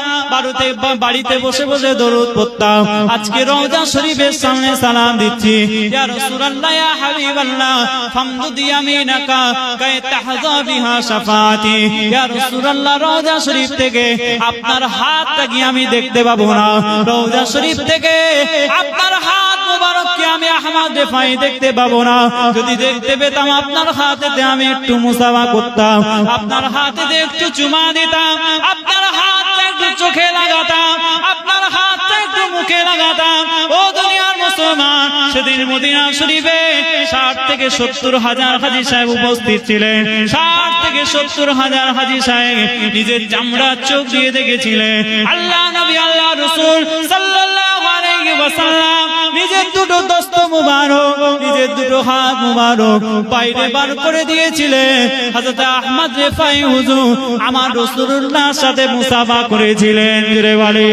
বাড়িতে বসে বসে দরুদ পড়তাম, আজকে রওজা শরীফের সামনে সালাম দিচ্ছি। ইয়া রাসূলুল্লাহ, ইয়া হাবিবাল্লাহ, ফামদুদ ইয়ামিনাকা কাই তাহযা বিহা শাফাআতি, ইয়া রাসূলুল্লাহ, রওজা শরীফ থেকে আপনার হাতটা কি আমি দেখতে পাবো না? রওজা শরীফ থেকে আপনার হাত মুবারককে আমি আহমদ রিফাই দেখতে পাবো না? যদি দেখতে পেতাম আপনার হাতেতে আমি একটু মুসাফা করতাম, আপনার হাতেতে একটু চুমা দিতাম, আপনার হাতটা একটু চোখে লাগাতাম, আপনার হাতটা একটু মুখে লাগাতাম। ও দুনিয়ার মুসলমান, সেদিন মদিনা শরীফে 60 থেকে 70 হাজার হাজী সাহেব উপস্থিত ছিলেন। 60 থেকে 70 হাজার হাজী সাহেব নিজের চামড়া চোখ দিয়ে দেখেছিলেন আল্লাহ নবী, আল্লাহ রাসূল সাল্লাল্লাহু আলাইহি ওয়াসাল্লাম নিজের দুটো দস্ত মুবারক, নিজের দুটো হাত মুবারক বাইরে বার করে দিয়েছিলেন। হযরত আহমদ রিফাই হুজুর আমার রাসূলুল্লাহর সাথে মুসাফা করেছিলেন। জোরে বলে,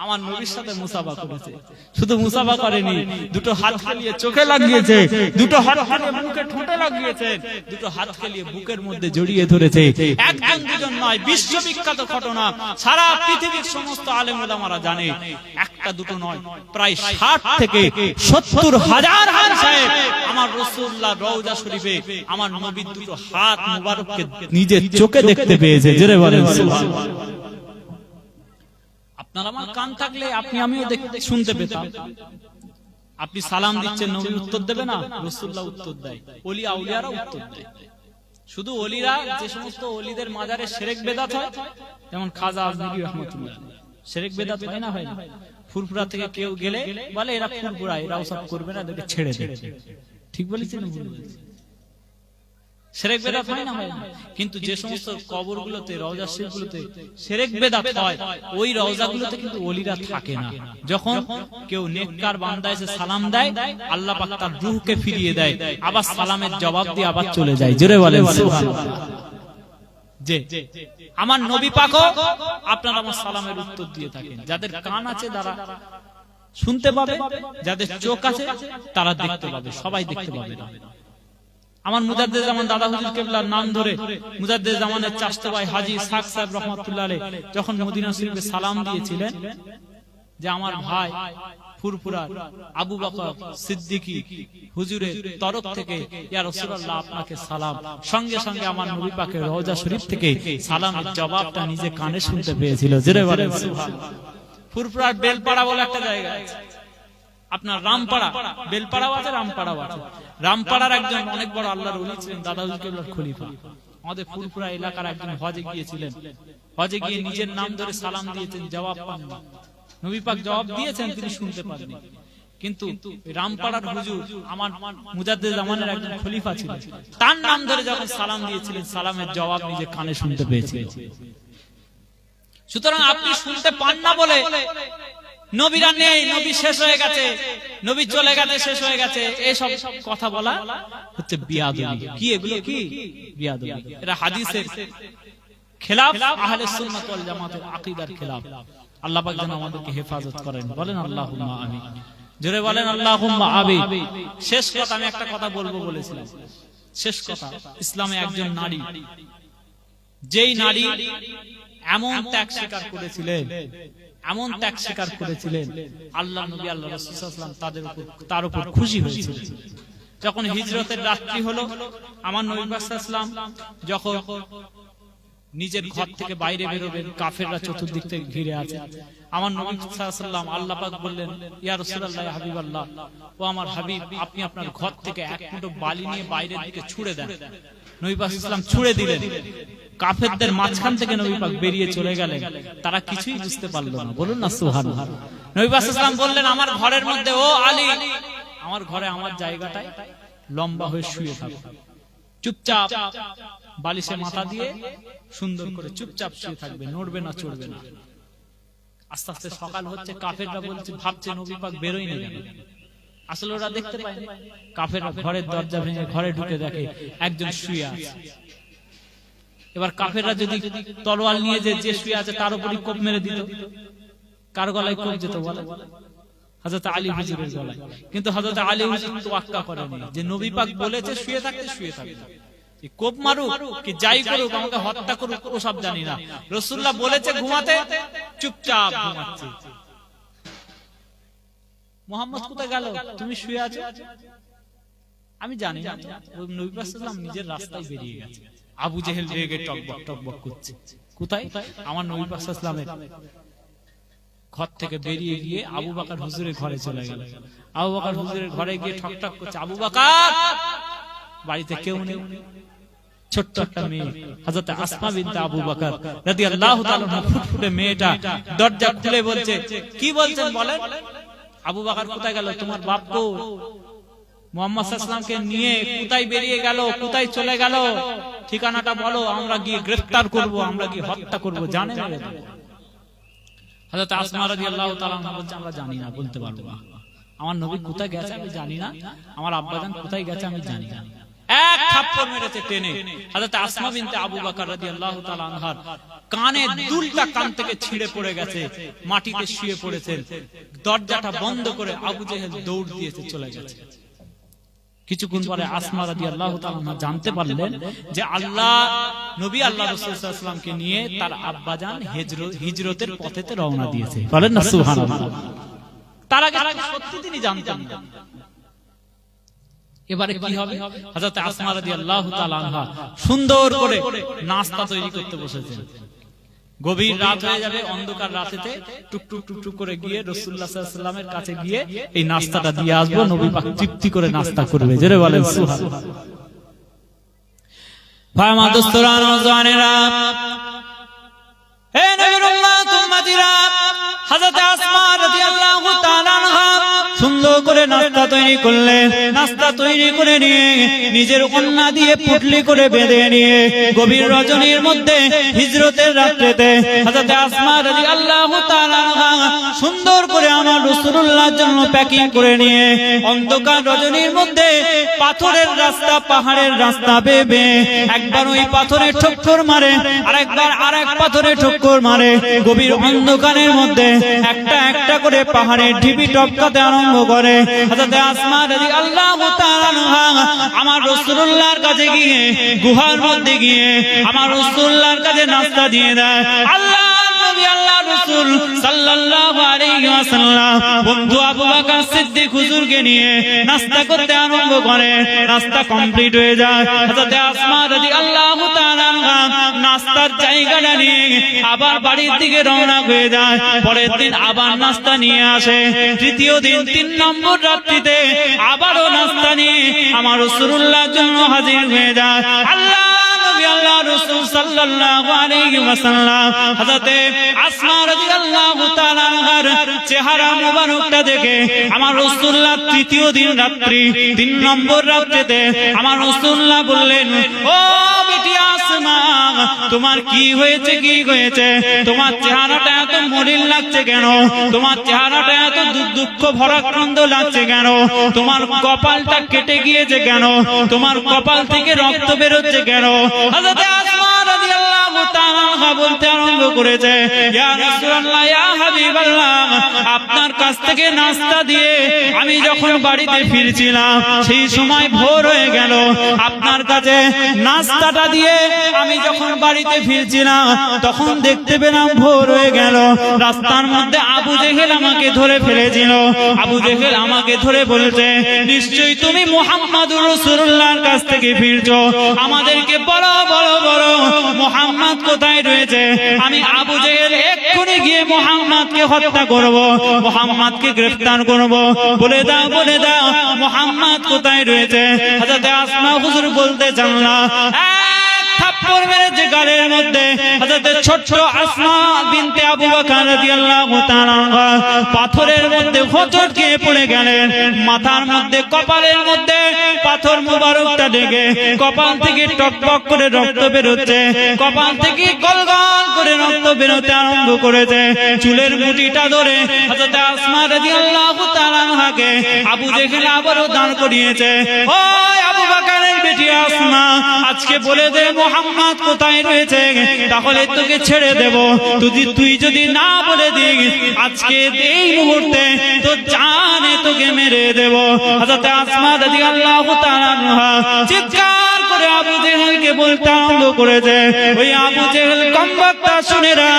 আমার নবীর সাথে মুসাফা করেছে। শুধু মুসাফা করেনি, দুটো হাত খেলিয়ে চোখে লাগিয়েছে, দুটো হাত খেলিয়ে মুখে ঠোঁটে লাগিয়েছে, দুটো হাত খেলিয়ে বুকের মধ্যে জড়িয়ে ধরেছে। একজন দুজন নয়, বিশ্ববিখ্যাত ঘটনা, সারা পৃথিবীর সমস্ত আলেম ওলামারা জানে। একটা দুটো নয়, প্রায় 60 থেকে 70 হাজার হাজী সাহেব আমার রাসূলুল্লাহ রওজা শরীফে আমার নবীর দুটো হাত মুবারককে নিজের চোখে দেখতে পেয়েছে। জোরে বলেন সুবহানাল্লাহ। আপনার আমার কান থাকলে আপনি আমিও দেখতে শুনতে পেতাম। আপনি সালাম দিচ্ছেন, নবী উত্তর দেবে না? রাসূলুল্লাহ উত্তর দেয়, ওলি আউলিয়ারা উত্তর দেয়। শুধু ওলিরা, যে সমস্ত ওলিদের মাজারে শিরক বেদাত হয়, যেমন খাজা আজমিরি রহমাতুল্লাহ, শিরক বেদাত হয় না? হয় না? ফুরফুরা থেকে কেউ গেলে বলে এরা ফুরফুরা, এরা ওসব করবে না, এদেরকে ছেড়ে দেবে। ঠিক বলেছি না ভুল বলেছি? শিরক বেদাত হয় না? হয় না? কিন্তু যে সমস্ত কবরগুলোতে, রওজা শরীফগুলোতে শিরক বেদাত হয়, ওই রওজাগুলোতে কিন্তু ওলিরা থাকে না। যখন কেউ নেককার বান্দা এসে সালাম দেয়, আল্লাহ পাক তার রূহকে ফিরিয়ে দেয়, আবার সালামের জবাব দিয়ে আবার চলে যায়। জোরে বলেন সুবহানাল্লাহ। যে আমার নবী পাকও আপনারা আমার সালামের উত্তর দিয়ে থাকেন। যাদের কান আছে তারা শুনতে পাবে, যাদের চোখ আছে তারা দেখতে পাবে, সবাই দেখতে পাবে না। আমার মুজাদ্দেদ জামান দাদা হুজুর কেবলার নাম ধরে মুজাদ্দেদ জামানের চাচতো ভাই হাজী ইসহাক সাহেব রহমাতুল্লাহ আলাইহি যখন মদিনা শরীফে সালাম দিয়েছিলেন যে আমার ভাই ফুরফুরার আবু বকর সিদ্দিকী হুজুরের তরফ থেকে ইয়া রাসূলুল্লাহ আপনাকে সালাম, সঙ্গে সঙ্গে আমার নবী পাকের রওজা শরীফ থেকে সালামের জবাবটা নিজে কানে শুনতে পেয়েছিল। জোরে বলেন সুবহানাল্লাহ। ফুরফুরার বেলপাড়া বলে একটা জায়গা আছে, আপনার রামপাড়া, বেলপাড়াও আছে, রামপাড়াও আছে। রামপাড়ার একজন অনেক বড় আল্লাহর ওলি ছিলেন দাদা হুজুর কেবলার খলিফা। আমাদের ফুরফুরা এলাকার একজন হজে গিয়েছিলেন, হজে গিয়ে নিজের নাম ধরে সালাম দিয়েছেন, জবাব পাননি। নবী পাক জবাব দিয়েছেন, তিনি শুনতে পাননি। কিন্তু রামপাড়ার হুজুর আমার মুজাদ্দেদ জামানের একজন খলিফা ছিলেন, তার নাম ধরে যখন সালাম দিয়েছিলেন, সালামের জবাব নিজে কানে শুনতে পেয়েছিলেন। সুতরাং আপনি শুনতে পান না বলে নবীরা নেই, নবী শেষ হয়ে গেছে, নবী চলে গেছে, শেষ হয়ে গেছে, এইসব কথা বলা হচ্ছে বিয়াদবি। কি এগুলো? কি বিয়াদবি? এটা হাদিসের খেলাফ, আহলে সুন্নাত ওয়াল জামাতের আকীদার খেলাফ। আল্লাহ পাক যেন আমাদেরকে হেফাজত করেন। বলেন আল্লাহুম্মা আমিন। জোরে বলেন আল্লাহুম্মা আমিন। শেষ কথা, আমি একটা কথা বলবো বলেছিলাম, শেষ কথা। ইসলামে একজন নারী, যেই নারী এমন ত্যাগ স্বীকার করেছিলেন, এমন ত্যাগ স্বীকার করেছিলেন, আল্লাহ নবী আল্লাহ রাসূল সাল্লাল্লাহু আলাইহি ওয়াসাল্লাম তার উপর খুশি হয়েছিলেন। যখন হিজরতের রাত্রি হলো, আমার নবী পাক সাল্লাল্লাহু আলাইহি ওয়াসাল্লাম যখন নিজের ঘর থেকে বাইরে বেরোবেন, কাফেররা চতুর্দিক থেকে ঘিরে আছে। আমার নবী সাল্লাল্লাহু আলাইহি ওয়াসাল্লাম, আল্লাহ পাক বললেন ইয়া রাসূলুল্লাহ, ইয়া হাবিবাল্লাহ, ও আমার হাবিব, আপনি আপনার ঘর থেকে এক মুঠো বালি নিয়ে বাইরের দিকে ছুঁড়ে দেন। নবী পাক সাল্লাল্লাহু আলাইহি ওয়াসাল্লাম ছুঁড়ে দিলেন। কাফেরদের মাঝখান থেকে নবী পাক বেরিয়ে চলে গেলেন, তারা কিছুই বুঝতে পারলো না। বলুন না সুবহানাল্লাহ। নবী পাক সাল্লাল্লাহু আলাইহি ওয়াসাল্লাম বললেন আমার ঘরের মধ্যে, ও আলী, আমার ঘরে আমার জায়গাটায় লম্বা হয়ে শুয়ে থাকো, চুপচাপ বালিশে মাথা দিয়ে সুন্দর করে চুপচাপ শুয়ে থাকবে, নড়বে না, চড়বে না। আস্তে আস্তে সকাল হচ্ছে, কাফেররা বলছে, ভাবছে নবী পাক বেরোয় না কেন। আসলে ওরা দেখতে পায়নি। কাফেররা ঘরের দরজা ভেঙে ঘরে ঢুকে দেখে একজন শুয়ে আছে। এবার কাফেররা যদি তলোয়ার নিয়ে যে শুয়ে আছে তার উপরই কোপ মেরে দিত, কার গলায় কোপ যেত বলে? হযরত আলী হুজুরের গলায়। কিন্তু হযরত আলী হুজুর তোয়াক্কা করেনি, যে নবী পাক বলেছে শুয়ে থাকতে, শুয়ে থাকবে। কোপ মারুক কি যাই করুক, আমাকে হত্যা করুক, ওসব জানি না। রাসূলুল্লাহ বলেছে ঘুমাতে, চুপচাপ ঘুমাচ্ছে। মুহাম্মদ কোথায় গেল? তুমি শুয়ে আছো, আমি জানি না। নবী পাক সাল্লাল্লাহু আলাইহি ওয়াসাল্লাম নিজের রাস্তায় বেরিয়ে গেছে। আবু জেহেল রেগে টকবক টকবক করছে। কোথায়? আমার নবী পাক সাল্লাল্লাহু আলাইহি ওয়াসাল্লামের ঘর থেকে বেরিয়ে গিয়ে আবু বকর হুজুরের ঘরে চলে গেল। আবু বকর হুজুরের ঘরে গিয়ে ঠকঠক করছে, আবু বকর, বাড়িতে কেউ নেই। ছোট্ট একটা মেয়ে হযরত আসমা বিনতে আবু বকর রাদিয়াল্লাহু তাআলা আনহা, ফুটফুটে মেয়েটা দরজা খুলে বলছে, কি বলছেন বলেন? আবু বকর কোথায় গেল? তোমার বাপ কো? মুহাম্মদ সাল্লাল্লাহু আলাইহি ওয়াসাল্লামকে নিয়ে কোথায় বেরিয়ে গেল, কোথায় চলে গেল? ঠিকানাটা বলো, আমরা গিয়ে গ্রেফতার করব, আমরা গিয়ে হত্যা করব, জানেন? হযরত আসমা রাদিয়াল্লাহু তাআলা আনহা বলছে, আমরা জানি না, বলতে পারবো না। আমার নবী কোথায় গেছে আমি জানি না, আমার আব্বাজান কোথায় গেছে আমি জানি না। এক থাপ্পড় মেরেছে টেনে। হযরত আসমা বিনতে আবু বকর রাদিয়াল্লাহু তাআলা আনহার কানের দুলটা কান থেকে ছিঁড়ে পড়ে গেছে, মাটিতে শুয়ে পড়েছেন। দরজাটা বন্ধ করে আবু জেহেল দৌড় দিয়েছে, চলে গেছে। কিছুক্ষণ পরে আসমা রাদিয়াল্লাহু তাআলা আনহা জানতে পারলেন যে আল্লাহ নবী আল্লাহ রাসূল সাল্লাল্লাহু আলাইহি ওয়াসাল্লামকে নিয়ে তার আব্বাজান হিজরতের পথেতে রওনা দিয়েছে। বলেন না সুবহানাল্লাহ। তার আগে সত্যি তিনি জানতেন না। এবারে কি হবে? হযরত আসমা রাদিয়াল্লাহু তাআলা আনহা সুন্দর করে নাস্তা তৈরি করতে বসেছেন। গভীর রাত হয়ে যাবে, অন্ধকার রাতেতে টুকটুক টুকটুক করে গিয়ে রাসূলুল্লাহ সাল্লাল্লাহু আলাইহি ওয়াসাল্লামের কাছে গিয়ে এই নাস্তাটা দিয়ে আসবো, নবী পাক তৃপ্তি করে নাস্তা করবে। জোরে বলেন সুবহানাল্লাহ। ফারমা দোস্তরা নওজওয়ানেরা, হে নবীর উম্মত উম্মতিরা, হযরত আসমা রাদিয়াল্লাহু তাআলা আনহা সুন্দর করে নাস্তা তৈরি করলেন। নাস্তা তৈরি করে নিয়ে নিজের কন্যা দিয়ে পুটলি করে বেঁধে নিয়ে গভীর রজনীর মধ্যে হিজরতের রাত্রিতে হযরত আসমা রাদিয়াল্লাহু তাআলা আনহা সুন্দর করে আমার রাসূলুল্লাহর জন্য প্যাকিং করে নিয়ে অন্ধকার রজনীর মধ্যে পাথরের রাস্তা, পাহাড়ের রাস্তা বেয়ে একবার ওই পাথরে ঠক্কর মারে, আরেকবার আরেক পাথরে ঠক্কর মারে। গভীর অন্ধকারের মধ্যে একটা একটা করে পাহাড়ের ঢিবি টপকাতে আরম্ভ করে। হযরত আসমা রাদিয়াল্লাহু তাআলা আনহা আমার রাসূলুল্লাহর কাছে গিয়ে গুহার মধ্যে গিয়ে আমার রাসূলুল্লাহর কাছে নাস্তা দিয়ে দেয়। আল্লাহ নবী আল্লাহ রাসূল সাল্লাল্লাহু আলাইহি ওয়াসাল্লাম বন্ধু আবু বকর সিদ্দিক হুজুরকে নিয়ে নাস্তা করতে আরম্ভ করে। নাস্তা কমপ্লিট হয়ে যায়। হযরত আসমা রাদিয়াল্লাহু তাআলা আনহা নাস্তার জায়গাটা নিয়ে আবার বাড়ির দিকে রওনা হয়ে যায়। পরের দিন আবার নাস্তা নিয়ে আসে। তৃতীয় দিন 3 নম্বর রাত্রিতে আবারও নাস্তা নিয়ে আমার রাসূলুল্লাহর জন্য হাজির হয়ে যায়। আল্লাহ নবী আল্লাহ রাসূল সাল্লাল্লাহু আলাইহি ওয়াসাল্লাম হযরত আসমা রাদিয়াল্লাহু তাআলা আনহার চেহারা মুবারকটা দেখে আমার রাসূলুল্লাহ তৃতীয় দিন রাত্রি 3 নম্বর রাত্রিতে আমার রাসূলুল্লাহ বললেন, ও বিটি আসমা, তোমার কি হয়েছে, কি হয়েছে? তোমার চেহারাটা এত মলিন লাগছে কেন? তোমার চেহারাটা এত দুঃখ ভরাক্রান্ত লাগছে কেন? তোমার কপালটা কেটে গিয়েছে কেন? তোমার কপাল থেকে রক্ত বেরোচ্ছে কেন? হযরত আসমা রাদিয়াল্লাহু তাআলা আনহা বলতে আরম্ভ করেছে, ইয়া রাসূলুল্লাহ, ইয়া হাবিবাল্লাহ, আপনার কাছ থেকে নাস্তা দিয়ে আমি যখন বাড়িতে ফিরছিলাম সেই সময় ভোর হয়ে গেল। আপনার কাছে নাস্তাটা দিয়ে আমি যখন বাড়িতে ফিরছিলাম তখন দেখতে পেলাম ভোর হয়ে গেল। রাস্তার মধ্যে আবু জেহেল আমাকে ধরে ফেলেছিল। আবু জেহেল আমাকে ধরে বলেছে, নিশ্চয়ই তুমি মুহাম্মদুর রাসূলুল্লাহর কাছ থেকে ফিরছো, আমাদেরকে বলো বলো বলো মুহাম্মদ কোথায় রয়েছে? আমি আবু জেহেল এক্ষুনি গিয়ে মুহাম্মদকে হত্যা করব, মুহাম্মদকে গ্রেফতার করব। বলে দাও বলে দাও মুহাম্মদ কোথায় রয়েছে? হযরত আসমা হুজুর বলতে জানলা থাপ্পড় মেরেছে গালের মধ্যে। হযরত ছোট্ট আসমা বিনতে আবু বকর রাদিয়াল্লাহু তাআলা আনহা পাথরের মধ্যে হোঁচট খেয়ে পড়ে গেলেন। মাথার মধ্যে কপালের মধ্যে পাথর মুবারকটা লেগে কপাল থেকে টকটক করে রক্ত বেরোচ্ছে, কপাল থেকে গলগল করে রক্ত বেরোতে আরম্ভ করেছে। চুলের মুঠিটা ধরে হযরত আসমা রাদিয়াল্লাহু তাআলা আনহাকে আবু জেহেল আবারও দাঁড় করিয়েছে। ও আবু বকরের বেটি আসমা, আজকে বলে দে মুহাম্মদ কোথায় রয়েছে, তাহলে তোকে ছেড়ে দেব। তুই যদি না বলে দিস আজকে এই মুহূর্তে তোর জানে তোকে মেরে দেব। হযরত আসমা রাদিয়াল্লাহু তাআলা আনহা চিৎকার করে আবু জেহেলকে বলতে আরম্ভ করেছে, ওই আবু জেহেল কমবক্তা শুনেরা,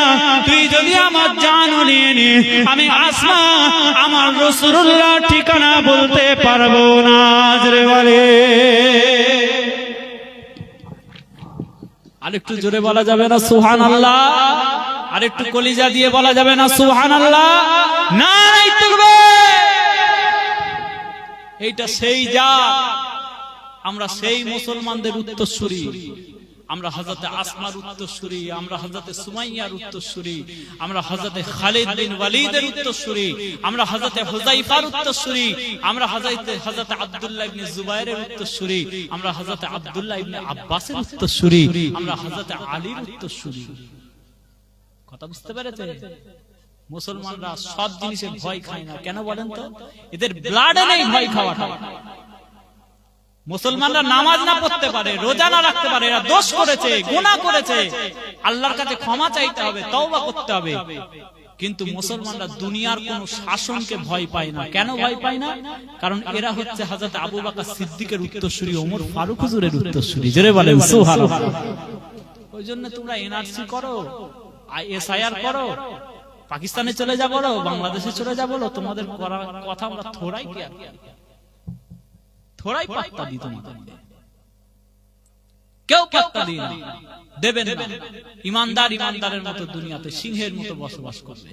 তুই যদি আমার জানও নিয়ে নিস আমি আসমা আমার রাসূলুল্লাহর ঠিকানা বলতে পারবো না। জোরে বলে আরেকটু জোরে বলা যাবে না সুবহানাল্লাহ? আরেকটু কলিজা দিয়ে বলা যাবে না সুবহানাল্লাহ? নারায়ে তাকবীর। এইটা সেই জাত, আমরা সেই মুসলমানদের উত্তরসূরি, আমরা হযরত আসমার উত্তরসূরি, আমরা হযরত সুমাইয়ার উত্তরসূরি, আমরা হযরত খালিদ বিন ওয়ালিদের উত্তরসূরি, আমরা হযরত হুযায়ফার উত্তরসূরি, আমরা হযরত আব্দুল্লাহ ইবনে জুবায়েরের উত্তরসূরি, আমরা হযরত আব্দুল্লাহ ইবনে আব্বাসের উত্তরসূরি, আমরা হযরত আলীর উত্তরসূরি। কথা বুঝতে পেরেছেন? মুসলমানরা সব জিনিসে ভয় খায় না কেন বলেন তো? এদের ব্লাডে নেই ভয় খাওয়াটা। মুসলমানরা নামাজ না পড়তে পারে, রোজা না রাখতে পারে, এরা দোষ করেছে, গুনাহ করেছে, আল্লাহর কাছে ক্ষমা চাইতে হবে, তওবা করতে হবে। কিন্তু মুসলমানরা দুনিয়ার কোন শাসনকে ভয় পায় না। কেন ভয় পায় না? কারণ এরা হচ্ছে হযরত আবু বকর সিদ্দিকের উত্তরসূরি, ওমর ফারুক হুজুরের উত্তরসূরি। জোরে বলেন সুবহানাল্লাহ। ওই জন্য তোমরা এনআরসি করো, আইএসআইআর করো, পাকিস্তানে চলে যা বলো, বাংলাদেশে চলে যা বলো, তোমাদের কথা আমরা থোড়াই কেয়ার করি, থোড়াই পাত্তা দিই তোমাদের। কেউ পাত্তা দিই না, দেবেন না। ইমানদার ইমানদারের মতো দুনিয়াতে সিংহের মতো বসবাস করবে।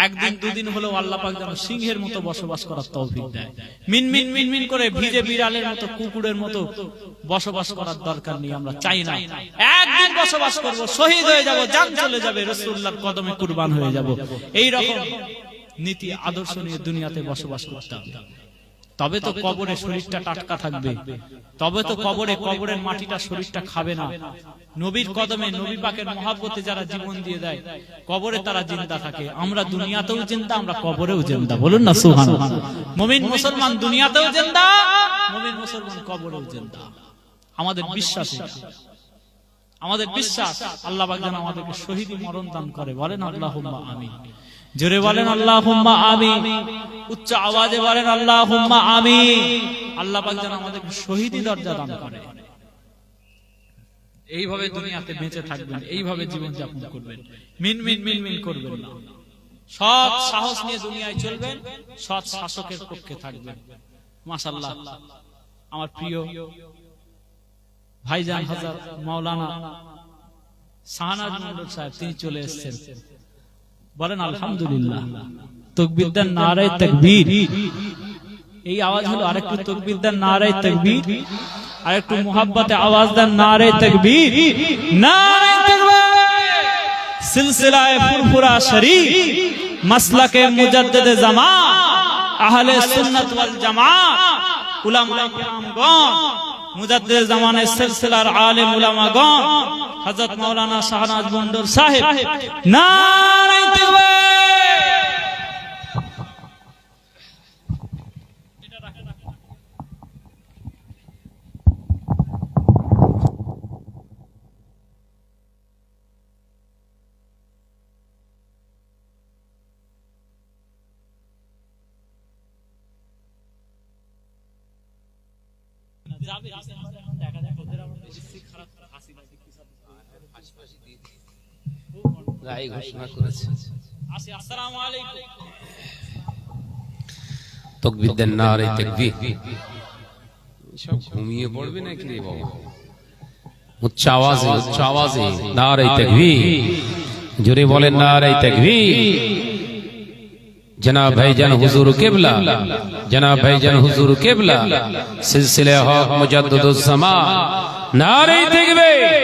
একদিন দুদিন হলেও আল্লাহ পাক যেন সিংহের মতো বসবাস করার তৌফিক দেয়। মিনমিন মিনমিন করে ভিজে বিড়ালের মতো কুকুরের মতো বসবাস করার দরকার নেই, আমরা চাই না। একদিন বসবাস করব, শহীদ হয়ে যাব, জান চলে যাবে, রাসূলুল্লাহর কদমে কুরবান হয়ে যাব। এই রকম নীতি আদর্শ নিয়ে দুনিয়াতে বসবাস করতে হবে। তবে তো কবরে শরীরটা টাটকা থাকবে, তবে তো কবরের মাটিটা শরীরটা খাবে না। নবীর কদমে, নবী পাকের মহব্বতে যারা জীবন দিয়ে দেয়, কবরে তারা জিন্দা থাকে। আমরা দুনিয়াতেও জিন্দা, আমরা কবরেও জিন্দা। বলুন না সুবহানাল্লাহ। মুমিন মুসলমান দুনিয়াতেও জিন্দা, মুমিন মুসলমান কবরেও জিন্দা। আমাদের বিশ্বাস এটা, আমাদের বিশ্বাস আল্লাহ পাক যেন আমাদেরকে শহীদি মরণ দান করে। বলেন আল্লাহুম্মা আমিন। জোরে বলেন আল্লাহুম্মা আমিন, উচ্চ আওয়াজে বলেন আল্লাহুম্মা আমিন। আল্লাহ পাক যেন আমাদেরকে শহীদি দরজা দান করে। এইভাবে দুনিয়াতে বেঁচে থাকবেন, এইভাবে জীবন যাপন করবেন, মিনমিন মিনমিন করবেন না। সৎ সাহস নিয়ে দুনিয়ায় চলবেন, সৎ শাসকের পক্ষে থাকবেন। মাশাআল্লাহ, আমার প্রিয় ভাইজান হযরত মাওলানা শাহনাজ মন্ডল সাহেব তিনি চলে এসেছেন। বলেন আলহামদুলিল্লাহ। তাকবীর দেন, নারায়ে তাকবীর। এই আওয়াজ হলো, আরেকটু তাকবীর দেন, নারায়ে তাকবীর। আরেকটু মুহাব্বতে আওয়াজ দেন, নারায়ে তাকবীর, নারায়ে তাকবীর। সিলসিলায়ে ফুরফুরা শরীফ, মাসলাকে মুজাদ্দিদে জামাত, আহলে সুন্নাত ওয়াল জামাত, উলামায়ে কিরামগণ, মুজাদ্দিদে জামানের সিলসিলার আলেম উলামাগণ, হযরত মাওলানা শাহনাজ মন্ডল সাহেব, নারায়ে তাকবীর। তাকবীর দেন, নারে তাকবীর। সব ঘুমিয়ে পড়বে নাকি রে বাবা? উচ্চ আওয়াজে নারে তাকবীর। জোরে বলেন নারে তাকবীর। জনাব ভাইজান হুজুর কিবলা, জনাব ভাইজান হুজুর কিবলা, সিলসিলা হক মুজাদ্দিদুজ জামান, নারে তাকবীর।